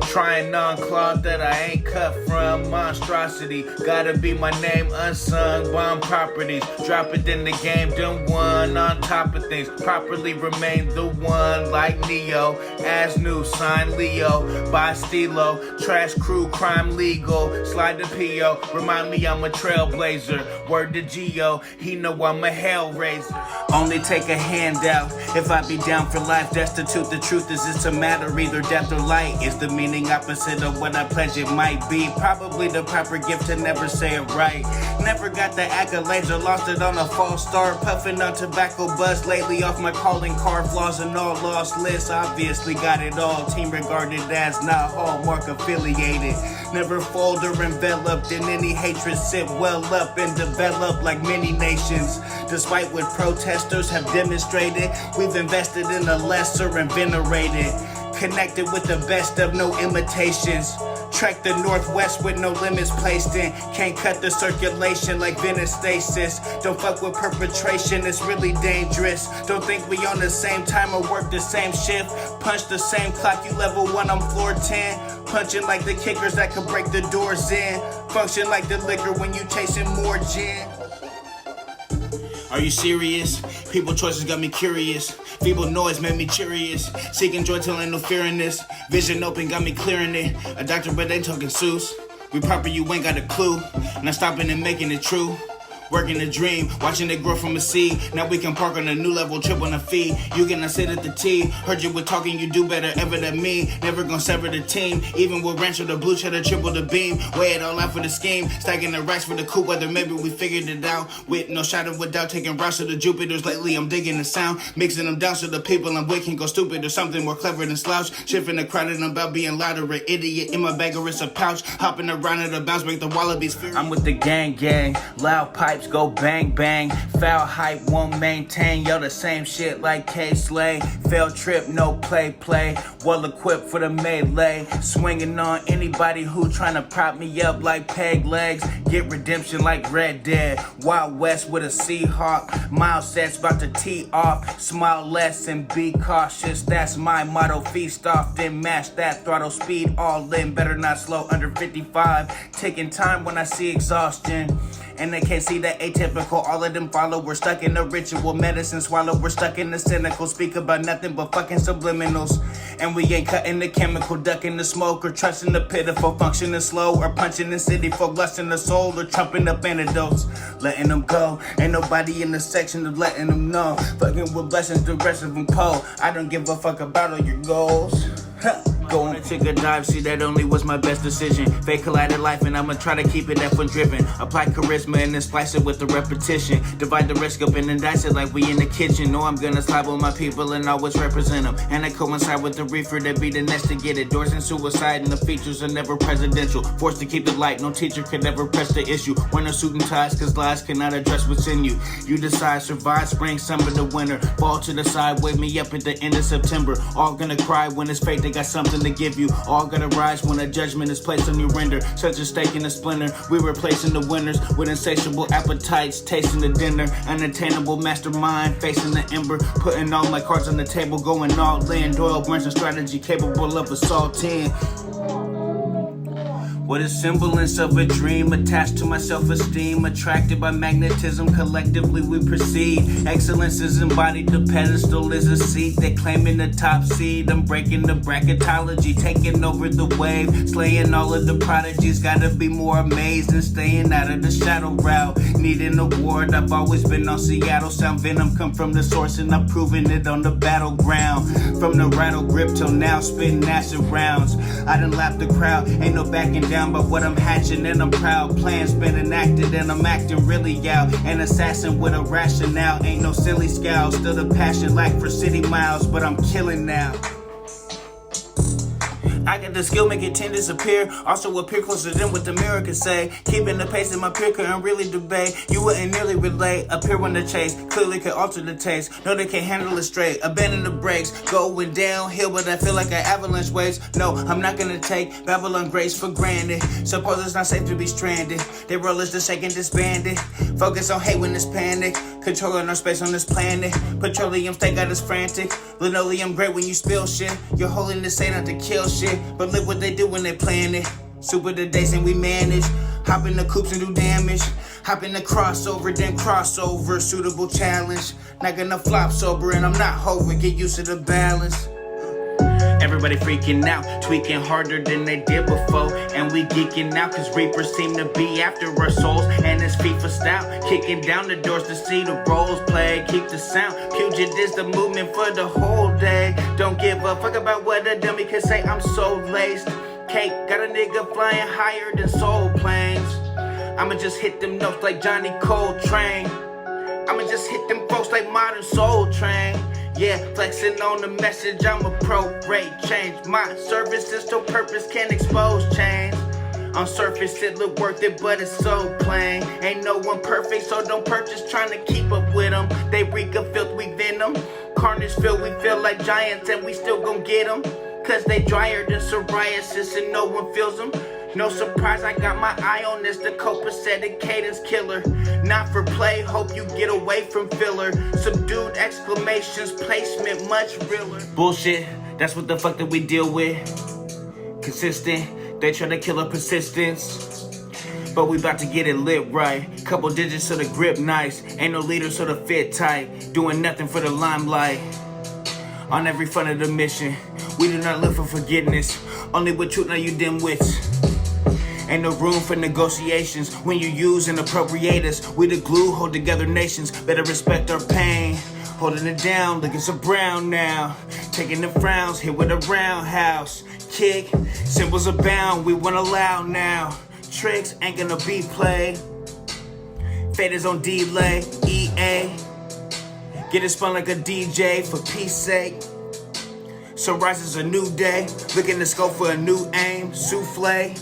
Trying non-cloth that I ain't cut from. MOnstrosity, gotta be my name unsung. Bomb properties, drop it in the game, done one. On top of things, properly remain the one. Like Neo, as new, sign Leo. By Stilo, trash crew, crime legal. Slide to P.O., remind me I'm a trailblazer. Word to Geo, he know I'm a hellraiser. Only take a handout if I be down for life. Destitute, the truth is it's a matter, either death or light. Is the meaning opposite of what I pledge it might be. Probably the proper gift to never say it right. Never got the accolades or lost it on a false start. Puffing on tobacco buzz lately off my calling card. Flaws and all lost lists, obviously got it all. Team regarded as not hallmark affiliated. Never fold or enveloped in any hatred. Sit well up and develop like many nations. Despite what protesters have demonstrated, we've invested in the lesser and venerated. Connected with the best of no imitations. Trek the northwest with no limits placed in. Can't cut the circulation like Venice stasis. Don't fuck with perpetration, it's really dangerous. Don't think we on the same time or work the same shift. Punch the same clock, you level 1, I'm floor 10. Punching like the kickers that could break the doors in. Function like the liquor when you chasing more gin. Are you serious? People choices got me curious. Feeble noise made me curious. Seeking joy till ain't no fear in this. Vision open got me clearing it. A doctor but they talking Seuss. We proper, you ain't got a clue. Not stopping and making it true. Working a dream, watching it grow from a seed. Now we can park on a new level, trip on a fee. You cannot sit at the T. Heard you were talking, you do better ever than me. Never gonna sever the team. Even with Rancho, the blue cheddar, triple the beam. Weigh it all out for the scheme. Stacking the racks for the cool weather. Maybe we figured it out. With no shadow of doubt, taking routes to the Jupiters. Lately I'm digging the sound. Mixing them down so the people I'm with can go stupid or something more clever than slouch. Shifting the crowd and I'm about being louder. An idiot in my bag or it's a pouch. Hopping around at a bounce, break the wallabies. I'm with the gang. Loud pipes go bang. Foul hype won't maintain. Yo, the same shit like K-Slay. Fail trip, no play. Well equipped for the melee. Swinging on anybody who tryna prop me up like peg legs. Get redemption like Red Dead. Wild West with a Seahawk. Miles sets about to tee off. Smile less and be cautious. That's my motto. Feast off, then match that throttle speed all in. Better not slow under 55. Taking time when I see exhaustion. And they can't see that atypical, all of them follow. We're stuck in the ritual, medicine swallow. We're stuck in the cynical, speak about nothing but fucking subliminals. And we ain't cutting the chemical, ducking the smoke, or trusting the pitiful, functioning slow, or punching the city folk, lusting the soul, or trumping up antidotes. Letting them go, ain't nobody in the section of letting them know. Fucking with blessings, the rest of them pull. I don't give a fuck about all your goals. Going to take a dive, see that only was my best decision. Fate collided life and I'ma try to keep it F1 driven. Apply charisma and then splice it with the repetition. Divide the risk up and then dice it like we in the kitchen. Know I'm gonna slide with my people and always represent them. And I coincide with the reefer that be the next to get it. Doors and suicide and the features are never presidential. Forced to keep the light, no teacher could ever press the issue. Wear no suit and ties cause lies cannot address what's in you. You decide, survive spring, summer, the winter. Fall to the side, wake me up at the end of September. All gonna cry when it's fate, they got something to give you. All gonna rise when a judgment is placed on you render. Such a stake in a splinter. We replacing the winners with insatiable appetites, tasting the dinner. Unattainable mastermind, facing the ember. Putting all my cards on the table, going all in. Doyle Brunson strategy capable of assaulting. What is semblance of a dream attached to my self-esteem, attracted by magnetism, collectively we proceed. Excellence is embodied, the pedestal is a seat. They claiming the top seed, I'm breaking the bracketology, taking over the wave, slaying all of the prodigies. Gotta be more amazed and staying out of the shadow route. Need an award, I've always been on Seattle. Sound venom come from the source and I'm proving it on the battleground. From the rattle grip till now, spitting acid rounds. I done lapped the crowd, ain't no backing down. But what I'm hatching and I'm proud. Plans been enacted and I'm acting really out. An assassin with a rationale. Ain't no silly scowl. Still the passion like for city miles. But I'm killing now. I got the skill, make it 10 disappear. Also appear closer than what the mirror could say. Keeping the pace in my peer couldn't really debate. You wouldn't nearly relate. Appear when the chase clearly could alter the taste. No, they can't handle it straight. Abandon the brakes. Going downhill, but I feel like an avalanche waves. No, I'm not gonna take Babylon grace for granted. Suppose it's not safe to be stranded. They roll us to shake and disbanded. Focus on hate when it's panic. Controlling our space on this planet. Petroleum state got us frantic. Linoleum great when you spill shit. Your holiness say not to kill shit. But look what they do when they plan it. Super the days and we manage. Hop in the coops and do damage. Hop in the crossover, then crossover. Suitable challenge. Not gonna flop sober and I'm not hovering. Get used to the balance. Everybody freaking out, tweaking harder than they did before. And we geeking out cause reapers seem to be after our souls. And it's FIFA style, kicking down the doors to see the roles played. Keep the sound, Puget is the movement for the whole day. Don't give a fuck about what a dummy can say, I'm so laced. Cake, got a nigga flying higher than soul planes. I'ma just hit them notes like Johnny Coltrane. I'ma just hit them folks like Modern Soul Train. Yeah, flexing on the message, I'm a pro-rate change. My service is to purpose, can't expose change. On surface it look worth it, but it's so plain. Ain't no one perfect, so don't purchase trying to keep up with them. They reek of filth, we venom. Carnage filled, we feel like giants and we still gon' get them. cause they drier than psoriasis and no one feels them. No surprise, I got my eye on this, the copacetic cadence killer. Not for play, hope you get away from filler. Subdued exclamations, placement much realer. Bullshit, that's what the fuck that we deal with. Consistent, they try to kill our persistence, but we about to get it lit right. Couple digits so the grip nice, ain't no leader so the fit tight. Doing nothing for the limelight. On every front of the mission, we do not look for forgiveness, only with truth, now you dimwits. Ain't no room for negotiations when you use and appropriate us. We the glue, hold together nations, better respect our pain. Holding it down, looking so brown now. Taking the frowns, hit with a roundhouse. Kick, symbols abound, we won't allow now. Tricks ain't gonna be played. Fate is on delay, EA. Get it spun like a DJ for peace sake. So rises a new day, looking to scope for a new aim, souffle.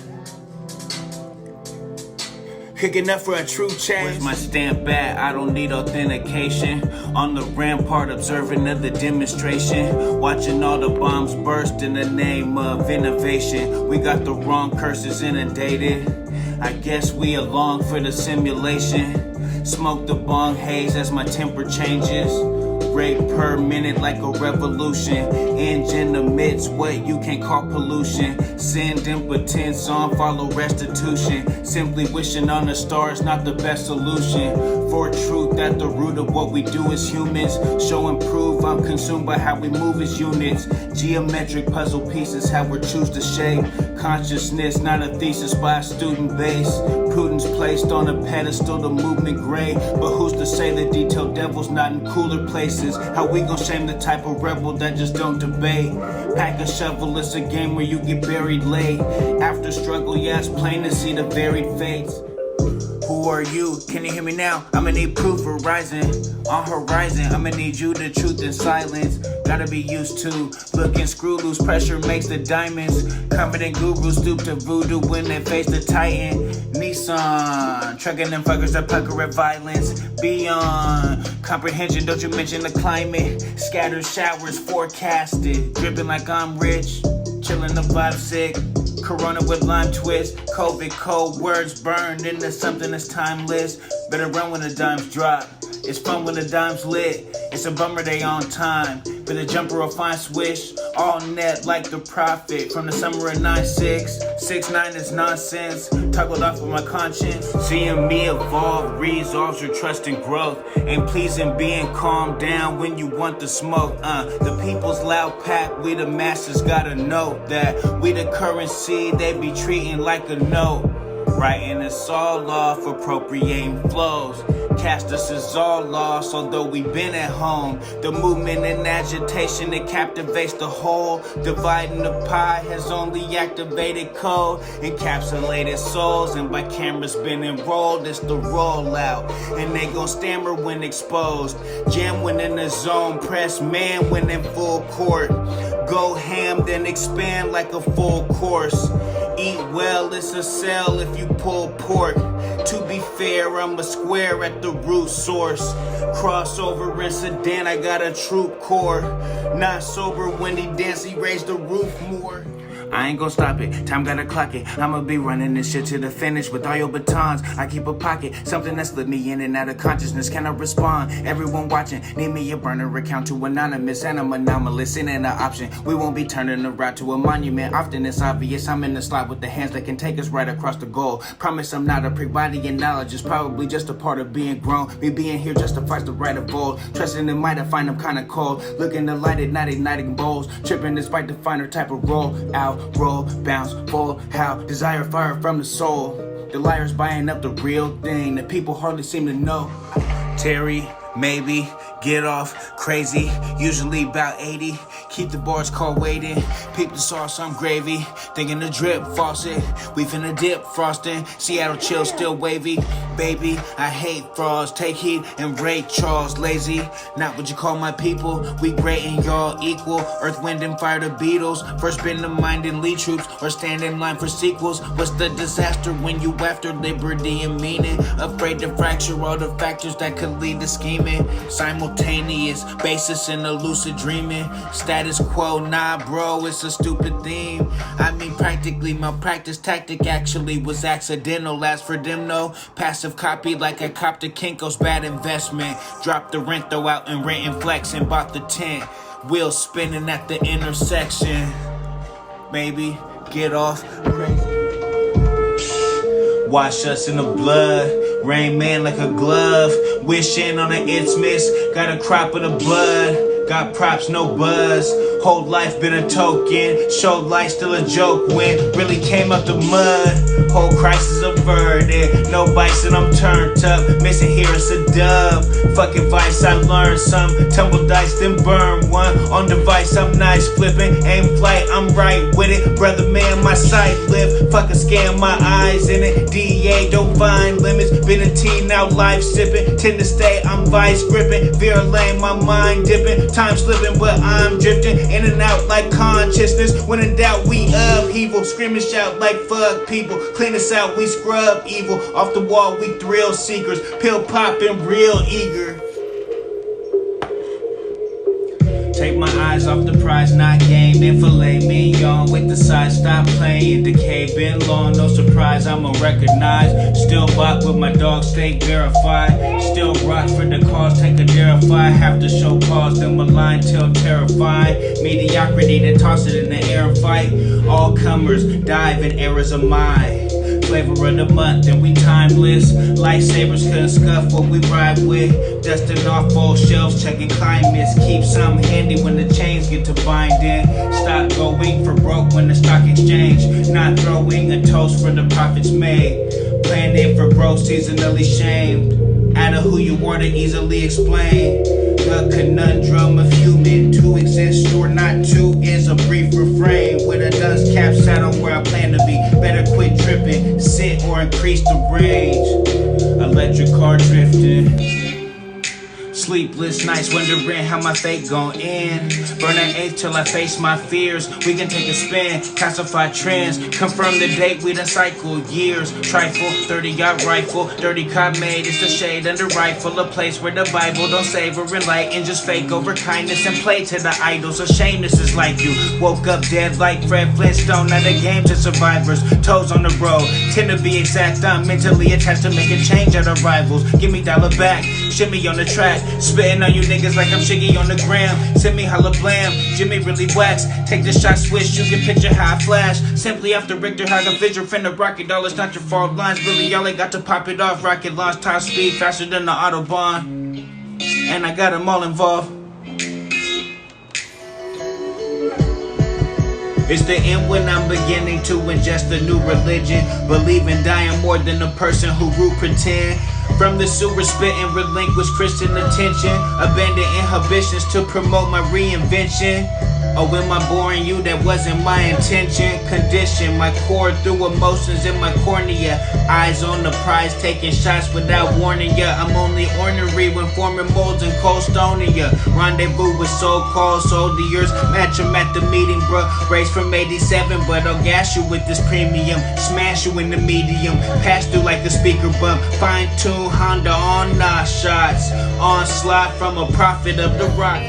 Cooking up for a true change. Where's my stamp at? I don't need authentication. On the rampart, observing of the demonstration. Watching all the bombs burst in the name of innovation. We got the wrong curses inundated. I guess we along for the simulation. Smoke the bong haze as my temper changes. Rate per minute like a revolution. Engine emits what you can call pollution. Send impotence on, follow restitution. Simply wishing on the stars, not the best solution. For truth at the root of what we do as humans. Show and prove I'm consumed by how we move as units. Geometric puzzle pieces, how we choose to shape. Consciousness, not a thesis by a student base. Prudence placed on a pedestal, the movement gray. But who's to say the detailed devil's not in cooler places? How we gon' shame the type of rebel that just don't debate? Pack a shovel, it's a game where you get buried late. After struggle, yeah, it's plain to see the varied fates. Who are you? Can you hear me now? I'ma need proof for rising. On horizon, I'ma need you to truth in silence. Gotta be used to looking screw loose. Pressure makes the diamonds. Confident gurus stoop to voodoo when they face the titan. Nissan, trucking them fuckers that pucker at violence. Beyond comprehension, don't you mention the climate. Scattered showers forecasted. Dripping like I'm rich. Chillin' the vibe sick. Corona with lime twist. COVID cold words burned into something that's timeless. Better run when the dimes drop. It's fun when the dime's lit. It's a bummer they on time. But the jumper will find swish. All net like the prophet. From the summer of 9-6. 6-9 is nonsense. Toggled off with my conscience. Seeing me evolve resolves your trust and growth. Ain't pleasing being calmed down when you want the smoke. The people's loud pack. We the masses gotta know that. We the currency they be treating like a note. Writing us all off, appropriating flows. Cast us as all lost, although we've been at home. The movement and agitation, it captivates the whole. Dividing the pie has only activated code. Encapsulated souls, and by cameras been enrolled. It's the rollout, and they gon' stammer when exposed. Jam when in the zone, press man when in full court. Go ham, then expand like a full course. Eat well, it's a sell if you pull pork. To be fair, I'm a square at the root source. Crossover incident, I got a troop core. Not sober when he dance, he raised the roof more. I ain't gon' stop it, time gotta clock it. I'ma be running this shit to the finish with all your batons. I keep a pocket, something that slid me in and out of consciousness. Can I respond? Everyone watching, need me a burner account to anonymous. And I'm anomalous, ain't an option. We won't be turning the route to a monument. Often it's obvious I'm in the slot with the hands that can take us right across the goal. Promise I'm not a prick, body and knowledge is probably just a part of being grown. Me being here justifies the right of old. Trusting it might, I find them kinda cold. Looking to light it, not igniting bowls. Tripping despite the finer type of roll out. Roll, bounce, fall, how, desire fire from the soul. The liars buying up the real thing that people hardly seem to know. Terry, maybe, get off, crazy, usually about 80. Keep the bars cold waiting, peep the sauce on gravy. Thinking the drip faucet, we finna dip frosting. Seattle chill still wavy, baby, I hate frauds. Take heat and rate Charles lazy. Not what you call my people, we great and y'all equal. Earth, wind and fire the Beatles. First been the mind and lead troops, or stand in line for sequels. What's the disaster when you after liberty and meaning? Afraid to fracture all the factors that could lead to scheming. Simultaneous simultaneous basis in the lucid dreaming. Status quo, nah bro, it's a stupid theme. I mean practically my practice tactic actually was accidental. As for them no, passive copy like I copped a Kinko's bad investment. Dropped the rent though out and rent and flex and bought the tent. Wheels spinning at the intersection. Maybe get off crazy. Wash us in the blood, Rain Man like a glove. Wishing on an it's miss, got a crop of the bud. Got props, no buzz. Whole life been a token. Showed life, still a joke when really came up the mud. Whole crisis averted. No bites and I'm turned up. Missing here it's a dub. Fuck advice, I learned some. Tumble dice, then burn one. On device, I'm nice flipping. Aim flight, I'm right with it. Brother man, my sight lift. Fuck a scam, my eyes in it. DEA, don't find limits. Been a teen, now life sipping. Tend to stay, I'm vice gripping. Veer lane, my mind dipping. Time slipping, but I'm drifting. In and out like consciousness. When in doubt, we upheaval. Scream and shout like fuck people. Clean us out, we scrub evil. Off the wall, we thrill seekers. Pill popping, real eager. Take my eyes off the prize, not game. Then filet mignon with the side. Stop playing, decay been long. No surprise, I'ma recognize. Still bought with my dog, stay verified. Still rock for the cause, take a verify. Have to show cause, then malign till terrified. Mediocrity, then toss it in the air and fight. All comers, dive in errors of mine. Flavor of the month, and we timeless. Lightsabers couldn't scuff what we ride with. Dusting off old shelves, checking climates. Keep some handy when the chains get to binding. Stop going for broke when the stock exchange. Not throwing a toast for the profits made. Planning for growth, seasonally shamed. Out of who you are to easily explain. The conundrum of human, to exist or not to is a brief refrain. With a dust cap sat on where I plan to be. Better quit tripping, sit or increase the range. Electric car drifting. Sleepless nights wondering how my fate gon' end. Burn an eighth till I face my fears. We can take a spin, classify trends. Confirm the date, we done cycle years. Trifle, 30-yard rifle. Dirty cop made, it's the shade under rifle. A place where the Bible don't savor enlighten. Just fake over kindness and play to the idols. A shameless is like you. Woke up dead like Fred Flintstone. Not a game to survivors. Toes on the road. Tend to be exact, I'm mentally attached to making change at arrivals. Give me dollar back, shimmy on the track. Spitting on you niggas like I'm Shiggy on the gram. Send me holla blam, Jimmy really wax. Take the shot switch, you can picture how I flash. Simply after Richter, how the visual friend of rocket dollars, not your fault lines. Really, y'all ain't got to pop it off. Rocket launch, top speed, faster than the Autobahn. And I got them all involved. It's the end when I'm beginning to ingest a new religion. Believe in dying more than the person who root pretend. From the sewer spitting, relinquish Christian attention. Abandon inhibitions to promote my reinvention. Oh, am I boring you? That wasn't my intention. Condition my core through emotions in my cornea. Eyes on the prize, taking shots without warning ya. I'm only ornery when forming molds and cold stoning ya. Rendezvous with so-called soldiers. Match 'em at the meeting, bruh. Race from 87, but I'll gas you with this premium. Smash you in the medium. Pass through like a speaker bump. Fine-tune Honda on nah shots. Onslaught from a prophet of the rock.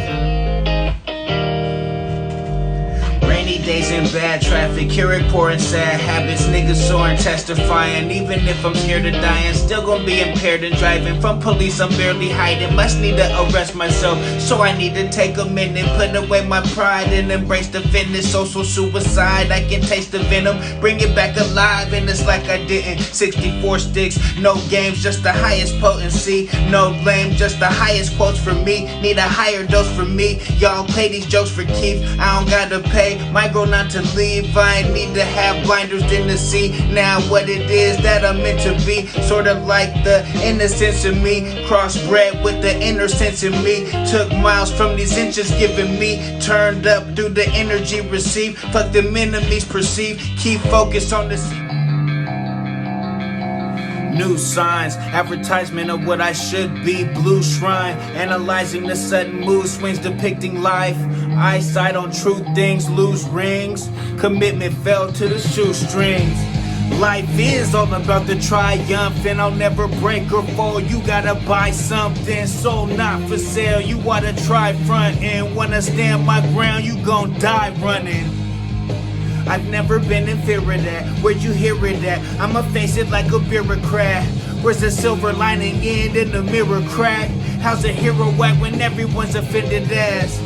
Rainy days in bad traffic, hearing poor and sad habits. Niggas soaring, testifying. Even if I'm scared of dying, still gonna be impaired in driving. From police, I'm barely hiding. Must need to arrest myself, so I need to take a minute. Put away my pride and embrace the fitness. Social suicide, I can taste the venom. Bring it back alive, and it's like I didn't. 64 sticks, no games, just the highest potency. No lame, just the highest quotes for me. Need a higher dose for me. Y'all play these jokes for keeps. I don't gotta pay. Might grow not to leave. I need to have blinders than to see now what it is that I'm meant to be. Sorta like the innocence in me, crossbred with the inner sense in me. Took miles from these inches given me. Turned up through the energy received. Fuck them enemies perceived. Keep focused on this. New signs, advertisement of what I should be. Blue shrine, analyzing the sudden mood swings depicting life. Eyesight on true things, lose rings. Commitment fell to the shoestrings. Life is all about the triumph, and I'll never break or fall. You gotta buy something, soul not for sale. You wanna try frontin', wanna stand my ground, you gon' die running. I've never been in fear of that. Where'd you hear it at? I'ma face it like a bureaucrat. Where's the silver lining in the mirror crack? How's a hero act when everyone's offended ass?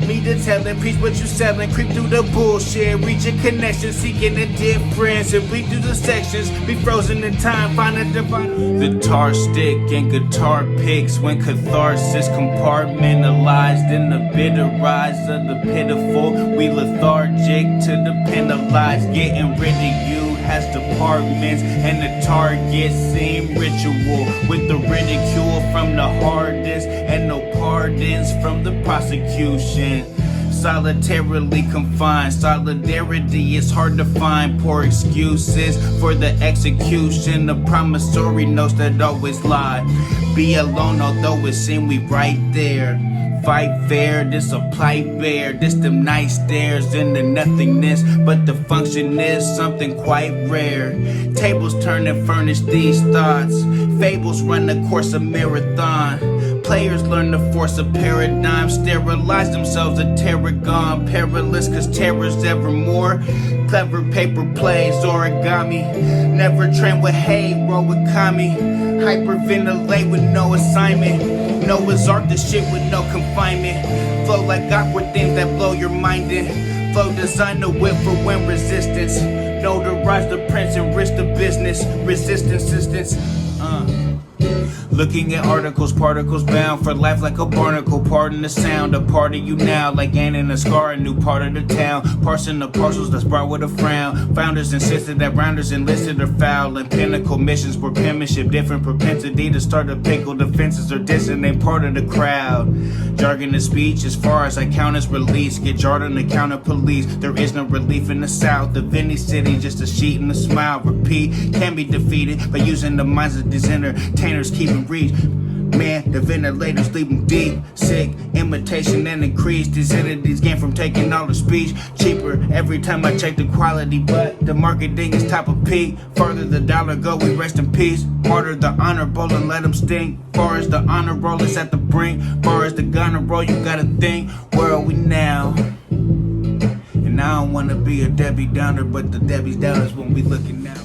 Me to tellin', preach what you sellin', creep through the bullshit, reach a connection, seeking a difference, and read through the sections, be frozen in time, find a divine. The tar stick and guitar picks when catharsis compartmentalized in the bitter rise of the pitiful. We lethargic to the penalized, getting rid of you has departments, and the targets seem ritual with the ridicule from the hardest and no pardons from the prosecution. Solitarily confined, solidarity is hard to find. Poor excuses for the execution of promissory notes that always lie. Be alone although it seem we right there. Fight fair, this a plight bear. This them nice stares into nothingness, but the function is something quite rare. Tables turn and furnish these thoughts. Fables run the course of marathon. Players learn the force of paradigm. Sterilize themselves a tarragon. Perilous cause terror's evermore. Clever paper plays, origami. Never train with hay, roll with kami. Hyperventilate with no assignment. Noah's Ark, the shit with no confinement. Flow like awkward things that blow your mind in. Flow design the whip for when resistance. Notarize the prince and risk the business. Resistance. Looking at articles, particles bound for life like a barnacle. Pardon the sound, a part of you now, like Ann and a scar, a new part of the town. Parsing the parcels that's brought with a frown. Founders insisted that rounders enlisted are foul. And pinnacle missions for penmanship, different propensity to start a pickle. Defenses are dissing, they part of the crowd. Jargon of speech, as far as I count as release. Get jarred on the count of police. There is no relief in the south of any city, just a sheet and a smile. Repeat, can be defeated by using the minds of these entertainers, keeping reach. Man, the ventilators leave them deep, sick, imitation and increase. These entities gain from taking all the speech. Cheaper every time I check the quality, but the marketing is top of peak. Farther the dollar go, we rest in peace. Martyr the honorable and let them stink. Far as the honor roll is at the brink. Far as the gunner roll, you gotta think, where are we now? And I don't wanna be a Debbie Downer, but the Debbie's Downers when we looking now.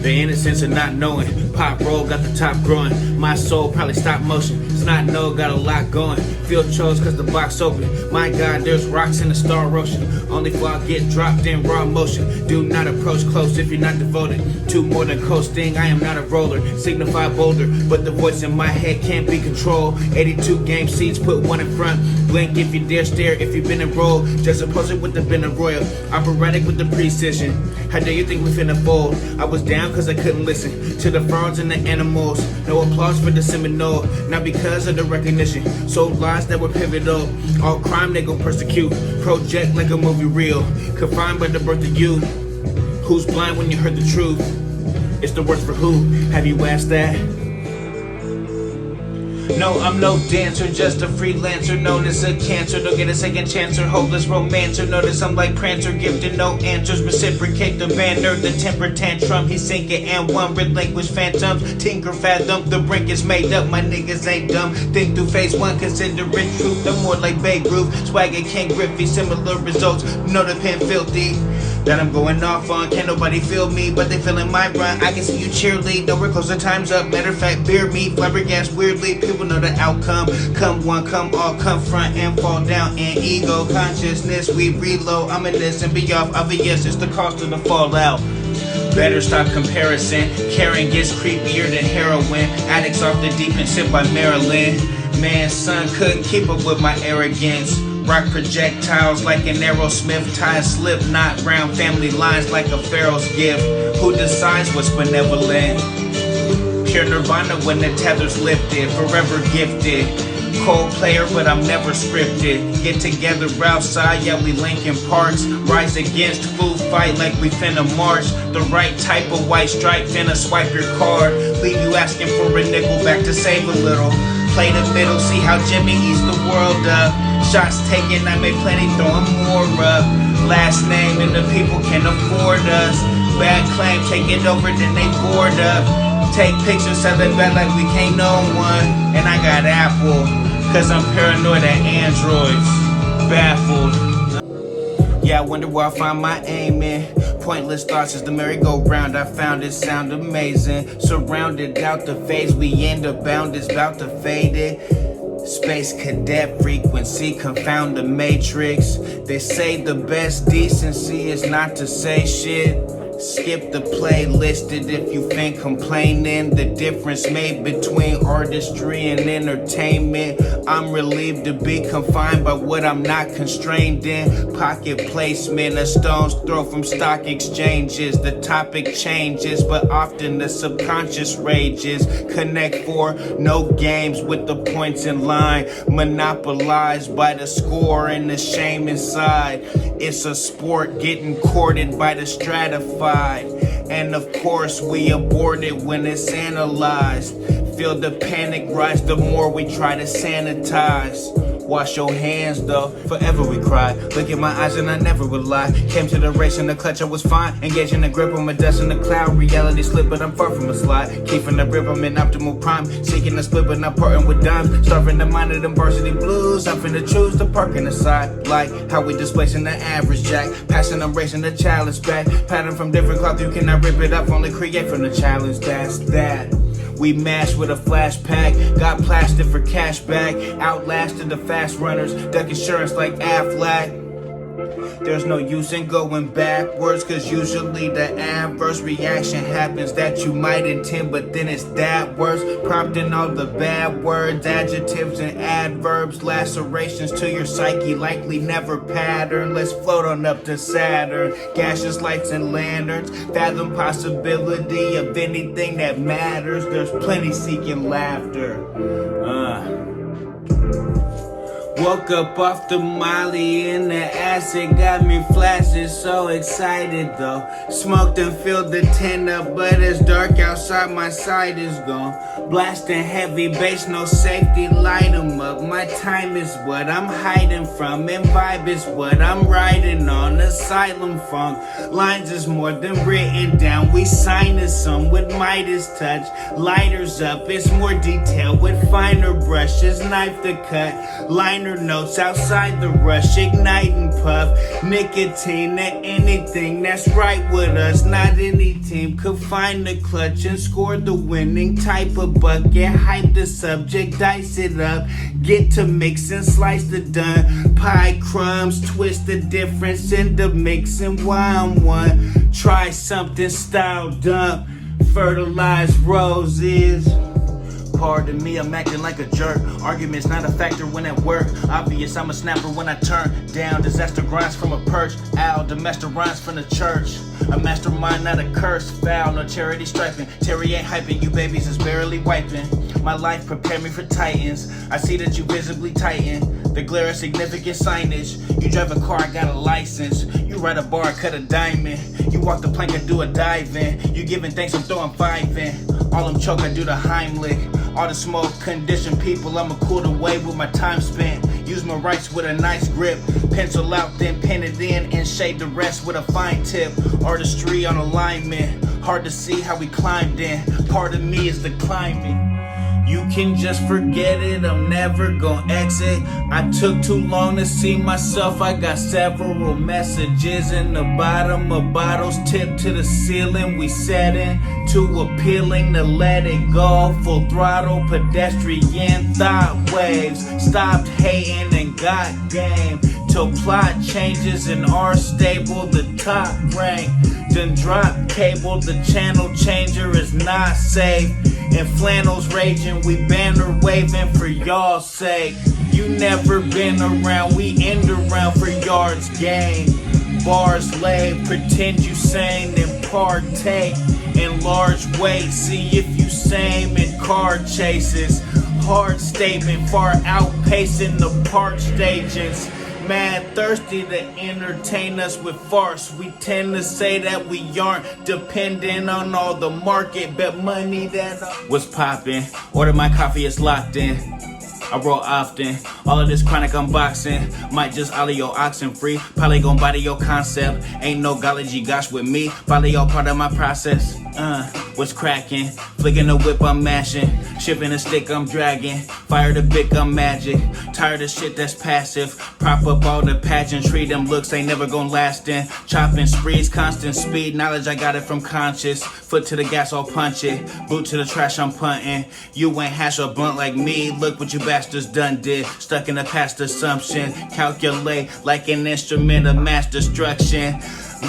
The innocence of not knowing. Pop roll got the top growing. My soul probably stopped motion. It's not no, got a lot going. Feel chose cause the box open. My God, there's rocks in the star ocean. Only flaw get dropped in raw motion. Do not approach close if you're not devoted to more than coasting. I am not a roller, signify boulder, but the voice in my head can't be controlled. 82 game seats, put one in front. Blink if you dare stare if you've been enrolled. Just oppose it with the Ben Royal. Operatic with the precision. How dare you think we finna fold? I was down cause I couldn't listen to the frauds and the animals. No applause for the Seminole, not because of the recognition. Sold lies that were pivotal. All crime they gon' persecute. Project like a movie reel. Confined by the birth of you. Who's blind when you heard the truth? It's the worst for who? Have you asked that? No, I'm no dancer, just a freelancer known as a cancer. Don't get a second chance or hopeless romancer. Notice I'm like Prancer, gifted no answers. Reciprocate the banner, the temper tantrum. He's sinking and one relinquished phantoms. Tinker fathom, the brink is made up. My niggas ain't dumb. Think through phase one, consider it truth. I'm more like Babe Ruth, swagger Ken Griffey. Similar results, know the pen filthy. That I'm going off on, can't nobody feel me, but they feeling my run. I can see you cheerlead, nowhere close, the time's up. Matter of fact, beer me, flabbergasted weirdly. People know the outcome. Come one, come all, come front and fall down in ego consciousness. We reload, I'm in this and be off. Obvious, it's the cost of the fallout. Better stop comparison. Caring gets creepier than heroin. Addicts off the deep and sip by Maryland. Man, son couldn't keep up with my arrogance. Rock projectiles like an Aerosmith. Tie a slip knot round family lines like a pharaoh's gift. Who decides what's benevolent? Pure nirvana when the tether's lifted. Forever gifted. Cold player but I'm never scripted. Get together outside, yeah we Linkin Parks. Rise against food fight like we finna march. The right type of white stripe finna swipe your card. Leave you asking for a nickel back to save a little. Play the middle, see how Jimmy eats the world up. Shots taken, I may plenty throwing more up. last name and the people can afford us. Bad claim, take it over, then they board up. Take pictures, sell it back like we can't know one. And I got Apple, cause I'm paranoid at Androids. Baffled. Yeah, I wonder where I find my aim in. Pointless thoughts as the merry-go-round. I found it sound amazing. Surrounded out the phase we in, the bound is about to fade it. Space cadet frequency, confound the matrix. They say the best decency is not to say shit. Skip the play listed if you think complaining. The difference made between artistry and entertainment. I'm relieved to be confined by what I'm not constrained in. Pocket placement, a stone's throw from stock exchanges. The topic changes, but often the subconscious rages. Connect for no games with the points in line. Monopolized by the score and the shame inside. It's a sport getting courted by the stratified. And of course we abort it when it's analyzed. Feel the panic rise the more we try to sanitize. Wash your hands though, forever we cry. Look at my eyes and I never would lie. Came to the race in the clutch, I was fine. Engaging the grip on my dust in the cloud. Reality slip, but I'm far from a slide. Keeping the grip, I'm in optimal prime. Seeking a split, but not parting with dimes. Starving the mind of them varsity blues. I'm finna choose the park in the side. Like how we displacing the average jack. Passing them, racing the challenge back. Pattern from different cloth, you cannot rip it up. Only create from the challenge, that's that. We mashed with a flash pack, got plastic for cash back, outlasted the fast runners, duck insurance like Aflac. There's no use in going backwards, cause usually the adverse reaction happens that you might intend, but then it's that worse. Prompting all the bad words, adjectives and adverbs, lacerations to your psyche likely never pattern. Let's float on up to Saturn, gaseous lights and lanterns, fathom possibility of anything that matters. There's plenty seeking laughter. Woke up off the molly and the acid got me flaccid, so excited though. Smoked and filled the tent up, but it's dark outside, my sight is gone. Blasting heavy bass, no safety, light 'em up. My time is what I'm hiding from, and vibe is what I'm riding on. Asylum funk, lines is more than written down. We signing some with Midas touch. Lighters up, it's more detailed with finer brushes. Knife to cut, liner notes outside the rush, ignite and puff nicotine at anything that's right with us. Not any team could find the clutch and score the winning type of bucket. Hype the subject, dice it up, get to mix and slice the done. Pie crumbs, twist the difference into mixing. Why I'm one, try something styled up, fertilize roses. Pardon me, I'm acting like a jerk. Argument's not a factor when at work. Obvious, I'm a snapper when I turn down. Disaster grinds from a perch. Ow, the master rhymes from the church. A mastermind, not a curse. Foul, no charity striping. Terry ain't hyping, you babies is barely wiping. My life prepared me for titans. I see that you visibly tighten. The glare of significant signage. You drive a car, I got a license. You ride a bar, cut a diamond. You walk the plank, I do a dive in. You giving thanks, I'm throwing 5 in. All them choke, I do the Heimlich. All the smoke conditioned people, I'ma cool the way with my time spent. Use my rights with a nice grip. Pencil out, then pen it in, and shade the rest with a fine tip. Artistry on alignment, hard to see how we climbed in. Part of me is the climbing. You can just forget it, I'm never gonna exit. I took too long to see myself, I got several messages in the bottom of bottles tipped to the ceiling. We setting too appealing to let it go. Full throttle, pedestrian thought waves. Stopped hating and got game. Till plot changes in our stable, the top rank. Then drop cable, the channel changer is not safe. And flannels raging, we banner waving for y'all's sake. You never been around, we end around for yards gained. Bars laid, pretend you sane, then partake in large weight. See if you same in car chases. Hard statement, far outpacing the parched agents. Mad thirsty to entertain us with farce. We tend to say that we aren't dependent on all the market, bet money that was popping. Order my coffee, it's locked in. I roll often. All of this chronic unboxing might just ollie your oxen free. Probably gon' body your concept. Ain't no golly gosh with me. Probably all part of my process. What's cracking? Flicking the whip, I'm mashing. Shipping a stick, I'm dragging. Fire the bick, I'm magic. Tired of shit that's passive. Prop up all the pageantry. Them looks ain't never gon' last in. Chopping sprees, constant speed. Knowledge, I got it from conscious. Foot to the gas, I'll punch it. Boot to the trash, I'm punting. You ain't hash or blunt like me. Look what you bastards done did. Stuck in the past assumption. Calculate like an instrument of mass destruction.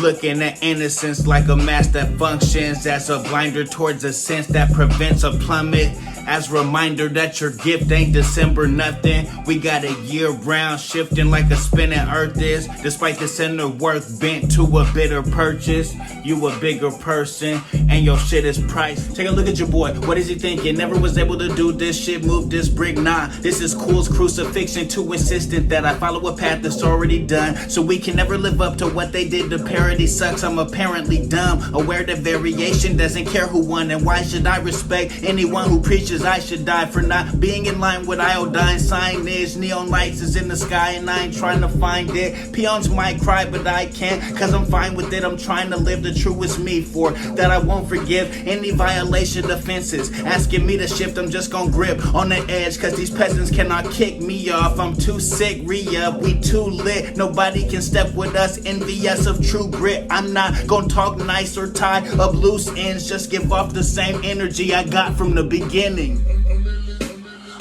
Looking at innocence like a mask that functions as a blinder towards a sense that prevents a plummet. As reminder that your gift ain't December nothing. We got a year round shifting like a spinning earth is. Despite the center worth bent to a bitter purchase. You a bigger person and your shit is priced. Take a look at your boy, what is he thinking? Never was able to do this shit, move this brick, nah. This is cool's crucifixion, too insistent that I follow a path that's already done. So we can never live up to what they did. The parody sucks, I'm apparently dumb. Aware that variation doesn't care who won. And why should I respect anyone who preaches I should die for not being in line with iodine signage? Neon lights is in the sky and I ain't trying to find it. Peons might cry but I can't, cause I'm fine with it. I'm trying to live the truest me, for that I won't forgive any violation offenses. Asking me to shift, I'm just gon' grip on the edge, cause these peasants cannot kick me off. I'm too sick, re-up, we too lit. Nobody can step with us, envious of true grit. I'm not gon' talk nice or tie up loose ends, just give off the same energy I got from the beginning.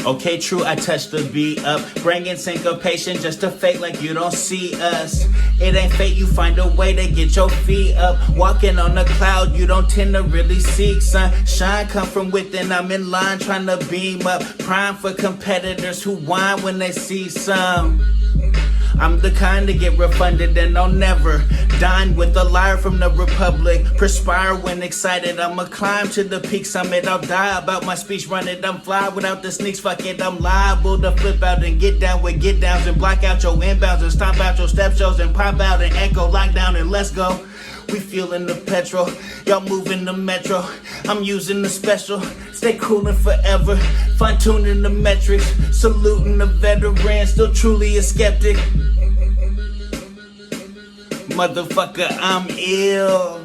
Okay, true, I touched the beat up, bringing syncopation just to fake like you don't see us. It ain't fate, you find a way to get your feet up. Walking on a cloud, you don't tend to really seek sunshine. Come from within, I'm in line trying to beam up. Prime for competitors who whine when they see some. I'm the kind to get refunded and I'll never dine with a liar from the Republic. Perspire when excited, I'ma climb to the peak summit. I'll die about my speech, run it, I'm fly without the sneaks. Fuck it, I'm liable to flip out and get down with get downs and block out your inbounds and stomp out your step shows and pop out and echo lockdown and let's go. We feeling the petrol, y'all moving the metro. I'm using the special, stay coolin' forever. Fine tuning the metrics, saluting the veteran, still truly a skeptic. Motherfucker, I'm ill.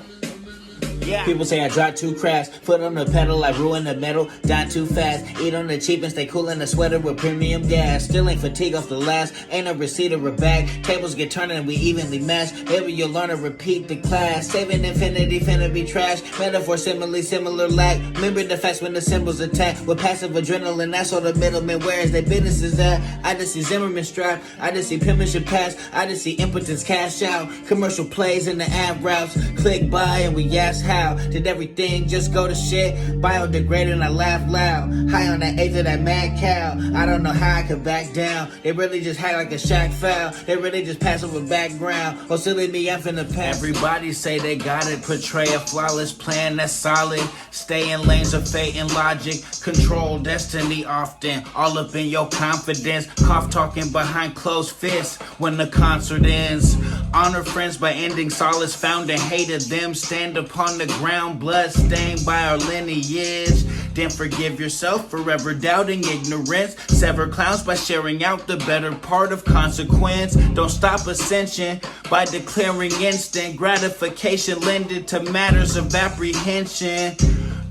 Yeah. People say I drive too crash, foot on the pedal, I ruin the metal, die too fast, eat on the cheap and stay cool in a sweater with premium gas, still ain't fatigue off the last, ain't a receipt or a bag, tables get turned and we evenly match, maybe you'll learn to repeat the class, saving infinity finna be trash, metaphor similar lack, remember the facts when the symbols attack, with passive adrenaline, that's all the middlemen, where is their business is at, I just see Zimmerman strap, I just see penmanship pass, I just see impotence cash out, commercial plays in the ad routes, click buy and we ask how. Did everything just go to shit? Biodegrading, I laugh loud. High on that eighth of that mad cow. I don't know how I could back down. They really just hack like a Shaq foul. They really just pass over background. Oh, silly me, I'm finna pass. Everybody say they got it. Portray a flawless plan that's solid. Stay in lanes of fate and logic. Control destiny often. All up in your confidence. Cough talking behind closed fists when the concert ends. Honor friends by ending solace found and hated them. Stand upon the ground, blood stained by our lineage. Then forgive yourself forever doubting ignorance. Sever clowns by sharing out the better part of consequence. Don't stop ascension by declaring instant gratification lended to matters of apprehension.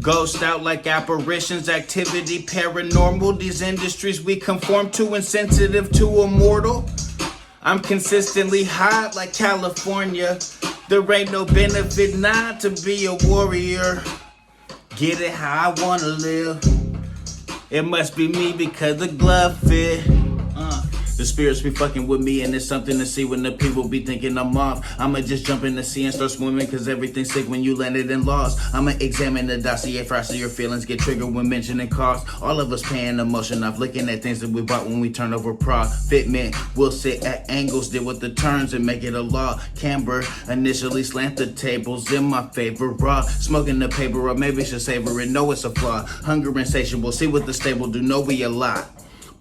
Ghost out like apparitions, activity paranormal. These industries we conform to, insensitive to immortal. I'm consistently hot like California. There ain't no benefit not to be a warrior. Get it how I wanna live. It must be me because the glove fit. The spirits be fucking with me and it's something to see when the people be thinking I'm off. I'ma just jump in the sea and start swimming cause everything's sick when you landed and lost. I'ma examine the dossier first so your feelings get triggered when mentioning cost. All of us paying emotion off, looking at things that we bought when we turn over profitment. We'll sit at angles, deal with the turns and make it a law. Camber initially slant the tables in my favor. Raw, smoking the paper or maybe should savor it, know it's a flaw. Hunger insatiable, see what the stable do, know we a lot.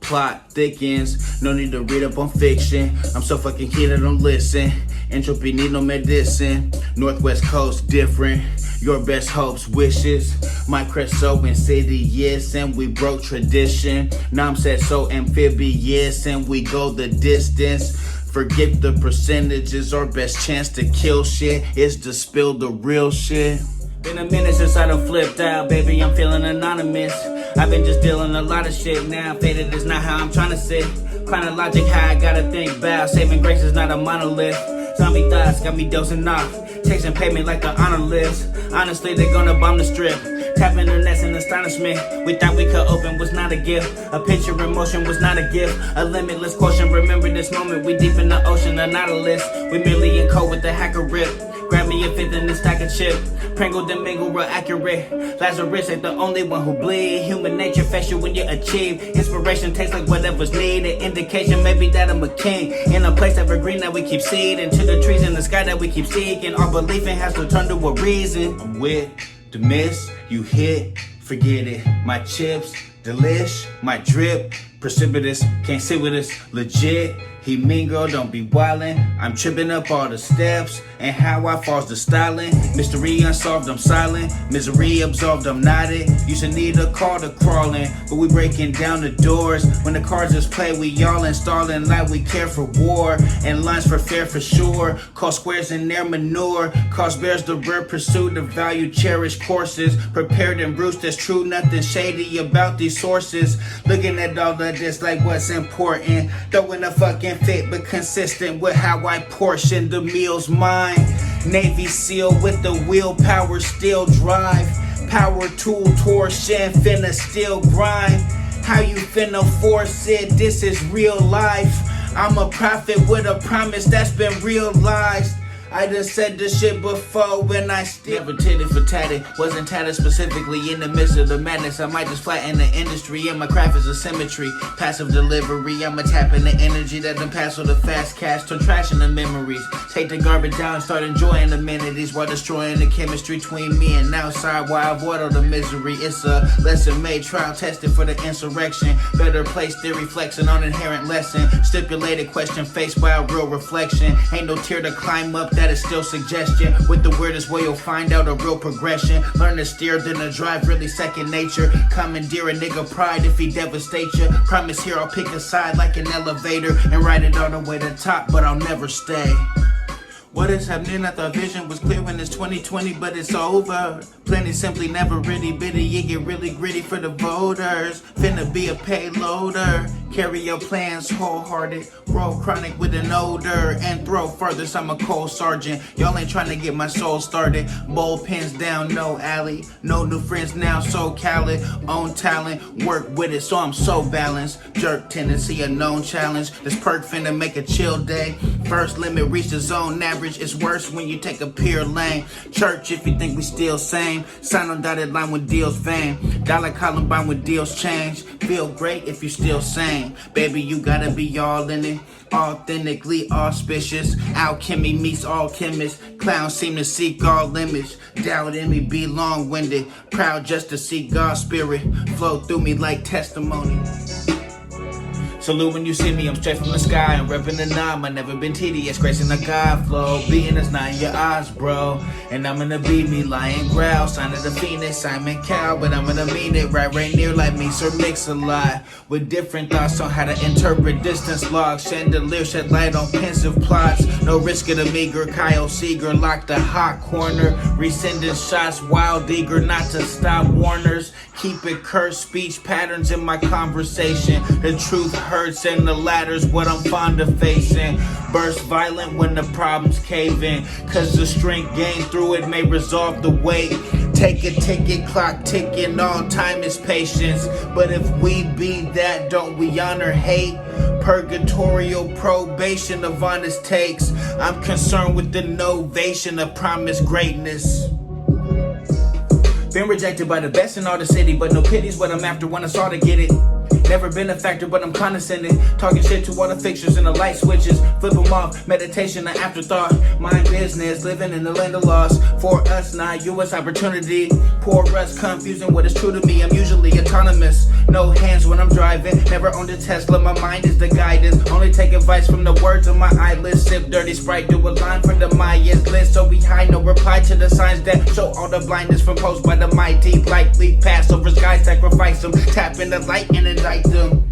plot thickens. No need to read up on fiction. I'm so fucking keen I don't listen. Entropy need no medicine. Northwest coast different. Your best hopes, wishes. My crest so insidious, and we broke tradition. Now I'm set so amphibious, and we go the distance. Forget the percentages. Our best chance to kill shit is to spill the real shit. Been a minute since I done flipped out, baby, I'm feeling anonymous. I've been just dealing a lot of shit now. Faded is not how I'm trying to sit. Chronologic how I gotta think about. Saving grace is not a monolith. Zombie thoughts got me dozing off. Chasing payment like the honor list. Honestly, they're gonna bomb the strip. Tapping their nets in astonishment. We thought we could open was not a gift. A picture in motion was not a gift. A limitless quotient. Remember this moment. We deep in the ocean, a nautilus. We merely in code with the hacker rip. Grab me a fifth in this stack of chip. Pringle and mingle real accurate. Lazarus ain't the only one who bleed. Human nature fetch you when you achieve. Inspiration tastes like whatever's needed. Indication maybe that I'm a king. In a place evergreen that we keep seeding. To the trees in the sky that we keep seeking. Our belief in has to turn to a reason. I'm with the miss. You hit. Forget it. My chips. Delish. My drip. Precipitous. Can't sit with us. Legit. He mean girl, don't be wildin'. I'm tripping up all the steps and how I falls the styling. Mystery unsolved, I'm silent. Misery absolved, I'm nodded. Used to need a call to crawl in, but we breaking down the doors. When the cards is played, we all installing like we care for war. And lines for fair for sure. Call squares in their manure. Cause bears the rare pursuit of value, cherished courses. Prepared and bruised, that's true, nothing shady about these sources. Looking at all of this like what's important. Throwing a fucking fit but consistent with how I portion the meal's mine. Navy SEAL with the willpower, still drive. Power tool torsion, finna still grind. How you finna force it? This is real life. I'm a prophet with a promise that's been realized. I done said this shit before when I still never titted for tatted. Wasn't tatted specifically in the midst of the madness. I might just flatten the industry and my craft is a symmetry. Passive delivery, I'ma tap in the energy that done pass with the fast cash. Turn trash into memories. Take the garbage down and start enjoying the amenities while destroying the chemistry between me and outside while I avoid all the misery. It's a lesson made, trial tested for the insurrection. Better place theory flexing on inherent lesson. Stipulated question faced by a real reflection. Ain't no tier to climb up, that is still suggestion. With the weirdest way you'll find out a real progression. Learn to steer, then to drive, really second nature. Commandeer a nigga pride if he devastates you. Promise here I'll pick a side like an elevator and ride it all the way to the top, but I'll never stay. What is happening? I thought vision was clear when it's 2020, but it's over. Plenty simply never really bitty. It get really gritty for the voters. Finna be a payloader. Carry your plans wholehearted. Roll chronic with an odor. And throw furthest, I'm a cold sergeant. Y'all ain't trying to get my soul started. Bold pins down, no alley. No new friends now, so callous. Own talent, work with it, so I'm so balanced. Jerk tendency, a known challenge. This perk finna make a chill day. First limit, reach the zone average. It's worse when you take a pure lane. Church if you think we still same. Sign on dotted line when deals vain. Dollar Columbine when deals change. Feel great if you still sane. Baby, you gotta be all in it. Authentically auspicious. Alchemy meets all chemists. Clowns seem to seek all limits. Doubt in me be long-winded. Proud just to see God's spirit flow through me like testimony. Salute when you see me, I'm straight from the sky. I'm repping the knob, I never been tedious. Gracing the God flow, being that's not in your eyes, bro. And I'm gonna be me, lion growl. Sign of the phoenix, Simon Cowell. But I'm gonna mean it right near like me, Sir Mix-a-Lot. With different thoughts on how to interpret distance logs. Chandelier shed light on pensive plots. No risk of the meager, Kyle Seeger locked the hot corner. Rescinding shots, wild eager not to stop warners. Keep it cursed, speech patterns in my conversation. The truth hurts and the latter's what I'm fond of facing. Burst violent when the problems cave in. Cause the strength gained through it may resolve the weight. Take a ticket, clock ticking, all time is patience. But if we be that, don't we honor hate? Purgatorial probation of honest takes. I'm concerned with the novation of promised greatness. Been rejected by the best in all the city, but no pity's what I'm after when I saw to get it. Never been a factor, but I'm condescending. Talking shit to all the fixtures and the light switches. Flip them off, meditation, an afterthought. Mind business, living in the land of lost. For us, not you, it's opportunity. Poor us, confusing what is true to me. I'm usually autonomous. No hands when I'm driving. Never owned a Tesla, my mind is the guidance. Only take advice from the words on my eyelids. Sip dirty Sprite, do a line for the Mayans. List so we hide, no reply to the signs that show all the blindness from posed by the mighty. Likely pass over skies, sacrifice them. Tap in the light and indict them.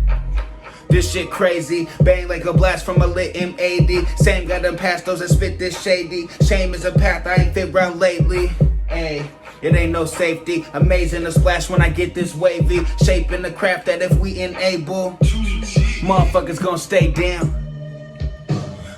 This shit crazy, bang like a blast from a lit M80. Same got them past those that spit this shady. Shame is a path I ain't fit round lately. Ayy, it ain't no safety. Amazing to splash when I get this wavy. Shaping the craft that if we enable, motherfuckers gon' stay down.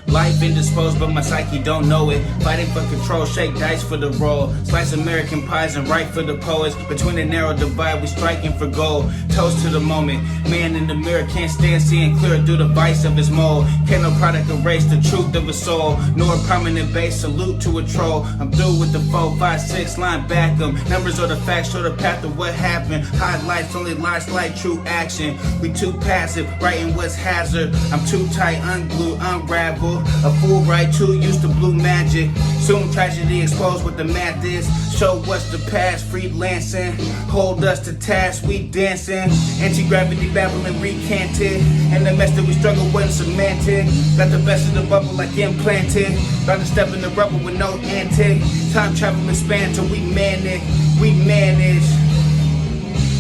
Life indisposed, but my psyche don't know it. Fighting for control, shake dice for the roll. Slice American pies and write for the poets. Between the narrow divide, we striking for gold. Toast to the moment. Man in the mirror can't stand seeing clear through the vice of his mold. Can no product erase the truth of his soul. Nor a prominent base, salute to a troll. I'm through with the 4, 5, 6 line back 'em. Numbers are the facts, show the path of what happened. Highlights, only lies like true action. We too passive, writing what's hazard. I'm too tight, unglued, unraveled. A fool right too used to blue magic. Soon tragedy exposed what the math is. Show what's the past, freelancing. Hold us to task, we dancing. Anti-gravity babbling recanted. And the mess that we struggle with cemented. Got the best of the bubble like implanted. About to step in the rubber with no antic. Time travel expand till we man it. We manage.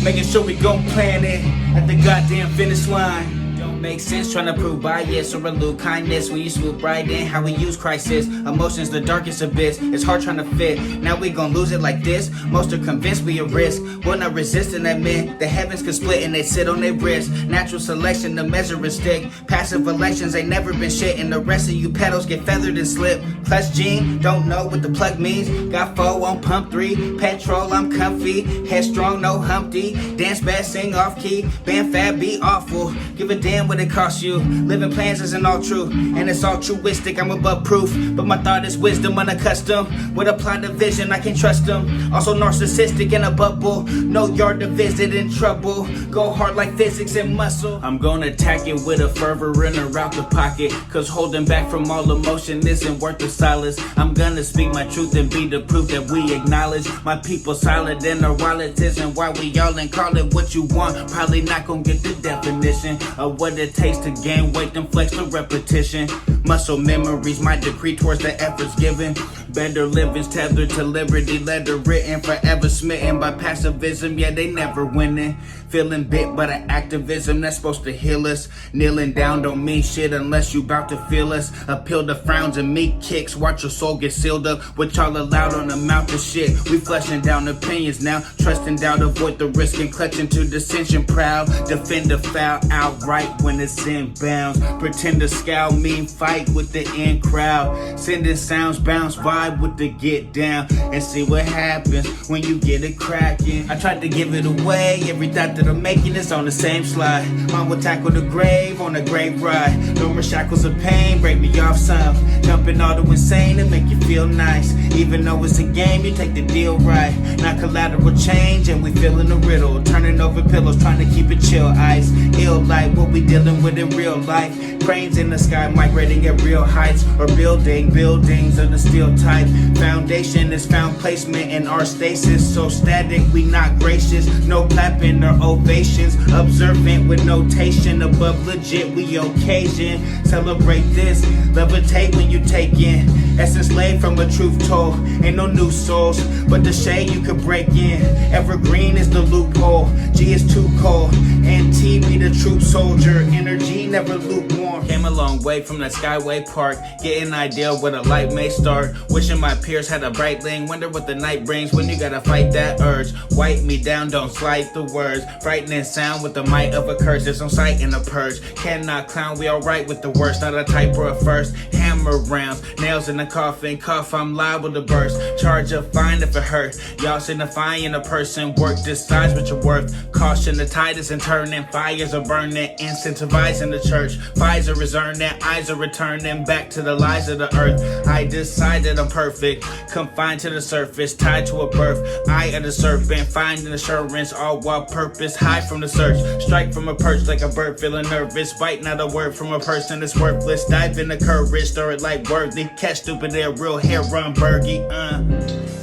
Making sure we gon' plan it at the goddamn finish line. Makes sense trying to prove bias or elude kindness when you swoop right in. How we use crisis, emotions the darkest abyss. It's hard trying to fit. Now we gon' lose it like this. Most are convinced we a risk. Will not resist and admit the heavens could split and they sit on their wrist. Natural selection, the measuring stick. Passive elections ain't never been shit, and the rest of you pedals get feathered and slip. Plus Gene, don't know what the plug means. Got 4 on pump 3. Petrol, I'm comfy. Headstrong, no Humpty. Dance bad, sing off key. Band fab, be awful. Give a damn what it costs you. Living plans isn't all true, and it's altruistic. I'm above proof, but my thought is wisdom unaccustomed. With a plot of vision, I can trust them. Also narcissistic in a bubble. No yard to visit, in trouble. Go hard like physics and muscle. I'm gonna attack it with a fervor in or out the pocket. Cause holding back from all emotion isn't worth the solace. I'm gonna speak my truth and be the proof that we acknowledge. My people solid in their wallets isn't why we all and call it what you want. Probably not gonna get the definition of what it takes to gain weight and flex the repetition. Muscle memories, my decree towards the efforts given. Better living's tethered to liberty, letter written, forever smitten by passivism. Yeah, they never winning. Feeling bit by the activism that's supposed to heal us. Kneeling down don't mean shit unless you bout to feel us. Appeal to frowns and meat kicks. Watch your soul get sealed up. What y'all allowed on the mouth of shit. We fleshing down opinions now. Trusting doubt, avoid the risk and clutching to dissension. Proud, defend the foul outright when it's in bounds. Pretend to scowl, mean fight with the in crowd. Sending sounds, bounce, vibe with the get down. And see what happens when you get it cracking. I tried to give it away. Every thought that I'm making is on the same slide. Mine will tackle the grave on a grave ride. No more shackles of pain, break me off some. Jumping all the insane and make you feel nice. Even though it's a game, you take the deal right. Not collateral change and we feeling the riddle. Turning over pillows, trying to keep it chill. Ice, ill light, what we dealing with in real life. Cranes in the sky migrating at real heights. Or buildings of the steel type. Foundation is found placement in our stasis. So static, we not gracious. No clapping or ovations. Observant with notation. Above legit, we occasion. Celebrate this. Levitate when you take in. Essence laid from a truth told. Ain't no new souls, but the shade you could break in. Evergreen is the loophole. G is too cold. And T be the troop soldier. Energy never lukewarm. Came a long way from that Skyway Park. Getting an idea where the light may start. Wishing my peers had a bright lane. Wonder what the night brings when you gotta fight that urge. Wipe me down, don't slight the words. Frightening sound with the might of a curse. There's no sight in a purge. Cannot clown, we alright with the worst. Not a type or a first. Ham hammer rounds, nails in the coffin, cuff, I'm liable to burst. Charge a fine if it hurt. Y'all signifying a person, work decides what you're worth. Caution the tide isn't turning, fires are burning, incentivizing the church. Pfizer is earning, eyes are returning back to the lies of the earth. I decided I'm perfect, confined to the surface, tied to a birth. Eye of the serpent, finding assurance, all while purpose, hide from the search. Strike from a perch like a bird, feeling nervous. Bite not a word from a person that's worthless. Dive in the courage, stir it like worthy. Catch stupid air, real hair, run Bergie.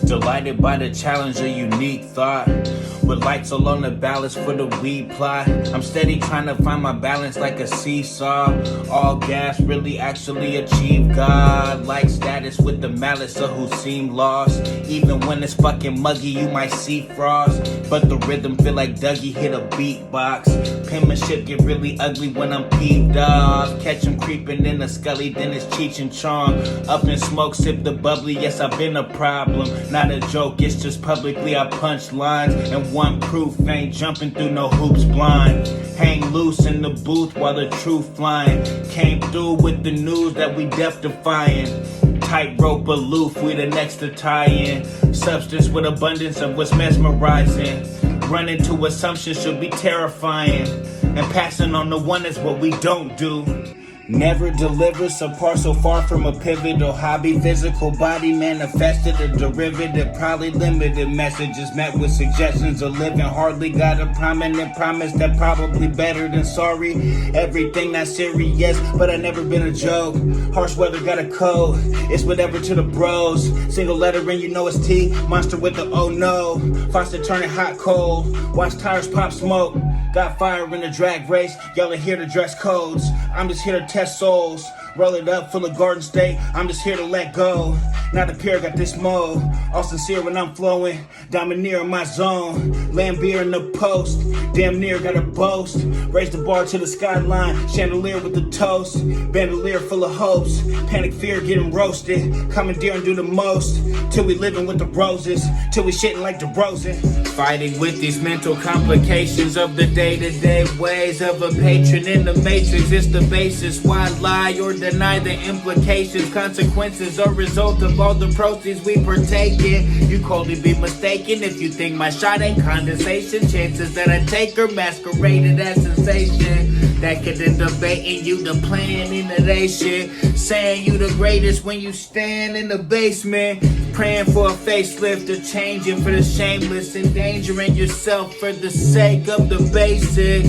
Delighted by the challenge, a unique thought. With lights all on the balance for the weed plot. I'm steady trying to find my balance like a seesaw. All gas, really actually achieve God. Like status with the malice of who seem lost. Even when it's fucking muggy, you might see frost. But the rhythm feel like Dougie hit a beatbox. Penmanship get really ugly when I'm peeved off. Catch him creeping in the scully, then it's Cheech and Chong. Up in smoke, sip the bubbly, yes I've been a problem. Not a joke, it's just publicly I punch lines. And one proof, ain't jumping through no hoops blind. Hang loose in the booth while the truth flying. Came through with the news that we death defying. Tightrope aloof, we the next to tie in. Substance with abundance of what's mesmerizing. Running to assumptions should be terrifying. And passing on the one is what we don't do. Never deliver, subpar so far from a pivotal hobby. Physical body manifested a derivative, probably limited messages met with suggestions of living. Hardly got a prominent promise that probably better than sorry. Everything not serious, but I never been a joke. Harsh weather got a code, it's whatever to the bros. Single letter and you know it's T, monster with the oh no. Faucet turning hot cold, watch tires pop smoke. Got fire in the drag race, y'all are here to dress codes. I'm just here to test souls, roll it up full of Garden State. I'm just here to let go. Not a peer, got this mode. All sincere when I'm flowing, domineer in my zone. Lambier in the post, damn near got a boast. Raise the bar to the skyline, chandelier with the toast. Bandolier full of hopes, panic fear getting roasted. Commandeer and do the most, till we living with the roses, till we shitting like DeRozan. Fighting with these mental complications of the day-to-day ways of a patron in the matrix. It's the basis, why lie or deny the implications, consequences, or result of all the proceeds we partake in. You coldly be mistaken if you think my shot ain't condensation. Chances that I take are masqueraded as sensation. That could end up baiting you the plan into they shit. Saying you the greatest when you stand in the basement. Praying for a facelift or changing for the shameless. Endangering yourself for the sake of the basic.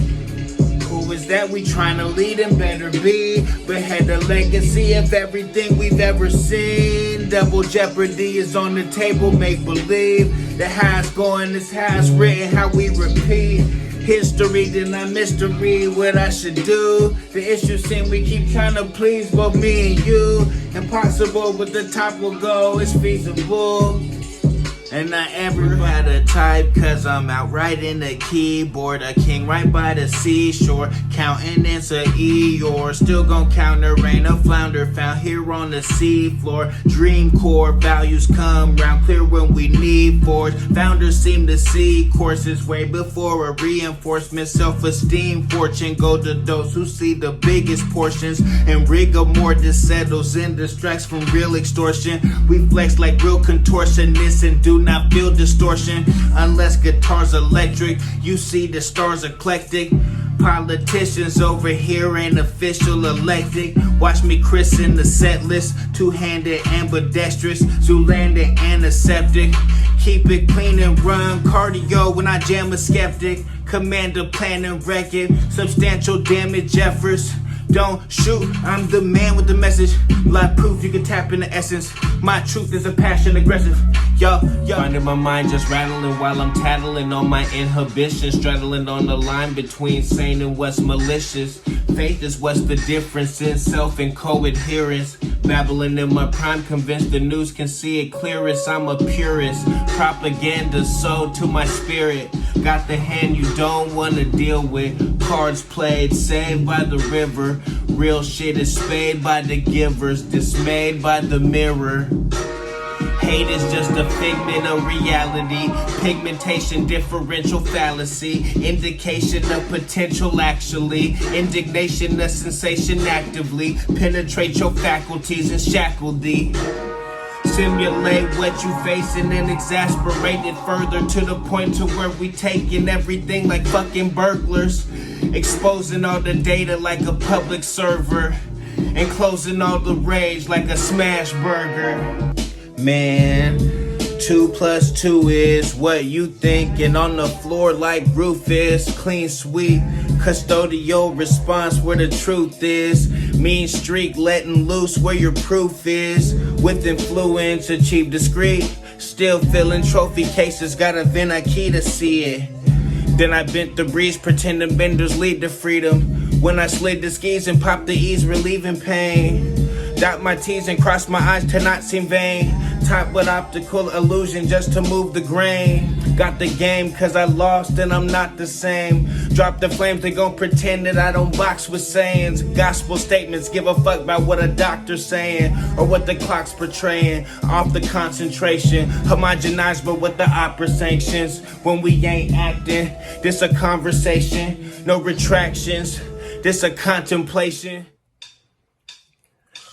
Who is that we trying to lead and better be? Behead the legacy of everything we've ever seen. Double jeopardy is on the table, make believe. The high's going is high's written, how we repeat. History, then I mystery what I should do. The issue seem we keep trying to please both me and you. Impossible, but the top will go, it's feasible. And not everybody type, cause I'm out writing the keyboard. A king right by the seashore, counting into Eeyore. Still gon' counter, ain't a flounder found here on the seafloor. Dream core values come round clear when we need force. Founders seem to see courses way before a reinforcement. Self-esteem, fortune go to those who see the biggest portions. And rigor mortis settles and distracts from real extortion. We flex like real contortionists and do not feel distortion unless guitar's electric. You see the stars eclectic. Politicians over here ain't official elected. Watch me christen the set list. Two-handed ambidextrous, Zoolander antiseptic. Keep it clean and run cardio when I jam a skeptic. Commander plan and wreck it. Substantial damage efforts. Don't shoot, I'm the man with the message. Live proof you can tap into essence. My truth is a passion aggressive. Yo. Finding my mind just rattling while I'm tattling on my inhibitions. Straddling on the line between sane and what's malicious. Faith is what's the difference in self and co-adherence. Babbling in my prime, convinced the news can see it clearest. I'm a purist, propaganda sold to my spirit. Got the hand you don't wanna deal with. Cards played, saved by the river. Real shit is spayed by the givers, dismayed by the mirror. Hate is just a figment of reality. Pigmentation, differential fallacy. Indication of potential actually. Indignation, a sensation actively. Penetrate your faculties and shackle thee. Simulate what you facing and exasperate it further to the point to where we taking everything like fucking burglars. Exposing all the data like a public server. And closing all the rage like a smash burger. Man, 2 + 2 is what you thinking on the floor like Rufus. Clean sweep, custodial response where the truth is. Mean streak letting loose where your proof is. With influence, achieve discreet. Still filling trophy cases, got a Vena key to see it. Then I bent the breeze, pretending benders lead to freedom. When I slid the skis and popped the E's, relieving pain. Dot my T's and cross my I's to not seem vain. Top with optical illusion just to move the grain. Got the game cause I lost and I'm not the same. Drop the flames, they gon' pretend that I don't box with sayings. Gospel statements, give a fuck about what a doctor's saying. Or what the clock's portraying. Off the concentration, homogenized but with the opera sanctions. When we ain't acting, this a conversation. No retractions, this a contemplation.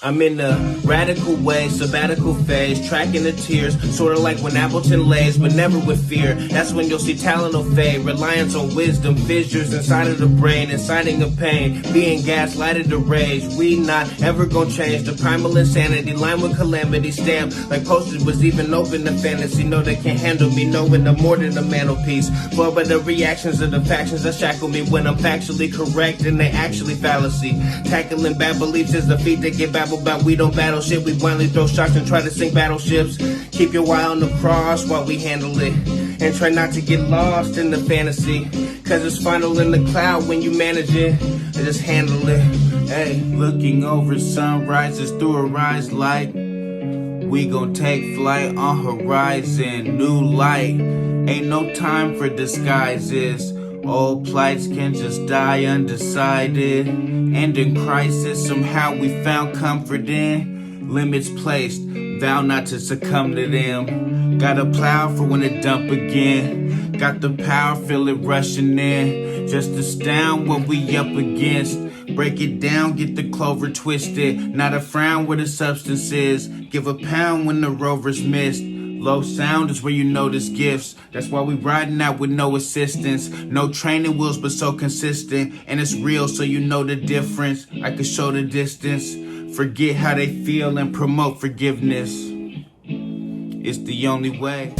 I'm in a radical way, sabbatical phase, tracking the tears, sorta like when Appleton lays, but never with fear. That's when you'll see talent will fade, reliance on wisdom, fissures inside of the brain, inciting a pain, being gaslighted to rage. We not ever gonna change the primal insanity, line with calamity, stamp like postage was even open to fantasy. No, they can't handle me, knowing I'm more than a mantelpiece. But by the reactions of the factions that shackle me when I'm factually correct and they actually fallacy. Tackling bad beliefs is the feat that get back. About we don't battle shit, we blindly throw shots and try to sink battleships. Keep your eye on the cross while we handle it. And try not to get lost in the fantasy. Cause it's final in the cloud when you manage it. And just handle it. Hey, looking over sunrises through her eyes like we gon' take flight on horizon. New light, ain't no time for disguises. Old plights can just die undecided. And in crisis, somehow we found comfort in limits placed, vow not to succumb to them. Got a plow for when it dump again. Got the power, feel it rushing in. Just astound what we up against. Break it down, get the clover twisted. Not a frown where the substance is. Give a pound when the rover's missed. Low sound is where you notice gifts. That's why we riding out with no assistance. No training wheels but so consistent. And it's real so you know the difference. I can show the distance. Forget how they feel and promote forgiveness. It's the only way.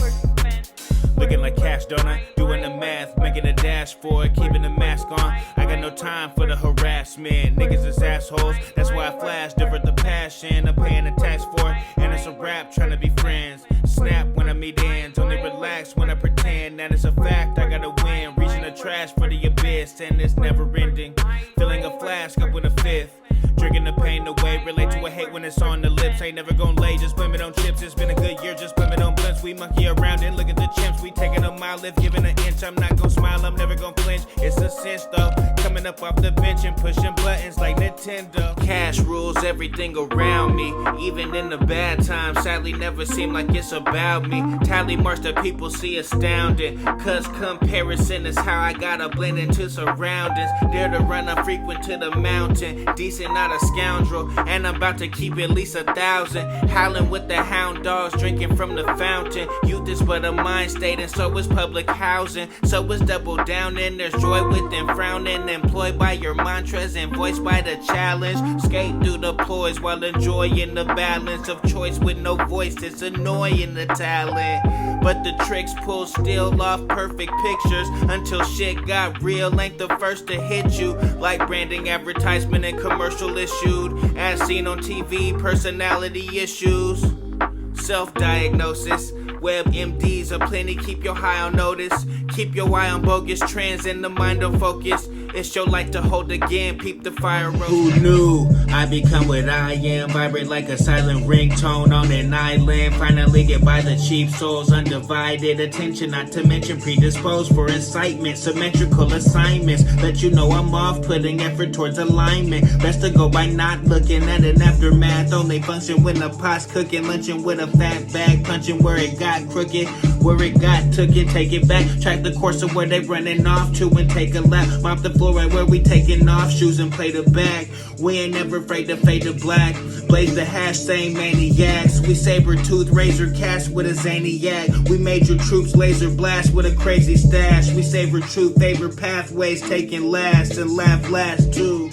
Looking like cash, don't I? Doing the math, making a dash for it, keeping the mask on. I got no time for the harassment. Niggas is assholes, that's why I flash, divert the passion. I'm paying the tax for it, and it's a rap, trying to be friends. Snap when I meet ends, only relax when I pretend that it's a fact. I gotta win, reaching the trash for the abyss, and it's never ending. Filling a flask up with a fifth. Drinking the pain away, relate to a hate when it's on the lips. Ain't never gonna lay, just blame it on chips. It's been a good year, just blame it on blimps. We monkey around and look at the chimps. We taking a mile, if giving an inch. I'm not gonna smile, I'm never gonna flinch. It's a cinch though, coming up off the bench and pushing buttons like Nintendo. Cash rules everything around me, even in the bad times. Sadly never seem like it's about me. Tally marks that people see astounding, cause comparison is how I gotta blend into surroundings. Dare to run unfrequent to the mountain, decent not a scoundrel, and I'm about to keep at least 1,000. Howling with the hound dogs, drinking from the fountain. Youth is but a mind state, and so is public housing. So is double down, and there's joy within frowning. Employed by your mantras and voiced by the challenge. Skate through the ploys while enjoying the balance of choice with no voice. It's annoying the talent, but the tricks pull still off perfect pictures until shit got real. Ain't the first to hit you like branding, advertisement, and commercial issued, as seen on TV, personality issues, self-diagnosis. Web MDs are plenty, keep your eye on notice. Keep your eye on bogus trends and the mind on focus. It's your light to hold again, peep the fire road. Who knew I become what I am? Vibrate like a silent ringtone on an island. Finally get by the cheap souls, undivided attention, not to mention predisposed for incitement. Symmetrical assignments, let you know I'm off, putting effort towards alignment. Best to go by not looking at an aftermath. Only function when the pot's cooking, lunching with a fat bag, punching where it got crooked, where it got took it, take it back. Track the course of where they running off to and take a lap. Mop the floor right where we taking off shoes and play the back. We ain't never afraid to fade to black. Blaze the hash, same maniacs. We saber tooth, razor cast with a zaniac. We major troops, laser blast with a crazy stash. We savor truth, favor pathways, taking last and laugh last too.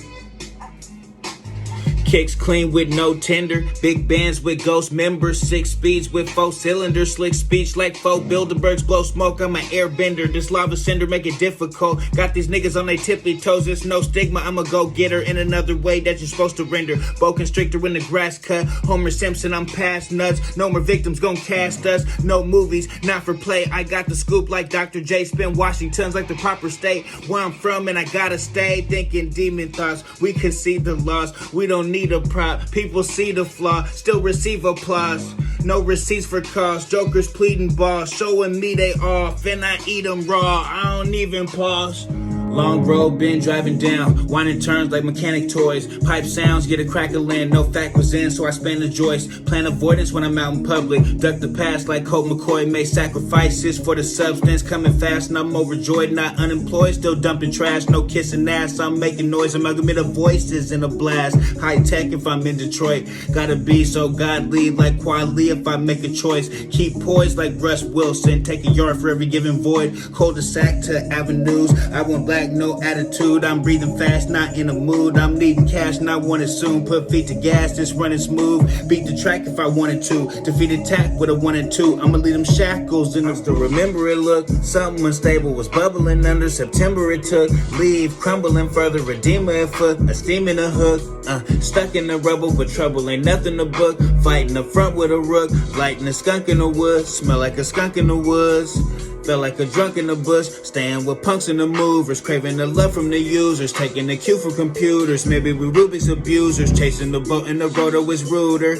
Kicks clean with no tender, big bands with ghost members, 6 speeds with 4 cylinders, slick speech like 4 Bilderbergs, blow smoke, I'm an airbender, this lava cinder make it difficult, got these niggas on they tippy toes, it's no stigma, I'm a go-getter in another way that you're supposed to render, boa constrictor when the grass cut, Homer Simpson, I'm past nuts, no more victims gon' cast us, no movies, not for play, I got the scoop like Dr. J, spin Washington's like the proper state, where I'm from and I gotta stay, thinking demon thoughts, we concede the loss, we don't need a prop, people see the flaw, still receive applause, no receipts for cost, jokers pleading boss, showing me they off, and I eat them raw, I don't even pause. Long road, been driving down, winding turns like mechanic toys, pipe sounds, get a crackling, no fact was in, so I span the joist, plan avoidance when I'm out in public, duck the past like Colt McCoy, made sacrifices for the substance, coming fast and I'm overjoyed, not unemployed, still dumping trash, no kissing ass, I'm making noise, amalgamate of voices in a blast, high tech if I'm in Detroit, gotta be so godly like Quali if I make a choice, keep poised like Russ Wilson, take a yard for every given void, cul-de-sac to avenues, I want black, no attitude, I'm breathing fast, not in a mood, I'm needing cash and I want it soon, put feet to gas, just running smooth, beat the track if I wanted to, defeat attack with a 1 and 2, I'ma leave them shackles and I still remember it, look, something unstable was bubbling under, September it took, leave, crumbling further, redeemer at foot, a steam in a hook, stuck in the rubble, but trouble ain't nothing to book, fighting up front with a rook, lighting a skunk in the woods, smell like a skunk in the woods, felt like a drunk in the bush, staying with punks and the movers, craving the love from the users, taking the cue from computers, maybe we Rubik's abusers, chasing the boat and the roto is ruder,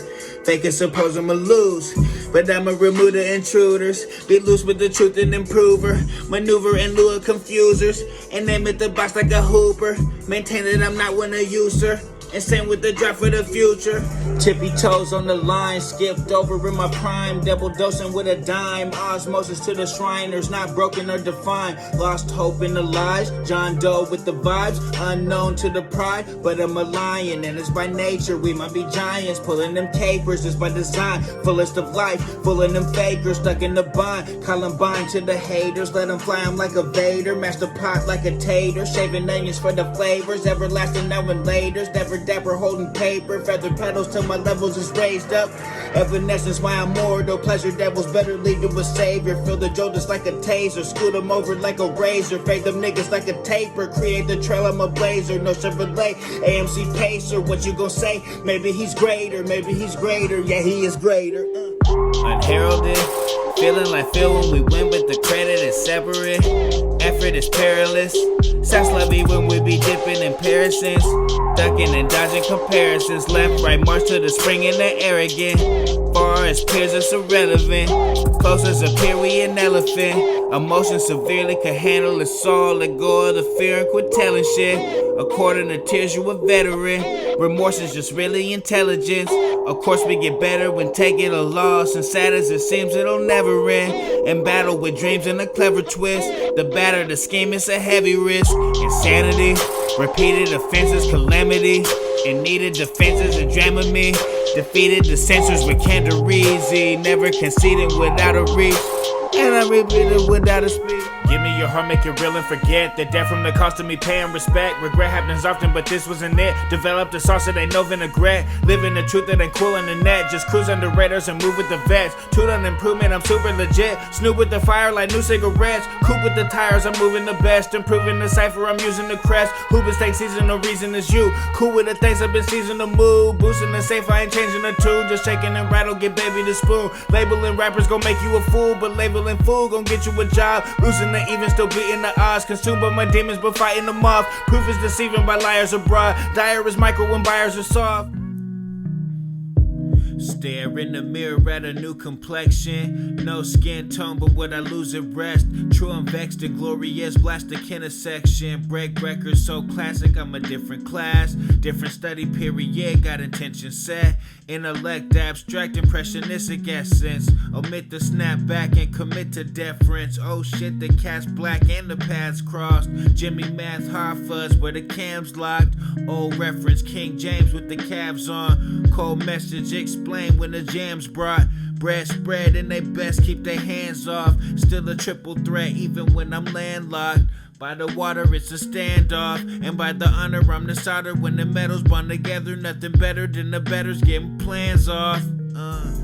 faking suppose I'ma lose, but I'ma remove the intruders, be loose with the truth and improver, maneuver in lieu of confusers, and aim at the box like a hooper, maintain that I'm not one a user, and same with the drop for the future. Tippy toes on the line, skipped over in my prime, double dosing with a dime, osmosis to the Shriners, not broken or defined, lost hope in the lies, John Doe with the vibes, unknown to the pride, but I'm a lion and it's by nature, we might be giants, pulling them capers, it's by design, fullest of life, full of them fakers, stuck in the bind, Columbine to the haters, let them fly, I'm like a Vader, master pot like a tater, shaving onions for the flavors, everlasting now and laters, never dapper holding paper, feather pedals till my levels is raised up, evanescence why I'm mortal, pleasure devils better lead to a savior, feel the jolt just like a taser, scoot them over like a razor, fade them niggas like a taper, create the trail, I'm a blazer, no Chevrolet, AMC Pacer, what you gon' say, maybe he's greater, yeah he is greater, Unheralded, feeling like Phil when we win with the credit is separate, effort is perilous, sounds lovely when we be dipping in Parisons, ducking and dodging comparisons, left, right, march to the spring and the arrogant, far as peers it's irrelevant, close as a peer we an elephant, emotion severely can handle it all, let go of the fear and quit telling shit, according to tears you a veteran, remorse is just really intelligence, of course we get better when taking a loss, and sad as it seems it'll never end, in battle with dreams and a clever twist, the batter the scheme is a heavy risk, insanity, repeated offenses, calamity, and needed defenses and Dramamine, defeated the censors with candor easy, never conceding without a reach, and I repeat it without a speech. Give me your heart, make it real and forget the debt from the cost of me paying respect. Regret happens often, but this wasn't it. Develop the sauce that ain't no vinaigrette. Living the truth that ain't cool in the net. Just cruise under radars and move with the vets. Toot on improvement, I'm super legit. Snoop with the fire like new cigarettes. Coop with the tires, I'm moving the best. Improving the cipher, I'm using the crest. Who mistake season, no reason is you. Cool with the things I've been seizing the mood. Boosting the safe, I ain't changing the tune. Just shaking and rattle, get baby the spoon. Labeling rappers gon' make you a fool, but labeling fool gon' get you a job. Losing uneven, still beating the odds. Consumed by my demons, but fighting them off. Proof is deceiving by liars abroad. Dire is micro when buyers are soft. Stare in the mirror at a new complexion. No skin tone, but what I lose at rest. True, I'm vexed and glorious. Blast the Kenna section. Break records so classic, I'm a different class. Different study period, got intention set. Intellect, abstract, impressionistic essence. Omit the snapback and commit to deference. Oh shit, the cat's black and the paths crossed. Jimmy Math, hot fuzz, where the cam's locked. Old reference, King James with the calves on. Cold message, explain when the jam's brought. Bread spread and they best keep their hands off. Still a triple threat even when I'm landlocked. By the water it's a standoff, and by the honor I'm the solder. When the metals bond together, nothing better than the betters getting plans off.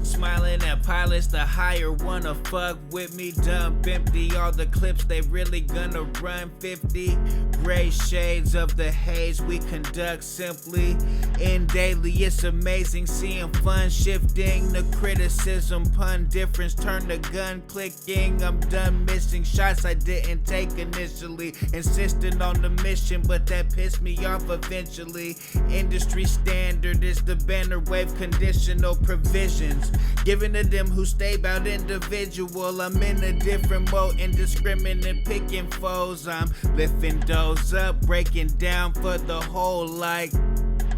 Smiling at pilots, the higher wanna fuck with me. Dump empty all the clips, they really gonna run 50. Gray shades of the haze we conduct simply. In daily, it's amazing seeing fun shifting. The criticism, pun difference, turn the gun clicking. I'm done missing shots I didn't take initially. Insisting on the mission, but that pissed me off eventually. Industry standard is the banner wave, conditional provisions. Giving to them who stay bout individual. I'm in a different mode, indiscriminate picking foes. I'm lifting those up, breaking down for the whole like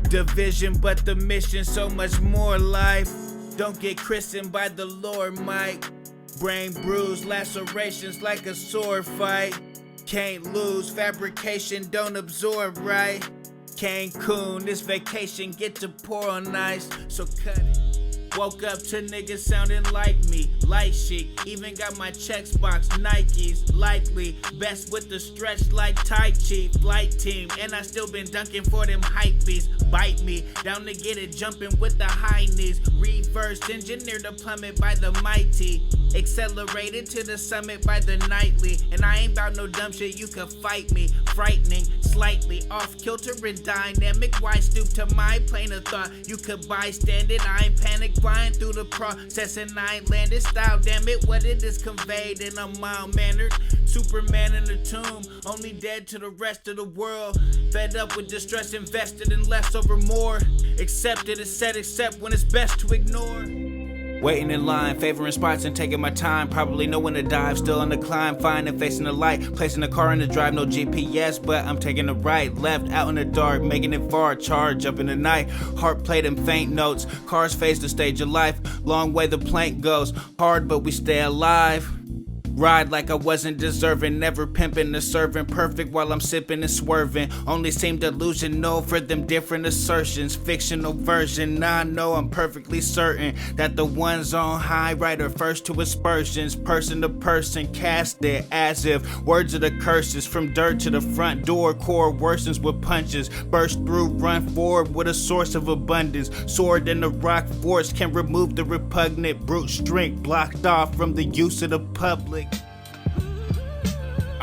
division, but the mission so much more life. Don't get christened by the Lord, Mike. Brain bruise, lacerations like a sword fight. Can't lose, fabrication don't absorb right. Cancun, this vacation get to pour on ice, so cut it. Woke up to niggas sounding like me, light chic. Even got my checks box, Nikes, likely. Best with the stretch like Tai Chi, flight team. And I still been dunking for them hype beats. Bite me, down to get it, jumping with the high knees. Reversed, engineered to plummet by the mighty. Accelerated to the summit by the nightly. And I ain't bout no dumb shit, you could fight me. Frightening, slightly off kilter and dynamic. Why stoop to my plane of thought? You could bystand it, I ain't panic. Flying through the process and I ain't landed style, damn it, what it is conveyed and I'm mild mannered. Superman in the tomb, only dead to the rest of the world. Fed up with distress, invested in less over more. Accepted is said except when it's best to ignore. Waiting in line, favoring spots and taking my time. Probably know when to dive, still on the climb. Finding, facing the light, placing the car in the drive. No GPS, but I'm taking the right. Left, out in the dark, making it far. Charge up in the night, heart played and faint notes. Cars face the stage of life, long way the plank goes. Hard, but we stay alive. Ride like I wasn't deserving, never pimping the servant. Perfect while I'm sipping and swerving. Only seem delusional for them different assertions. Fictional version, now I know I'm perfectly certain that the ones on high right are first to aspersions. Person to person, cast it as if words are the curses. From dirt to the front door, core worsens with punches. Burst through, run forward with a source of abundance. Sword in the rock force can remove the repugnant brute strength blocked off from the use of the public.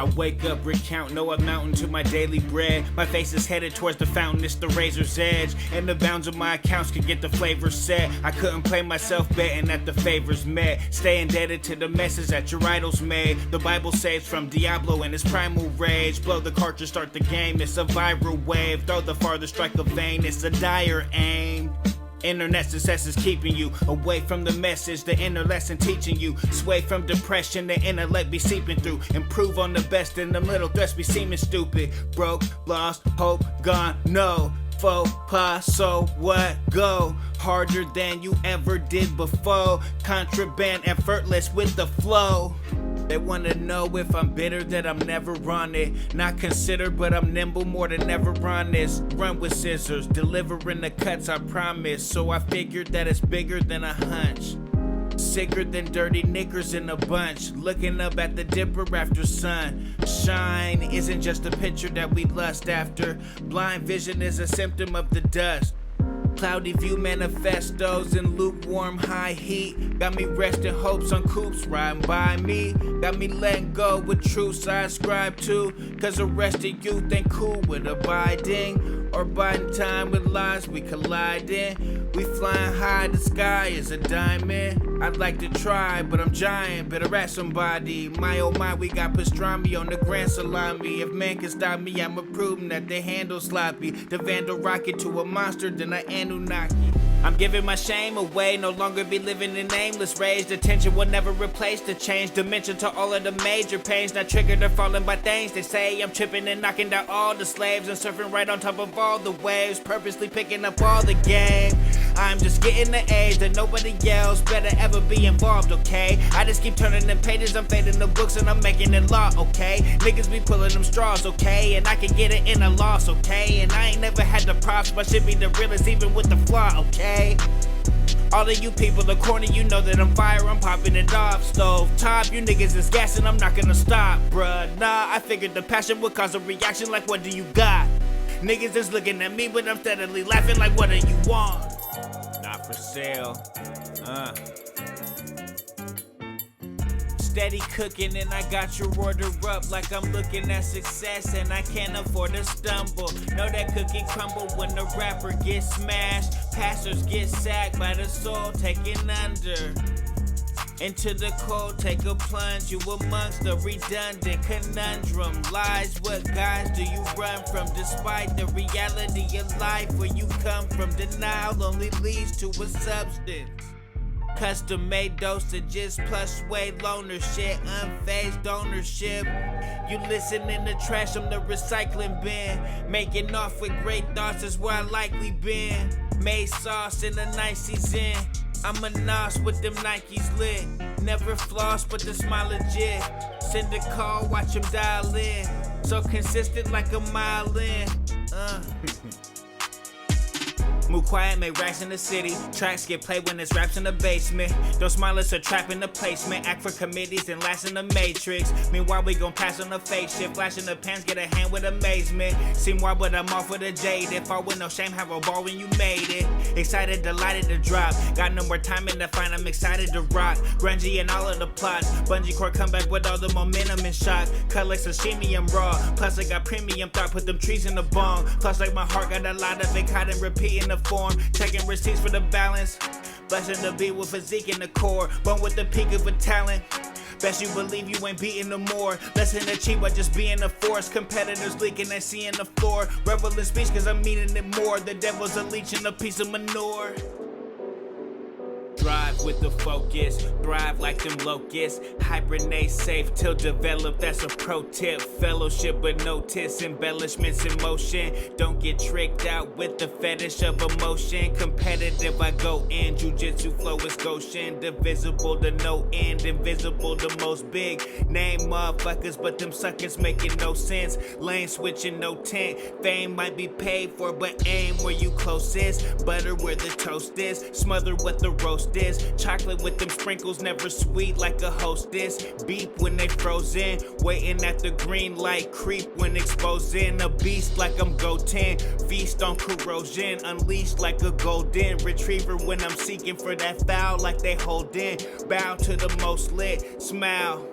I wake up, recount, know I'm mountain to my daily bread. My face is headed towards the fountain, it's the razor's edge. And the bounds of my accounts could get the flavor set. I couldn't play myself betting that the favors met. Stay indebted to the message that your idols made. The Bible saves from Diablo and his primal rage. Blow the cartridge, start the game, it's a viral wave. Throw the farther, strike a vein, it's a dire aim. Internet success is keeping you away from the message, the inner lesson teaching you. Sway from depression, the intellect be seeping through. Improve on the best and the little threats be seeming stupid. Broke, lost, hope, gone, no. Faux pas, so what? Go harder than you ever did before. Contraband, effortless with the flow. They wanna know if I'm bitter that I'm never on it. Not considered, but I'm nimble more than ever on this. Run with scissors, delivering the cuts I promise. So I figured that it's bigger than a hunch. Sicker than dirty knickers in a bunch. Looking up at the dipper after sun. Shine isn't just a picture that we lust after. Blind vision is a symptom of the dust. Cloudy view manifestos in lukewarm high heat. Got me resting hopes on coops riding by me. Got me letting go with truths I ascribe to. Cause the rest of youth ain't cool with abiding. Or biding time with lies we collide in. We flying high, the sky is a diamond. I'd like to try, but I'm giant, better at somebody. My oh my, we got pastrami on the grand salami. If man can stop me, I'ma prove 'em that they handle sloppy. The vandal rocket to a monster, then I Anunnaki. I'm giving my shame away, no longer be living in nameless rage. The tension will never replace the change dimension to all of the major pains. Not triggered or falling by things they say. I'm tripping and knocking down all the slaves and surfing right on top of all the waves, purposely picking up all the game. I'm just getting the age that nobody else better ever be involved, okay? I just keep turning the pages, I'm fading the books and I'm making it law, okay? Niggas be pulling them straws, okay? And I can get it in a loss, okay? And I ain't never had the props, but should be the realest even with the flaw, okay? All of you people, the corner, you know that I'm fire, I'm popping it off. Stove top, you niggas is gassing, I'm not gonna stop, bruh. Nah, I figured the passion would cause a reaction like what do you got? Niggas is looking at me, but I'm steadily laughing like what do you want? Not for sale, Steady cooking and I got your order up like I'm looking at success and I can't afford to stumble. Know that cookie crumble when the rapper gets smashed. Pastors get sacked by the soul taken under. Into the cold, take a plunge. You amongst the redundant conundrum. Lies, what guys do you run from? Despite the reality of life, where you come from, denial only leads to a substance. Custom made dosages, plus way loner shit, unfazed ownership. You listening to trash, I'm the recycling bin. Making off with great thoughts is where I likely been. Made sauce in a nice season. I'm a nos with them Nikes lit. Never floss, but the smile legit. Send a call, watch him dial in. So consistent like a mile in. Move quiet, make racks in the city. Tracks get played when it's raps in the basement. Those smilers are trapped in the placement. Act for committees and last in the matrix. Meanwhile, we gon' pass on the face shit. Flash in the pants, get a hand with amazement. Seem wild, but I'm off with a jade. If I with no shame, have a ball when you made it. Excited, delighted to drop. Got no more time in the find, I'm excited to rock. Grungy and all of the plots. Bungee cord come back with all the momentum and shock. Cut like sashimi, I'm raw. Plus I got premium thought, put them trees in the bong. Plus like my heart got a lot of it, caught and repeating the form. Checking receipts for the balance. Blessing the beat with physique in the core. Born with the peak of a talent. Best you believe you ain't beating no more. Less than achieve by just being a force. Competitors leaking, they seeing the floor. Revel in speech cause I'm meaning it more. The devil's a leech and a piece of manure. Drive with the focus, thrive like them locusts. Hibernate safe till develop, that's a pro tip. Fellowship but notice, embellishments in motion. Don't get tricked out with the fetish of emotion. Competitive, I go in, jujitsu flow is Goshen. Divisible to no end, invisible the most big. Name motherfuckers, but them suckers making no sense. Lane switching, no tent. Fame might be paid for, but aim where you closest. Butter where the toast is, smother what the roast is. Chocolate with them sprinkles, never sweet like a hostess. Beep when they frozen, waiting at the green light. Creep when exposing, a beast like I'm Goten. Feast on corrosion, unleashed like a golden retriever when I'm seeking for that foul like they holding. Bow to the most lit, smile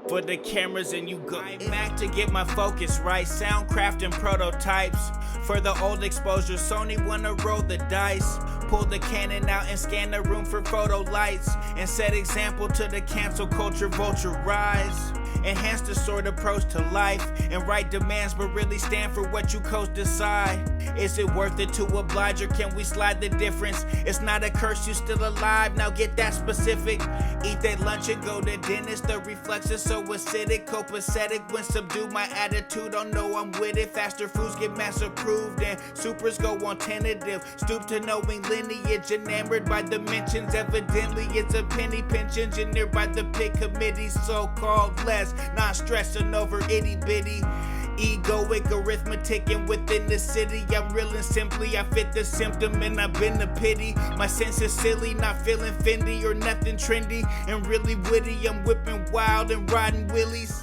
for the cameras and you go back to get my focus right. Soundcraft and prototypes for the old exposure. Sony wanna roll the dice. Pull the cannon out and scan the room for photo lights. And set example to the cancel culture vulture rise. Enhance the sort approach to life. And write demands but really stand for what you coach decide. Is it worth it to oblige or can we slide the difference? It's not a curse, you still alive, now get that specific. Eat that lunch and go to dentist. The reflex is so acidic, copacetic. When subdue my attitude, don't know I'm with it. Faster foods get mass approved and supers go on tentative. Stoop to knowing lineage, enamored by dimensions. Evidently it's a penny pinch engineered by the pit committee. So-called less, not stressing over itty bitty. Egoic arithmetic and within the city I'm real and simply I fit the symptom and I've been the pity. My sense is silly, not feeling Fendi or nothing trendy. And really witty, I'm whipping wild and riding willies.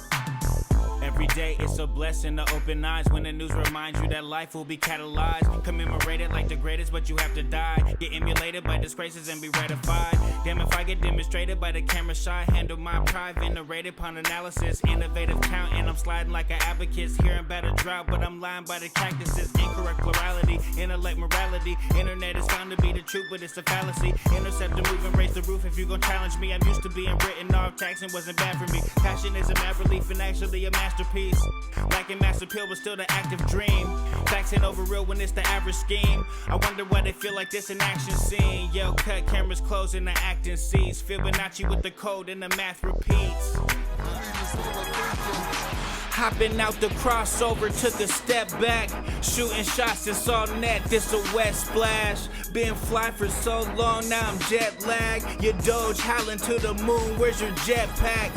And Every day it's a blessing to open eyes when the news reminds you that life will be catalyzed, commemorated like the greatest, but you have to die. Get emulated by disgraces and be ratified. Damn if I get demonstrated by the camera shy. Handle my pride, venerated upon analysis. Innovative count and I'm sliding like an advocate. Hearing about a drought, but I'm lying by the cactuses. Incorrect plurality, intellect morality. Internet is found to be the truth, but it's a fallacy. Intercept the move and raise the roof if you gon' challenge me. I'm used to being written off, taxing wasn't bad for me. Passion is a mad relief and actually a masterpiece. Lacking mass appeal, but still the active dream. Taxing over real when it's the average scheme. I wonder why they feel like this an action scene. Yo, cut, cameras close and the acting cease. Fibonacci with the code and the math repeats. Hopping out the crossover, took a step back. Shooting shots, it's all net, this a wet splash. Been fly for so long, now I'm jet lagged. Your Doge howling to the moon, where's your jetpack?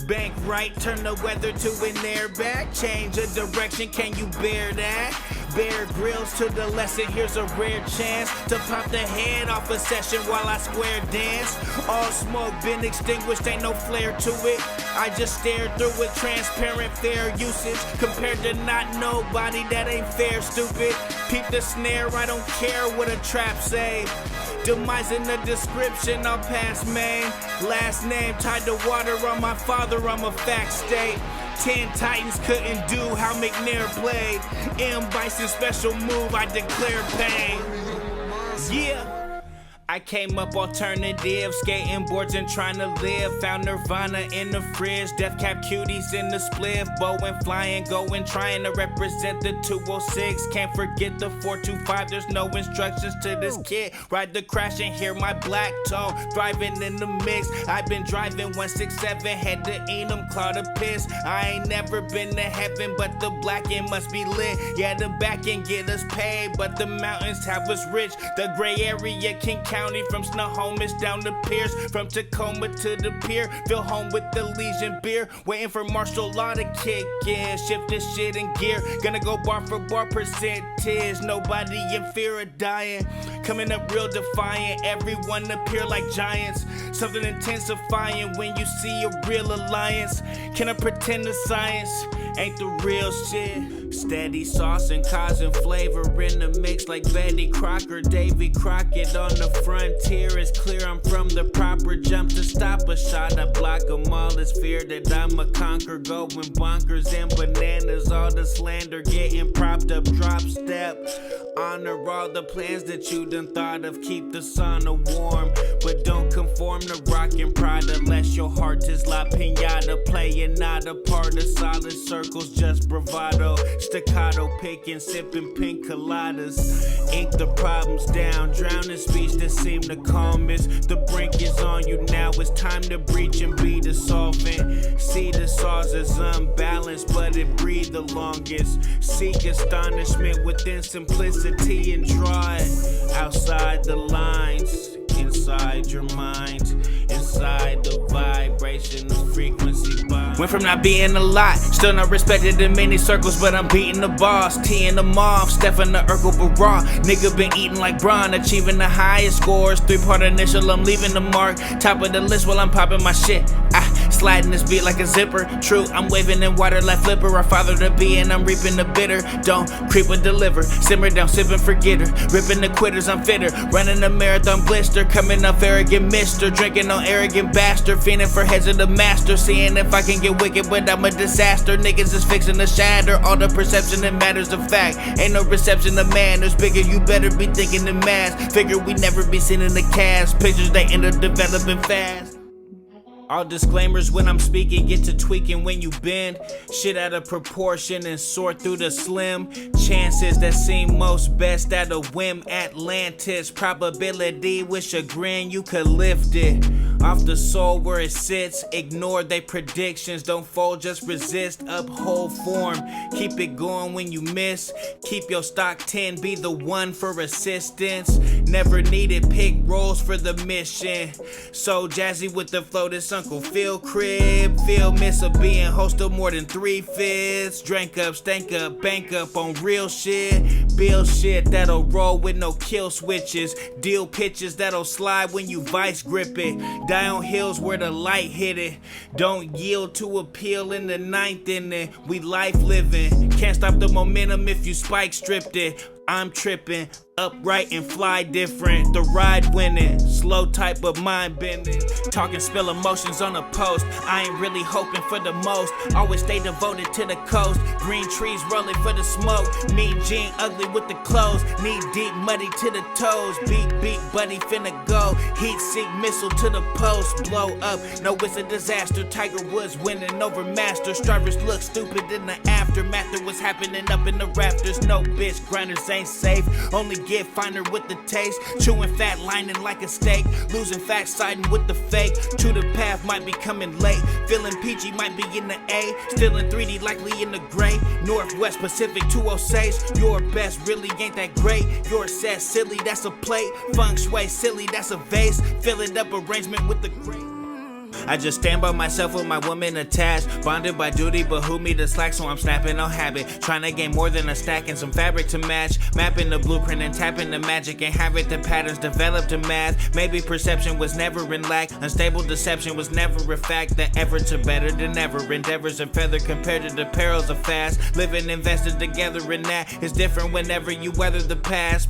Bank right, turn the weather to an airbag. Change of direction, can you bear that? Bear Grylls to the lesson, here's a rare chance to pop the head off a session while I square dance. All smoke been extinguished, ain't no flare to it. I just stare through it, transparent fair usage. Compared to not nobody, that ain't fair, stupid. Peep the snare, I don't care what a trap say. Demise in the description, I'll pass main. Last name tied to water on my father, I'm a fact state. 10 Titans couldn't do how McNair played. M. Bison special move, I declare pain. Yeah. I came up alternative, skating boards and trying to live. Found Nirvana in the fridge, death cap cuties in the spliff. Bowing, flying, going, trying to represent the 206. Can't forget the 425, there's no instructions to this kid. Ride the crash and hear my black tone, thriving in the mix. I've been driving 167, head to Enum, claw to piss. I ain't never been to heaven, but the black end must be lit. Yeah, the back end get us paid, but the mountains have us rich. The gray area can County from Snohomish down to Pierce, from Tacoma to the pier. Feel home with the Legion beer, waiting for martial law to kick in. Shift this shit in gear, gonna go bar for bar percentage. Nobody in fear of dying, coming up real defiant. Everyone appear like giants, something intensifying when you see a real alliance. Can I pretend the science ain't the real shit? Steady sauce and causing flavor in the mix like Betty Crocker, Davy Crockett on the frontier. It's clear I'm from the proper jump to stop a shot. I block them all, it's fear that I'ma conquer. Going bonkers and bananas, all the slander getting propped up, drop step. Honor all the plans that you done thought of, keep the sauna warm, but don't conform to rockin' pride unless your heart is La Piñata. Playing not a part of solid circles, just bravado. Staccato picking, sipping pink coladas. Ink the problems down, drowning speech that seem the calmest. The brink is on you now, it's time to breach and be the solvent. See the saws is unbalanced, but it breathed the longest. Seek astonishment within simplicity and draw it outside the lines. Inside your mind, inside the vibration, the frequency bind. Went from not being a lot, still not respected in many circles, but I'm beating the boss, teeing them off, Stefan the Urkel Barra. Nigga been eating like Braun, achieving the highest scores. 3-part initial, I'm leaving the mark. Top of the list while I'm popping my shit. Sliding this beat like a zipper. True, I'm waving in water like Flipper. Our father to be and I'm reaping the bitter. Don't creep or deliver. Simmer down, sipping forgetter. Ripping the quitters, I'm fitter. Running a marathon blister. Coming up arrogant mister. Drinking on arrogant bastard. Fiending for heads of the master. Seeing if I can get wicked, but I'm a disaster. Niggas is fixing to shatter all the perception and matters of fact. Ain't no reception of manners. Bigger, you better be thinking in mass. Figure we never be seen in the cast. Pictures they end up developing fast. All disclaimers when I'm speaking, get to tweaking when you bend shit out of proportion and sort through the slim chances that seem most best at a whim. Atlantis, probability with chagrin, you could lift it off the soul where it sits. Ignore they predictions, don't fold, just resist. Uphold form, keep it going when you miss. Keep your stock 10, be the one for assistance. Never needed pick roles for the mission. So jazzy with the flow, this Uncle Phil crib. Feel miss of being host of more than 3/5. Drank up, stank up, bank up on real shit. Build shit that'll roll with no kill switches. Deal pitches that'll slide when you vice grip it. Die on hills where the light hit it. Don't yield to appeal in the ninth inning. We life living. Can't stop the momentum if you spike stripped it. I'm tripping, upright and fly different. The ride winning, slow type but mind bending. Talking spill emotions on a post. I ain't really hoping for the most. Always stay devoted to the coast. Green trees rolling for the smoke. Mean Gene ugly with the clothes. Knee deep muddy to the toes. Beat buddy finna go. Heat seek missile to the post. Blow up, no it's a disaster. Tiger Woods winning over Masters. Drivers look stupid in the aftermath of what's happening up in the rafters. No bitch, grinders ain't safe, only get finer with the taste. Chewing fat, lining like a steak. Losing facts, siding with the fake. True to path, might be coming late. Feeling peachy, might be in the A. Still in 3D, likely in the gray. Northwest Pacific 206. Your best really ain't that great. Your set silly, that's a plate. Feng shui silly, that's a vase. Fill it up, arrangement with the great. I just stand by myself with my woman attached. Bonded by duty, but who me the slack, so I'm snapping on habit. Trying to gain more than a stack and some fabric to match. Mapping the blueprint and tapping the magic. And habit the patterns developed in math. Maybe perception was never in lack. Unstable deception was never a fact. The efforts are better than ever. Endeavors are feather compared to the perils of fast. Living invested together in that is different whenever you weather the past.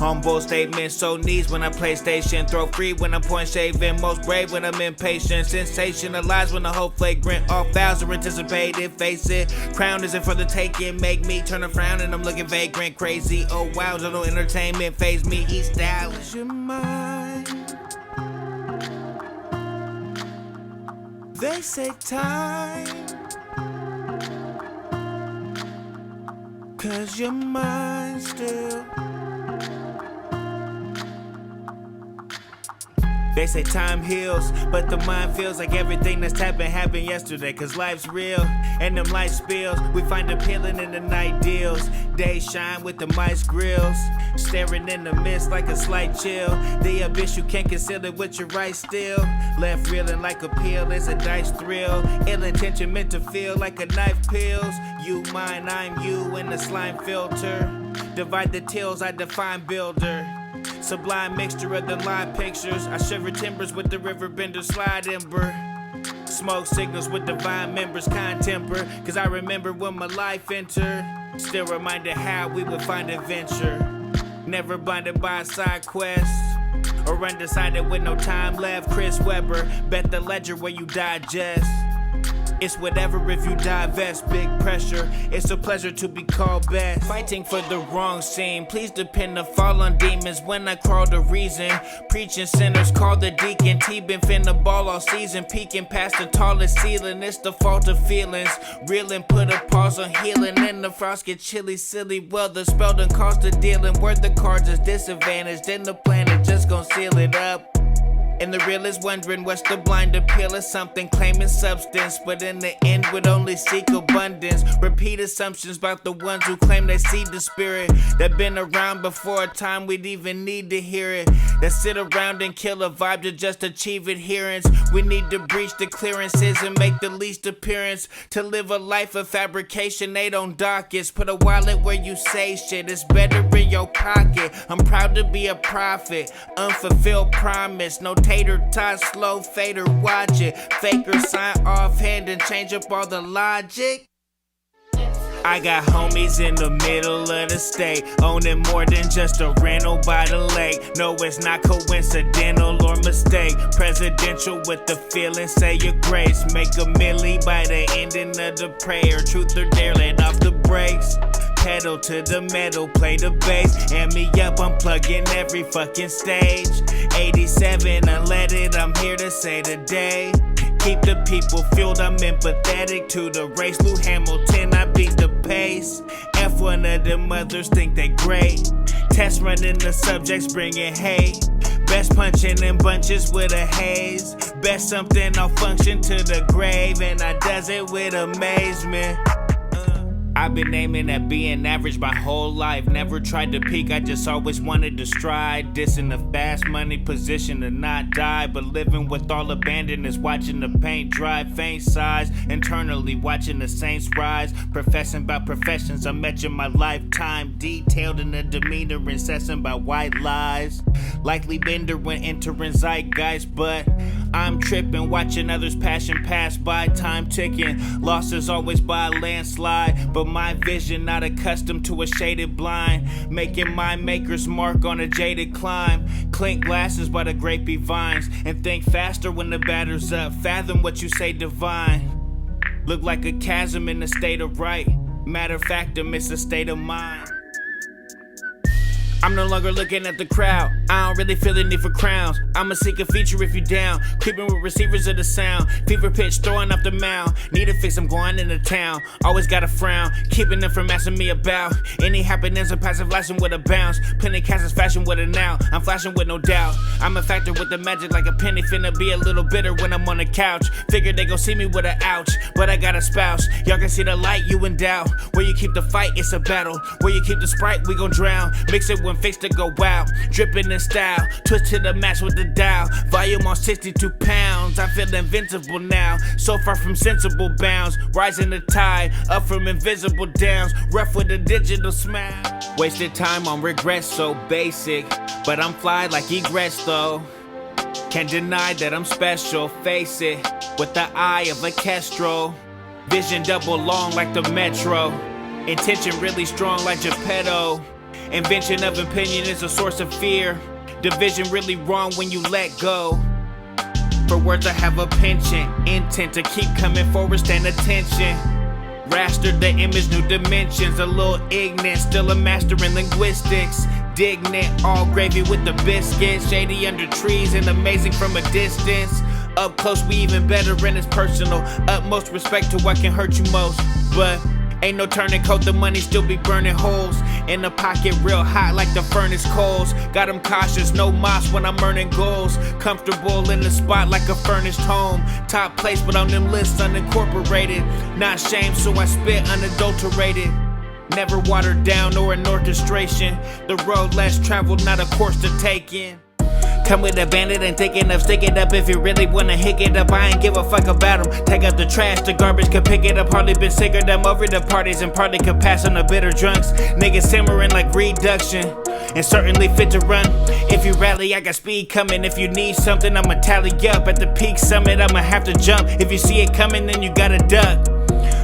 On bold statements, so knees when I play station. Throw free when I'm point shaving. Most brave when I'm impatient. Sensationalized when the whole flagrant. All fouls are anticipated, face it. Crown isn't for the taking. Make me turn a frown and I'm looking vagrant. Crazy, oh wow, no entertainment phase me. He's stylish. Your mind. They say time, 'cause your mind still. They say time heals, but the mind feels like everything that's happened yesterday. 'Cause life's real, and them light spills we find appealing in the night deals. Days shine with the mice grills, staring in the mist like a slight chill. The abyss you can't conceal it with your right still. Left reeling like a peel is a dice thrill. Ill intention meant to feel like a knife peels. You mine, I'm you in the slime filter. Divide the tills, I define builder. Sublime mixture of the line pictures. I shiver timbers with the river bender slide ember. Smoke signals with divine members, kind temper. 'Cause I remember when my life entered. Still reminded how we would find adventure. Never blinded by a side quest. Or undecided with no time left. Chris Webber, bet the ledger where you digest. It's whatever if you divest, big pressure. It's a pleasure to be called best. Fighting for the wrong scene. Please depend to fall on demons when I crawl to reason. Preaching sinners, call the deacon. T-been finna ball all season. Peeking past the tallest ceiling. It's the fault of feelings. Reeling, put a pause on healing. Then the frost get chilly, silly. Well, the spell done caused the dealing. Where the cards is disadvantaged. Then the planet just gon' seal it up. And the real is wondering what's the blind appeal of something, claiming substance, but in the end would only seek abundance. Repeat assumptions about the ones who claim they see the spirit that been around before a time we'd even need to hear it. That sit around and kill a vibe to just achieve adherence. We need to breach the clearances and make the least appearance. To live a life of fabrication, they don't dock it. Put a wallet where you say shit, it's better in your pocket. I'm proud to be a prophet, unfulfilled promise. No tater tot, slow fader, watch it. Faker sign offhand and change up all the logic. I got homies in the middle of the state, owning more than just a rental by the lake. No, it's not coincidental or mistake. Presidential with the feeling, say your grace. Make a milli by the ending of the prayer. Truth or dare, let off the brakes. Pedal to the metal, play the bass. Amp me up, I'm plugging every fucking stage. 87, unleaded, I'm here to say today. Keep the people fueled, I'm empathetic to the race. Lou Hamilton, I beat the pace. F1 of them mothers think they great. Test running the subjects bringing hate. Best punching in bunches with a haze. Best something I'll function to the grave. And I does it with amazement. I've been aiming at being average my whole life. Never tried to peak, I just always wanted to stride. Dissing the fast money position to not die. But living with all abandon is watching the paint dry. Faint sighs, internally watching the saints rise. Professing about professions I met in my lifetime. Detailed in a demeanor incessant by white lies. Likely bender when entering zeitgeist. But I'm tripping, watching others' passion pass by. Time ticking, losses always by a landslide. But my vision not accustomed to a shaded blind. Making my maker's mark on a jaded climb. Clink glasses by the grapey vines. And think faster when the batter's up. Fathom what you say divine. Look like a chasm in a state of right. Matter of fact, it's a state of mind. I'm no longer looking at the crowd. I don't really feel the need for crowns. I'ma seek a feature if you down. Creeping with receivers of the sound. Fever pitch throwing up the mound. Need a fix, I'm going into town. Always got a frown. Keeping them from asking me about any happenings. A passive license with a bounce. Plenty casters fashion with a now. I'm flashing with no doubt. I'm a factor with the magic like a penny. Finna be a little bitter when I'm on the couch. Figured they gon' see me with an ouch. But I got a spouse. Y'all can see the light, you in doubt. Where you keep the fight, it's a battle. Where you keep the Sprite, we gon' drown. Mix it when fixed to go wild, dripping in style, twist to the match with the dial, volume on 62 pounds, I feel invincible now, so far from sensible bounds, rising the tide, up from invisible downs, rough with a digital smile, wasted time on regrets so basic, but I'm fly like egrets though, can't deny that I'm special, face it, with the eye of a kestrel, vision double long like the metro, intention really strong like Geppetto. Invention of opinion is a source of fear. Division really wrong when you let go. For words I have a penchant. Intent to keep coming forward, stand attention. Raster the image, new dimensions. A little ignorant, still a master in linguistics. Dignant, all gravy with the biscuits. Shady under trees and amazing from a distance. Up close we even better and it's personal. Utmost respect to what can hurt you most. But ain't no turning coat, the money still be burning holes. In the pocket real hot like the furnace coals. Got them cautious, no moss when I'm earning goals. Comfortable in the spot like a furnished home. Top place but on them lists unincorporated. Not shamed so I spit unadulterated. Never watered down or an orchestration. The road less traveled, not a course to take in. Come with a bandit and thinking of stick it up if you really wanna hick it up. I ain't give a fuck about them. Take out the trash, the garbage could pick it up. Hardly been sick of them over the parties and partly could pass on the bitter drunks. Niggas simmering like reduction and certainly fit to run. If you rally, I got speed coming. If you need something, I'ma tally up. At the peak summit, I'ma have to jump. If you see it coming, then you gotta duck.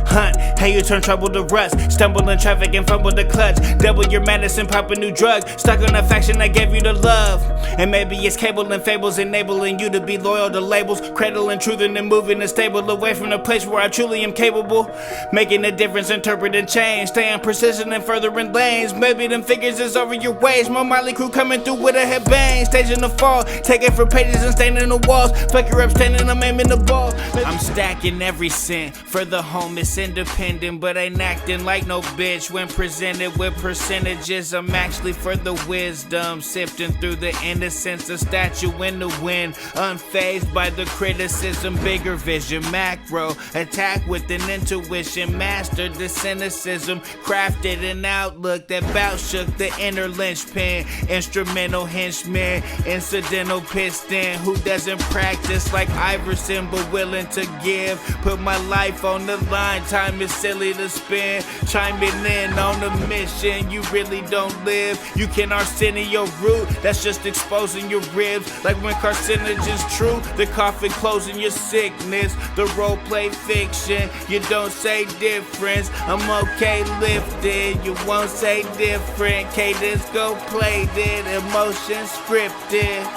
Hunt, how you turn trouble to rust. Stumble in traffic and fumble the clutch. Double your medicine, pop a new drug. Stuck on a faction that gave you the love. And maybe it's cable and fables enabling you to be loyal to labels. Cradle and truth and then moving the stable away from the place where I truly am capable. Making a difference, interpreting change. Staying precision and furthering lanes. Maybe them figures is over your ways. More Molly crew coming through with a headbang. Staging the fall, taking for pages and staining the walls. Fuck your up standing, I'm aiming the ball. I'm stacking every cent for the home, it's independent, but ain't acting like no bitch. When presented with percentages, I'm actually for the wisdom. Sifting through the innocence, a statue in the wind. Unfazed by the criticism, bigger vision, macro. Attack with an intuition, mastered the cynicism. Crafted an outlook that bout shook the inner linchpin. Instrumental henchman, incidental piston. Who doesn't practice like Iverson, but willing to give. Put my life on the line, time is silly to spend. Chiming in on a mission, you really don't live. You can Arsenio root, that's just exposing your ribs. Like when carcinogen's true, the coffin closing your sickness. The role play fiction, you don't say difference. I'm okay lifted, you won't say different. Cadence go played it, emotion scripted.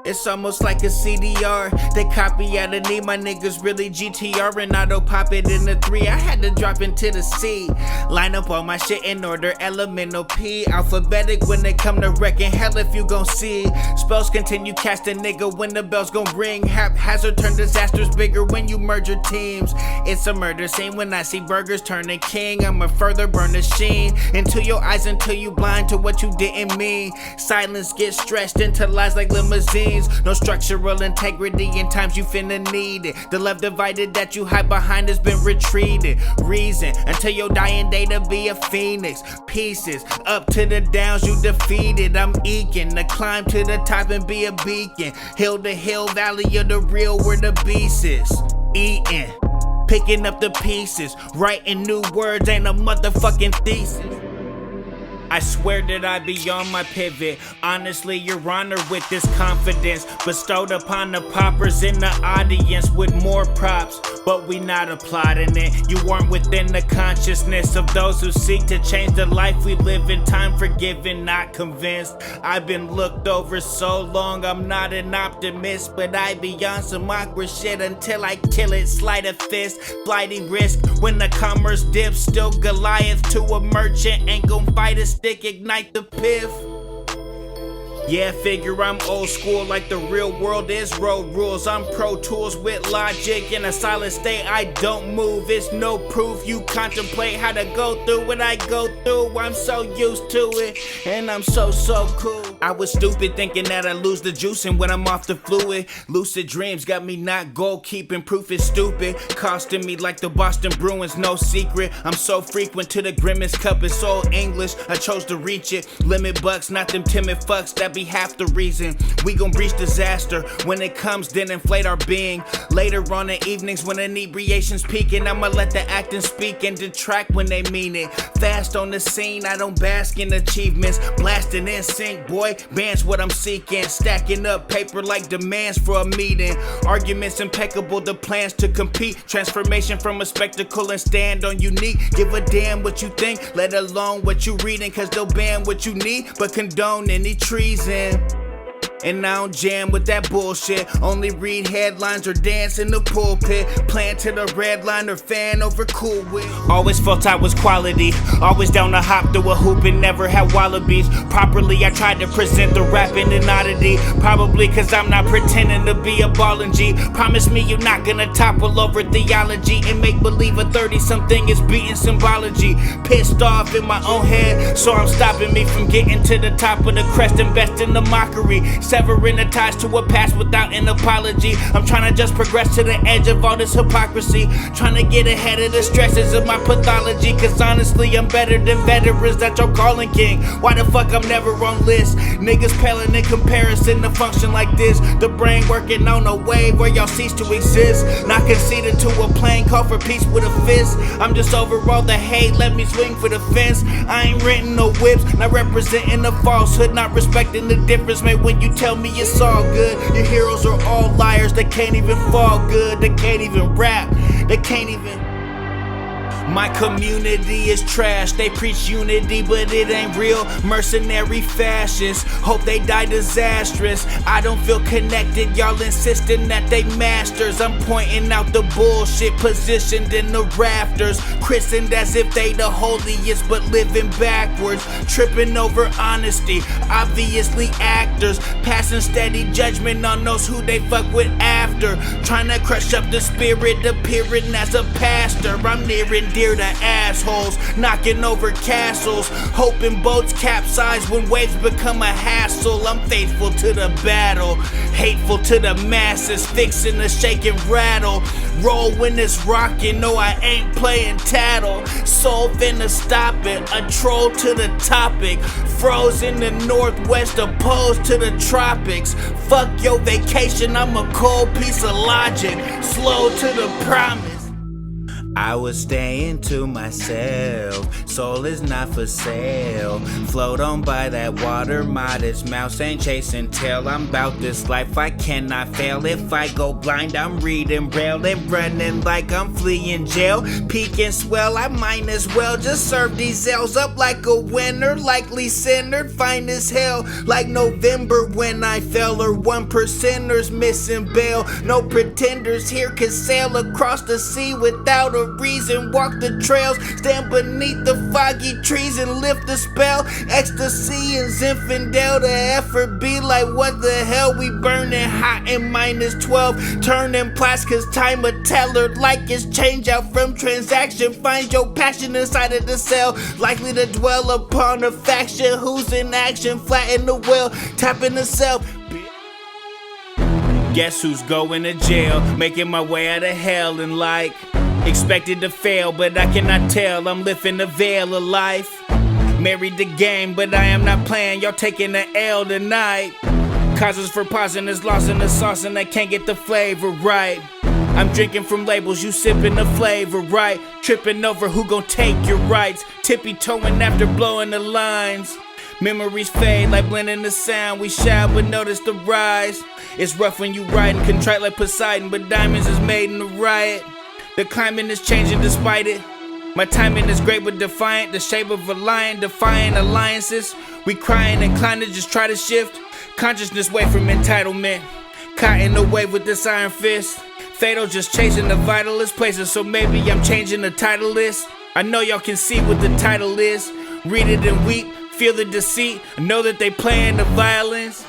It's almost like a CDR. They copy out of need. My niggas really GTR and auto pop it in the 3. I had to drop into the C. Line up all my shit in order. Elemental P. Alphabetic when they come to wrecking hell if you gon' see. Spells continue casting nigga when the bells gon' ring. Haphazard turn disasters bigger when you merge your teams. It's a murder scene when I see burgers turning king. I'ma further burn the sheen into your eyes until you blind to what you didn't mean. Silence gets stretched into lies like limousines. means. No structural integrity in times you finna need it. The love divided that you hide behind has been retreated. Reason until your dying day to be a phoenix. Pieces up to the downs you defeated. I'm eking to climb to the top and be a beacon. Hill to hill, valley of the real where the beast is. Eating, picking up the pieces. Writing new words ain't a motherfucking thesis. I swear that I be on my pivot. Honestly, your honor, with this confidence bestowed upon the poppers in the audience with more props, but we not applauding it. You weren't within the consciousness of those who seek to change the life we live in. Time forgiven, not convinced. I've been looked over so long, I'm not an optimist, but I be on some awkward shit until I kill it. Sleight of fist, flighty risk. When the commerce dips, still Goliath to a merchant. Ain't gon' fight a stick, ignite the piff. Yeah, figure I'm old school like the real world is road rules. I'm Pro Tools with logic in a silent state. I don't move, it's no proof. You contemplate how to go through what I go through. I'm so used to it, and I'm so cool. I was stupid thinking that I lose the juice, and when I'm off the fluid, lucid dreams got me not goalkeeping. Proof is stupid, costing me like the Boston Bruins, no secret. I'm so frequent to the grimace cup, it's all English. I chose to reach it. Limit bucks, not them timid fucks that be half the reason. We gon' breach disaster when it comes, then inflate our being. Later on in evenings when inebriation's peaking, I'ma let the acting speak and detract when they mean it. Fast on the scene, I don't bask in achievements. Blasting in sync, boy, band's what I'm seeking. Stacking up paper like demands for a meeting. Arguments impeccable, the plans to compete. Transformation from a spectacle and stand on unique. Give a damn what you think, let alone what you reading, cause they'll ban what you need, but condone any treason. And I don't jam with that bullshit. Only read headlines or dance in the pulpit. Plan to the red line or fan over Cool Whip. Always felt I was quality. Always down to hop through a hoop and never had wallabies. Properly, I tried to present the rap in an oddity. Probably cause I'm not pretending to be a ballin' G. Promise me you're not gonna topple over theology and make believe a 30-something is beating symbology. Pissed off in my own head, so I'm stopping me from getting to the top of the crest and best in the mockery. Severing the ties to a past without an apology. I'm trying to just progress to the edge of all this hypocrisy. Trying to get ahead of the stresses of my pathology. Cause honestly, I'm better than veterans that y'all calling king. Why the fuck I'm never on lists? Niggas paling in comparison to function like this. The brain working on a wave where y'all cease to exist. Not conceded to a plain call for peace with a fist. I'm just over all the hate, let me swing for the fence. I ain't renting no whips, not representing the falsehood. Not respecting the difference made when you tell me it's all good. Your heroes are all liars, they can't even fall good. They can't even rap, they can't even. My community is trash, they preach unity but it ain't real. Mercenary fascists, hope they die disastrous. I don't feel connected, y'all insisting that they masters. I'm pointing out the bullshit positioned in the rafters. Christened as if they the holiest but living backwards. Tripping over honesty, obviously actors. Passing steady judgment on those who they fuck with after. Trying to crush up the spirit, appearing as a pastor. I'm near and dear to assholes, knocking over castles, hoping boats capsize when waves become a hassle. I'm faithful to the battle, hateful to the masses, fixing the shake and rattle. Roll when it's rocking, no I ain't playing tattle. Soul finna stop it, a troll to the topic. Froze in the northwest, opposed to the tropics. Fuck your vacation, I'm a cold piece of logic, slow to the promise. I was staying to myself, soul is not for sale. Float on by that water, modest mouse ain't chasing tail. I'm bout this life, I cannot fail. If I go blind, I'm reading braille and running like I'm fleeing jail. Peak and swell, I might as well just serve these L's up like a winner. Likely centered, fine as hell, like November when I fell. Or 1%ers missing bail. No pretenders here can sail across the sea without a reason. Walk the trails, stand beneath the foggy trees and lift the spell. Ecstasy and Zinfandel, the effort be like what the hell. We burning hot in -12, turning plots cause time a teller. Like it's change out from transaction. Find your passion inside of the cell, likely to dwell upon a faction who's in action. Flatten the well, tapping the self. Guess who's going to jail? Making my way out of hell and like expected to fail, but I cannot tell. I'm lifting the veil of life. Married the game, but I am not playing. Y'all taking the L tonight. Causes for pausing is lost in the sauce and I can't get the flavor right. I'm drinking from labels, you sipping the flavor right. Tripping over who gon' take your rights. Tippy-toeing after blowing the lines. Memories fade like blending the sound. We shout but notice the rise. It's rough when you riding, contrite like Poseidon, but diamonds is made in the riot. The climate is changing despite it. My timing is great but defiant. The shape of a lion, defying alliances. We crying, inclined to just try to shift consciousness away from entitlement. Caught in the wave with this iron fist. Fatal just chasing the vitalist places, so maybe I'm changing the title list. I know y'all can see what the title is. Read it and weep, feel the deceit. Know that they playing the violence.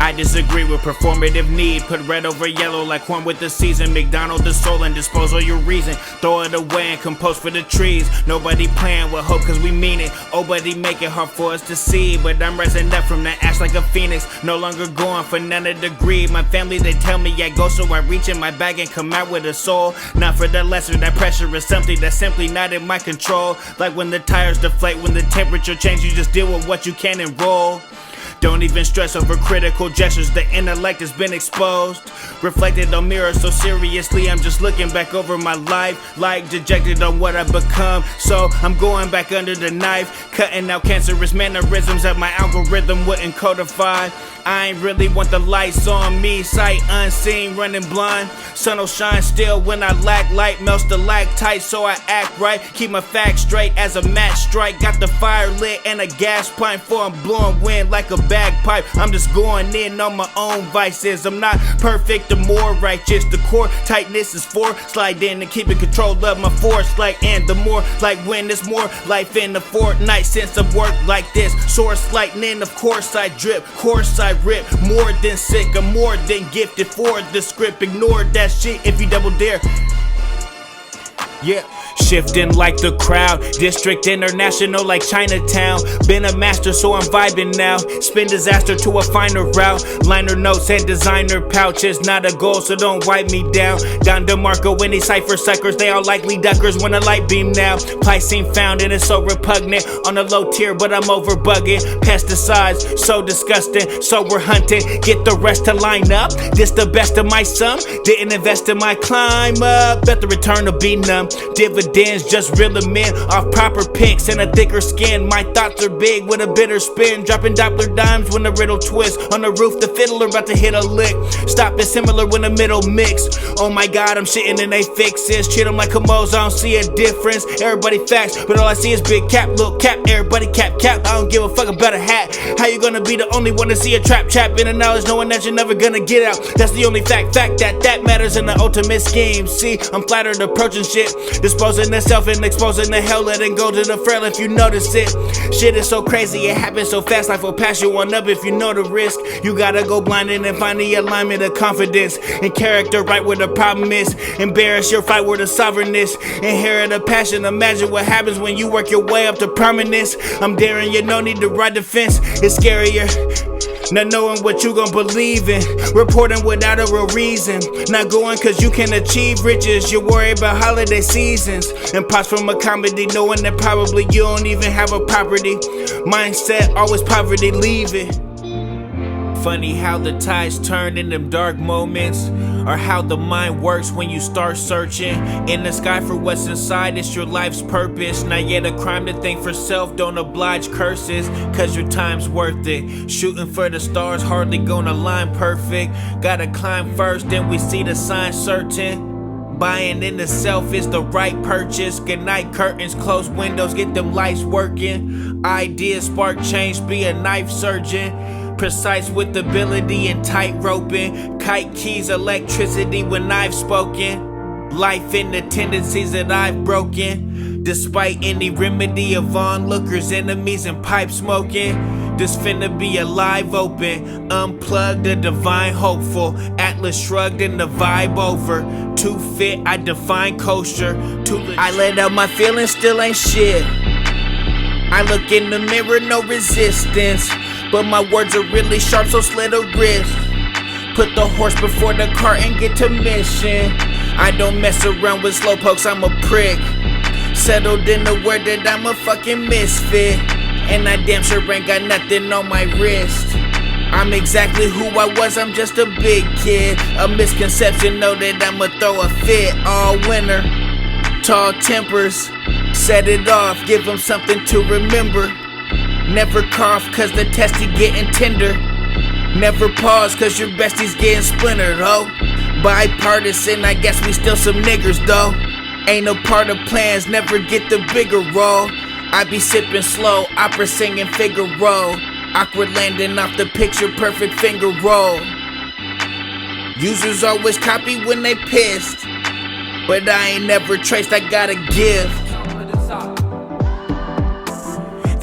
I disagree with performative need. Put red over yellow like corn with the season. McDonald the soul and dispose of your reason. Throw it away and compose for the trees. Nobody playing with hope cause we mean it. Nobody make it hard for us to see. But I'm rising up from the ash like a phoenix. No longer going for none of the greed. My family they tell me I go, so I reach in my bag and come out with a soul. Not for the lesser, that pressure is something that's simply not in my control. Like when the tires deflate, when the temperature changes, you just deal with what you can and roll. Don't even stress over critical gestures, the intellect has been exposed. Reflected on mirrors so seriously, I'm just looking back over my life. Like dejected on what I've become, so I'm going back under the knife. Cutting out cancerous mannerisms that my algorithm wouldn't codify. I ain't really want the lights on me, sight unseen, running blind. Sun will shine still when I lack light, melts the lactite so I act right. Keep my facts straight as a match strike. Got the fire lit and a gas pipe for I'm blowing wind like a bagpipe. I'm just going in on my own vices. I'm not perfect, the more righteous. The core tightness is for slide in and keeping control of my force. Like and the more like when there's more life in the fortnight since I've worked like this. Source lightning, of course I drip, course I rip. More than sick, I'm more than gifted for the script. Ignore that shit if you double dare. Yeah. Shifting like the crowd, district international like Chinatown. Been a master so I'm vibing now. Spin disaster to a finer route. Liner notes and designer pouches, not a goal so don't wipe me down. Don DeMarco, any cipher suckers, they all likely duckers when a light beam now. Piscine found and it's so repugnant. On a low tier but I'm over bugging. Pesticides, so disgusting, so we're hunting. Get the rest to line up, this the best of my sum. Didn't invest in my climb up, bet the return will be numb. Dividends just reeling men off proper picks and a thicker skin. My thoughts are big with a bitter spin. Dropping Doppler dimes when the riddle twists. On the roof the fiddler about to hit a lick. Stop it similar when the middle mix. Oh my god, I'm shitting and they fixes. Treat them like comos, I don't see a difference. Everybody facts, but all I see is big cap, little cap. Everybody cap, cap, I don't give a fuck about a hat. How you gonna be the only one to see a trap in the knowledge knowing that you're never gonna get out? That's the only fact that matters in the ultimate scheme. See, I'm flattered approaching shit. Disposing the self and exposing the hell, letting go to the frail if you notice it. Shit is so crazy, it happens so fast, life will pass you on up if you know the risk. You gotta go blinded and find the alignment of confidence and character right where the problem is. Embarrass your fight where the sovereign is. Inherit a passion, imagine what happens when you work your way up to permanence. I'm daring you, no need to ride the fence, it's scarier not knowing what you gon' believe in. Reporting without a real reason. Not going cause you can achieve riches. You worry about holiday seasons. And pops from a comedy knowing that probably you don't even have a property. Mindset, always poverty, leave it. Funny how the tides turn in them dark moments, or how the mind works when you start searching in the sky for what's inside. It's your life's purpose. Not yet a crime to think for self, don't oblige curses, cause your time's worth it. Shooting for the stars, hardly gonna line perfect. Gotta climb first, then we see the sign certain. Buying into self is the right purchase. Good night curtains, close windows, get them lights working. Ideas spark change, be a knife surgeon. Precise with ability and tight roping. Kite keys, electricity when I've spoken. Life in the tendencies that I've broken. Despite any remedy of onlookers, enemies, and pipe smoking. This finna be a live open. Unplugged, a divine hopeful. Atlas shrugged and the vibe over. Too fit, I define kosher. I let out my feelings, still ain't shit. I look in the mirror, no resistance. But my words are really sharp, so slit a wrist. Put the horse before the cart and get to mission. I don't mess around with slowpokes, I'm a prick. Settled in the word that I'm a fucking misfit. And I damn sure ain't got nothing on my wrist. I'm exactly who I was, I'm just a big kid. A misconception, know that I'ma throw a fit all winter. Tall tempers, set it off, give them something to remember. Never cough cause the testy getting tender. Never pause cause your bestie's getting splintered, ho. Bipartisan, I guess we still some niggers though. Ain't no part of plans, never get the bigger role. I be sipping slow, opera singing Figaro. Awkward landing off the picture, perfect finger roll. Users always copy when they pissed, but I ain't never traced, I got a gift.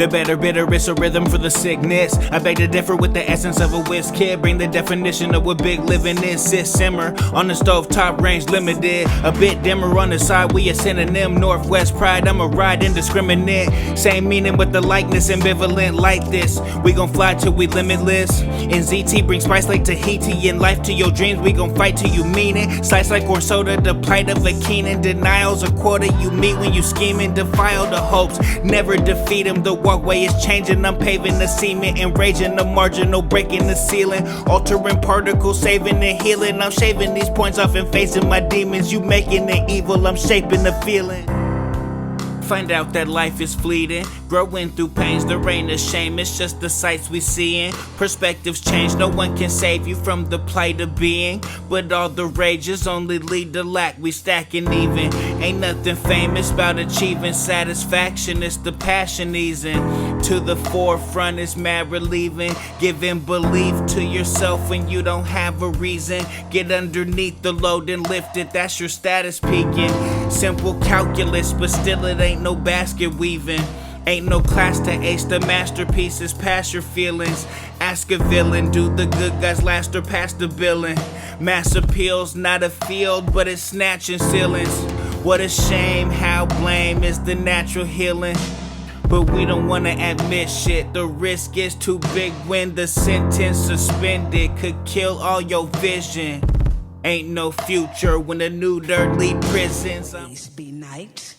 The bitter is a rhythm for the sickness. I beg to differ with the essence of a whiz kid. Bring the definition of what big living is. Sit simmer on the stove top, range limited. A bit dimmer on the side, we a synonym. Northwest pride, I'ma ride indiscriminate. Same meaning with the likeness, ambivalent like this. We gon' fly till we limitless. In ZT, bring spice like Tahiti. In life to your dreams, we gon' fight till you mean it. Slice like or soda, the plight of a Keenan. Denial's a quota you meet when you scheming. Defile the hopes, never defeat them. The walkway is changing, I'm paving the cement, enraging the marginal, breaking the ceiling, altering particles, saving and healing. I'm shaving these points off and facing my demons. You making it evil, I'm shaping the feeling. Find out that life is fleeting, growing through pains, there ain't a shame, it's just the sights we seeing. Perspectives change, no one can save you from the plight of being, but all the rages only lead to lack, we stacking even. Ain't nothing famous about achieving satisfaction, it's the passion easing to the forefront, it's mad relieving, giving belief to yourself when you don't have a reason. Get underneath the load and lift it, that's your status peaking. Simple calculus, but still it ain't no basket weaving. Ain't no class to ace the masterpieces past your feelings. Ask a villain, do the good guys last or past the billing? Mass appeals, not a field, but it's snatching ceilings. What a shame how blame is the natural healing. But we don't wanna admit shit, the risk is too big when the sentence suspended could kill all your vision. Ain't no future when the new dirt lead prisons. Peace be night.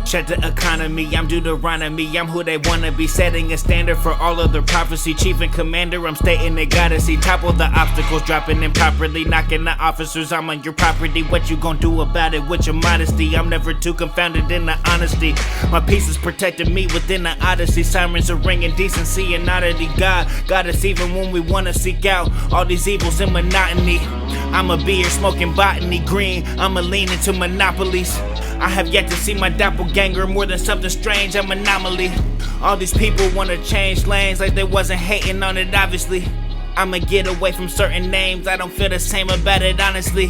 Check the economy, I'm Deuteronomy, I'm who they wanna be, setting a standard for all other prophecy. Chief and commander, I'm stating they gotta see. Topple the obstacles, dropping improperly, knocking the officers, I'm on your property. What you gon' do about it with your modesty? I'm never too confounded in the honesty. My peace is protecting me within the odyssey. Sirens are ringing, decency and oddity. God got us even when we wanna seek out all these evils and monotony. I'ma be here smoking botany green, I'ma lean into monopolies. I have yet to see my doppelganger, more than something strange, I'm an anomaly. All these people wanna change lanes like they wasn't hating on it obviously. I'ma get away from certain names, I don't feel the same about it honestly.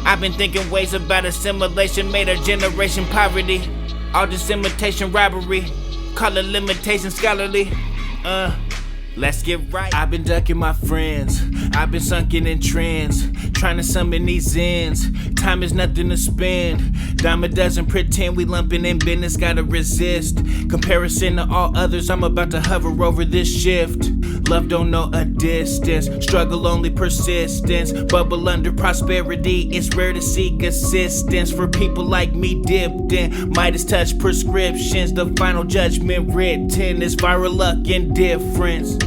I've been thinking ways about assimilation, made our generation poverty. All this imitation robbery, call it limitation scholarly. Let's get right. I've been ducking my friends, I've been sunken in trends, trying to summon these ends. Time is nothing to spend. Dime a dozen, pretend we lumping in business, gotta resist comparison to all others. I'm about to hover over this shift. Love don't know a distance, struggle only persistence. Bubble under prosperity, it's rare to seek assistance. For people like me dipped in Midas touch prescriptions, the final judgment written is viral luck indifference.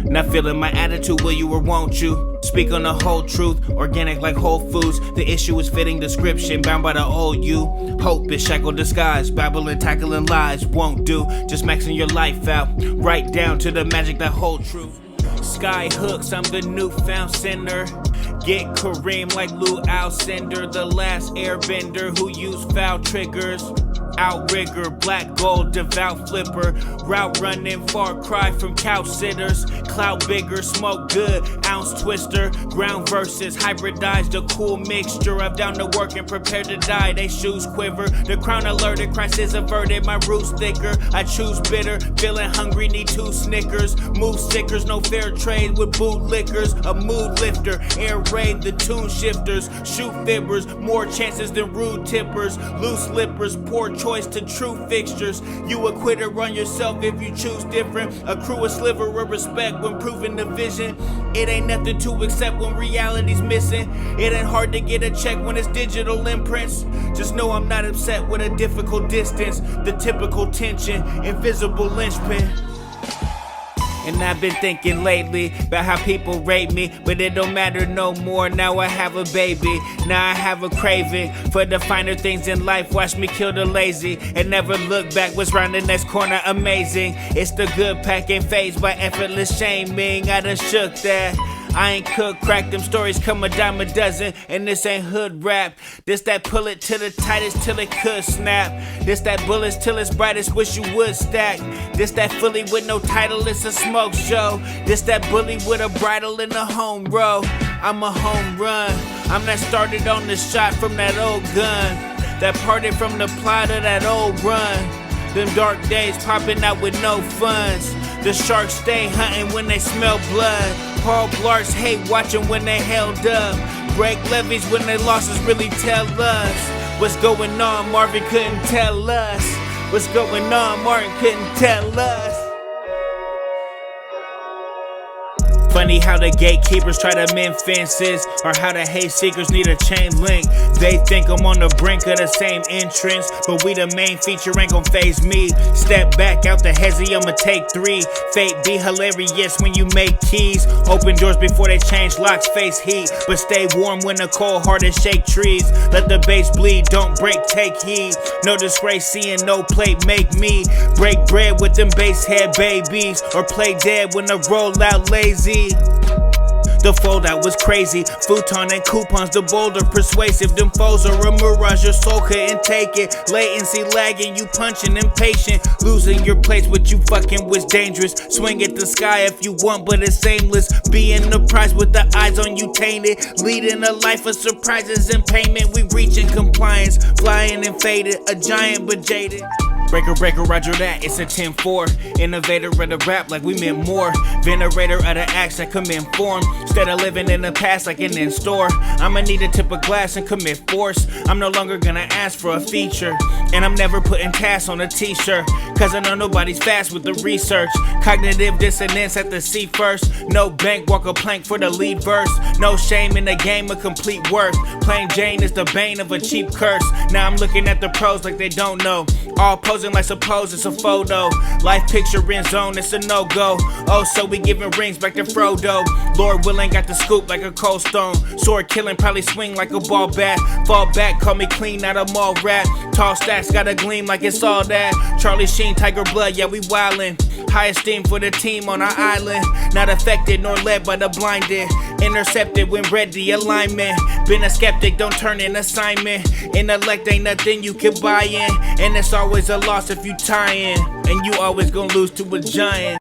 Not feeling my attitude, will you or won't you? Speak on the whole truth, organic like Whole Foods. The issue is fitting description, bound by the old you. Hope is shackled disguise, babbling, tackling lies won't do. Just maxing your life out, right down to the magic that hold truth. Sky hooks, I'm the newfound sinner. Get Kareem like Lou Alcindor, the last airbender who used foul triggers. Outrigger, black gold, devout flipper. Route running, far cry from couch sitters. Clout bigger, smoke good, ounce twister. Ground verses, hybridized, a cool mixture. I'm down to work and prepared to die, they shoes quiver. The crown alerted, crisis averted, my roots thicker. I choose bitter, feeling hungry, need 2 Snickers. Move stickers, no fair trade with bootlickers. A mood lifter, air raid, the tune shifters. Shoot fibbers, more chances than rude tippers. Loose lippers, poor choice. choice to true fixtures. You a quitter on yourself if you choose different. Accrue a sliver of respect when proving the vision. It ain't nothing to accept when reality's missing. It ain't hard to get a check when it's digital imprints. Just know I'm not upset with a difficult distance. The typical tension, invisible linchpin. And I've been thinking lately about how people rate me, but it don't matter no more. Now I have a baby, now I have a craving for the finer things in life. Watch me kill the lazy and never look back. What's round the next corner? Amazing. It's the good pack, ain't phased by effortless shaming. I done shook that. I ain't cook, crack, them stories come a dime a dozen. And this ain't hood rap. This that pull it to the tightest till it could snap. This that bullets till it's brightest, wish you would stack. This that fully with no title, it's a smoke show. This that bully with a bridle in the home row. I'm a home run. I'm that started on the shot from that old gun. That parted from the plot of that old run. Them dark days popping out with no funds. The sharks stay hunting when they smell blood. Paul Blarts hate watching when they held up. Break levees when their losses really tell us. What's going on, Marvin couldn't tell us. What's going on, Martin couldn't tell us. Funny how the gatekeepers try to mend fences, or how the hate seekers need a chain link. They think I'm on the brink of the same entrance, but we the main feature ain't gon' phase me. Step back out the hezzy, I'ma take 3. Fate be hilarious when you make keys. Open doors before they change locks, face heat, but stay warm when the cold hearted shake trees. Let the base bleed, don't break, take heed. No disgrace, seeing no plate make me break bread with them base head babies, or play dead when the rollout lazy. The foldout was crazy, futon and coupons, the bolder persuasive. Them foes are a mirage, your soul couldn't take it. Latency lagging, you punching impatient. Losing your place, what you fucking was dangerous. Swing at the sky if you want, but it's aimless. Being the prize with the eyes on you tainted. Leading a life of surprises and payment. We reaching compliance, flying and faded. A giant but jaded. Breaker, breaker, roger that, it's a 10-4. Innovator of the rap like we meant more. Venerator of the acts that commit form. Instead of living in the past like an in-store, I'ma need a tip of glass and commit force. I'm no longer gonna ask for a feature, and I'm never putting tasks on a t-shirt, cause I know nobody's fast with the research. Cognitive dissonance at the C first. No bank, walk a plank for the lead verse. No shame in the game of complete worth. Plain Jane is the bane of a cheap curse. Now I'm looking at the pros like they don't know. All posing like suppose it's a photo. Life picture in zone, it's a no-go. Oh, so we giving rings back to Frodo. Lord willing, got the scoop like a cold stone. Sword killing, probably swing like a ball bat. Fall back, call me clean, not a mall rat. Tall stacks, gotta gleam like it's all that. Charlie Sheen, Tiger Blood, yeah, we wildin'. High esteem for the team on our island. Not affected nor led by the blinded. Intercepted when ready, alignment. Been a skeptic, don't turn in assignment. Intellect ain't nothing you can buy in, and it's always a loss if you tie in, and you always gonna lose to a giant.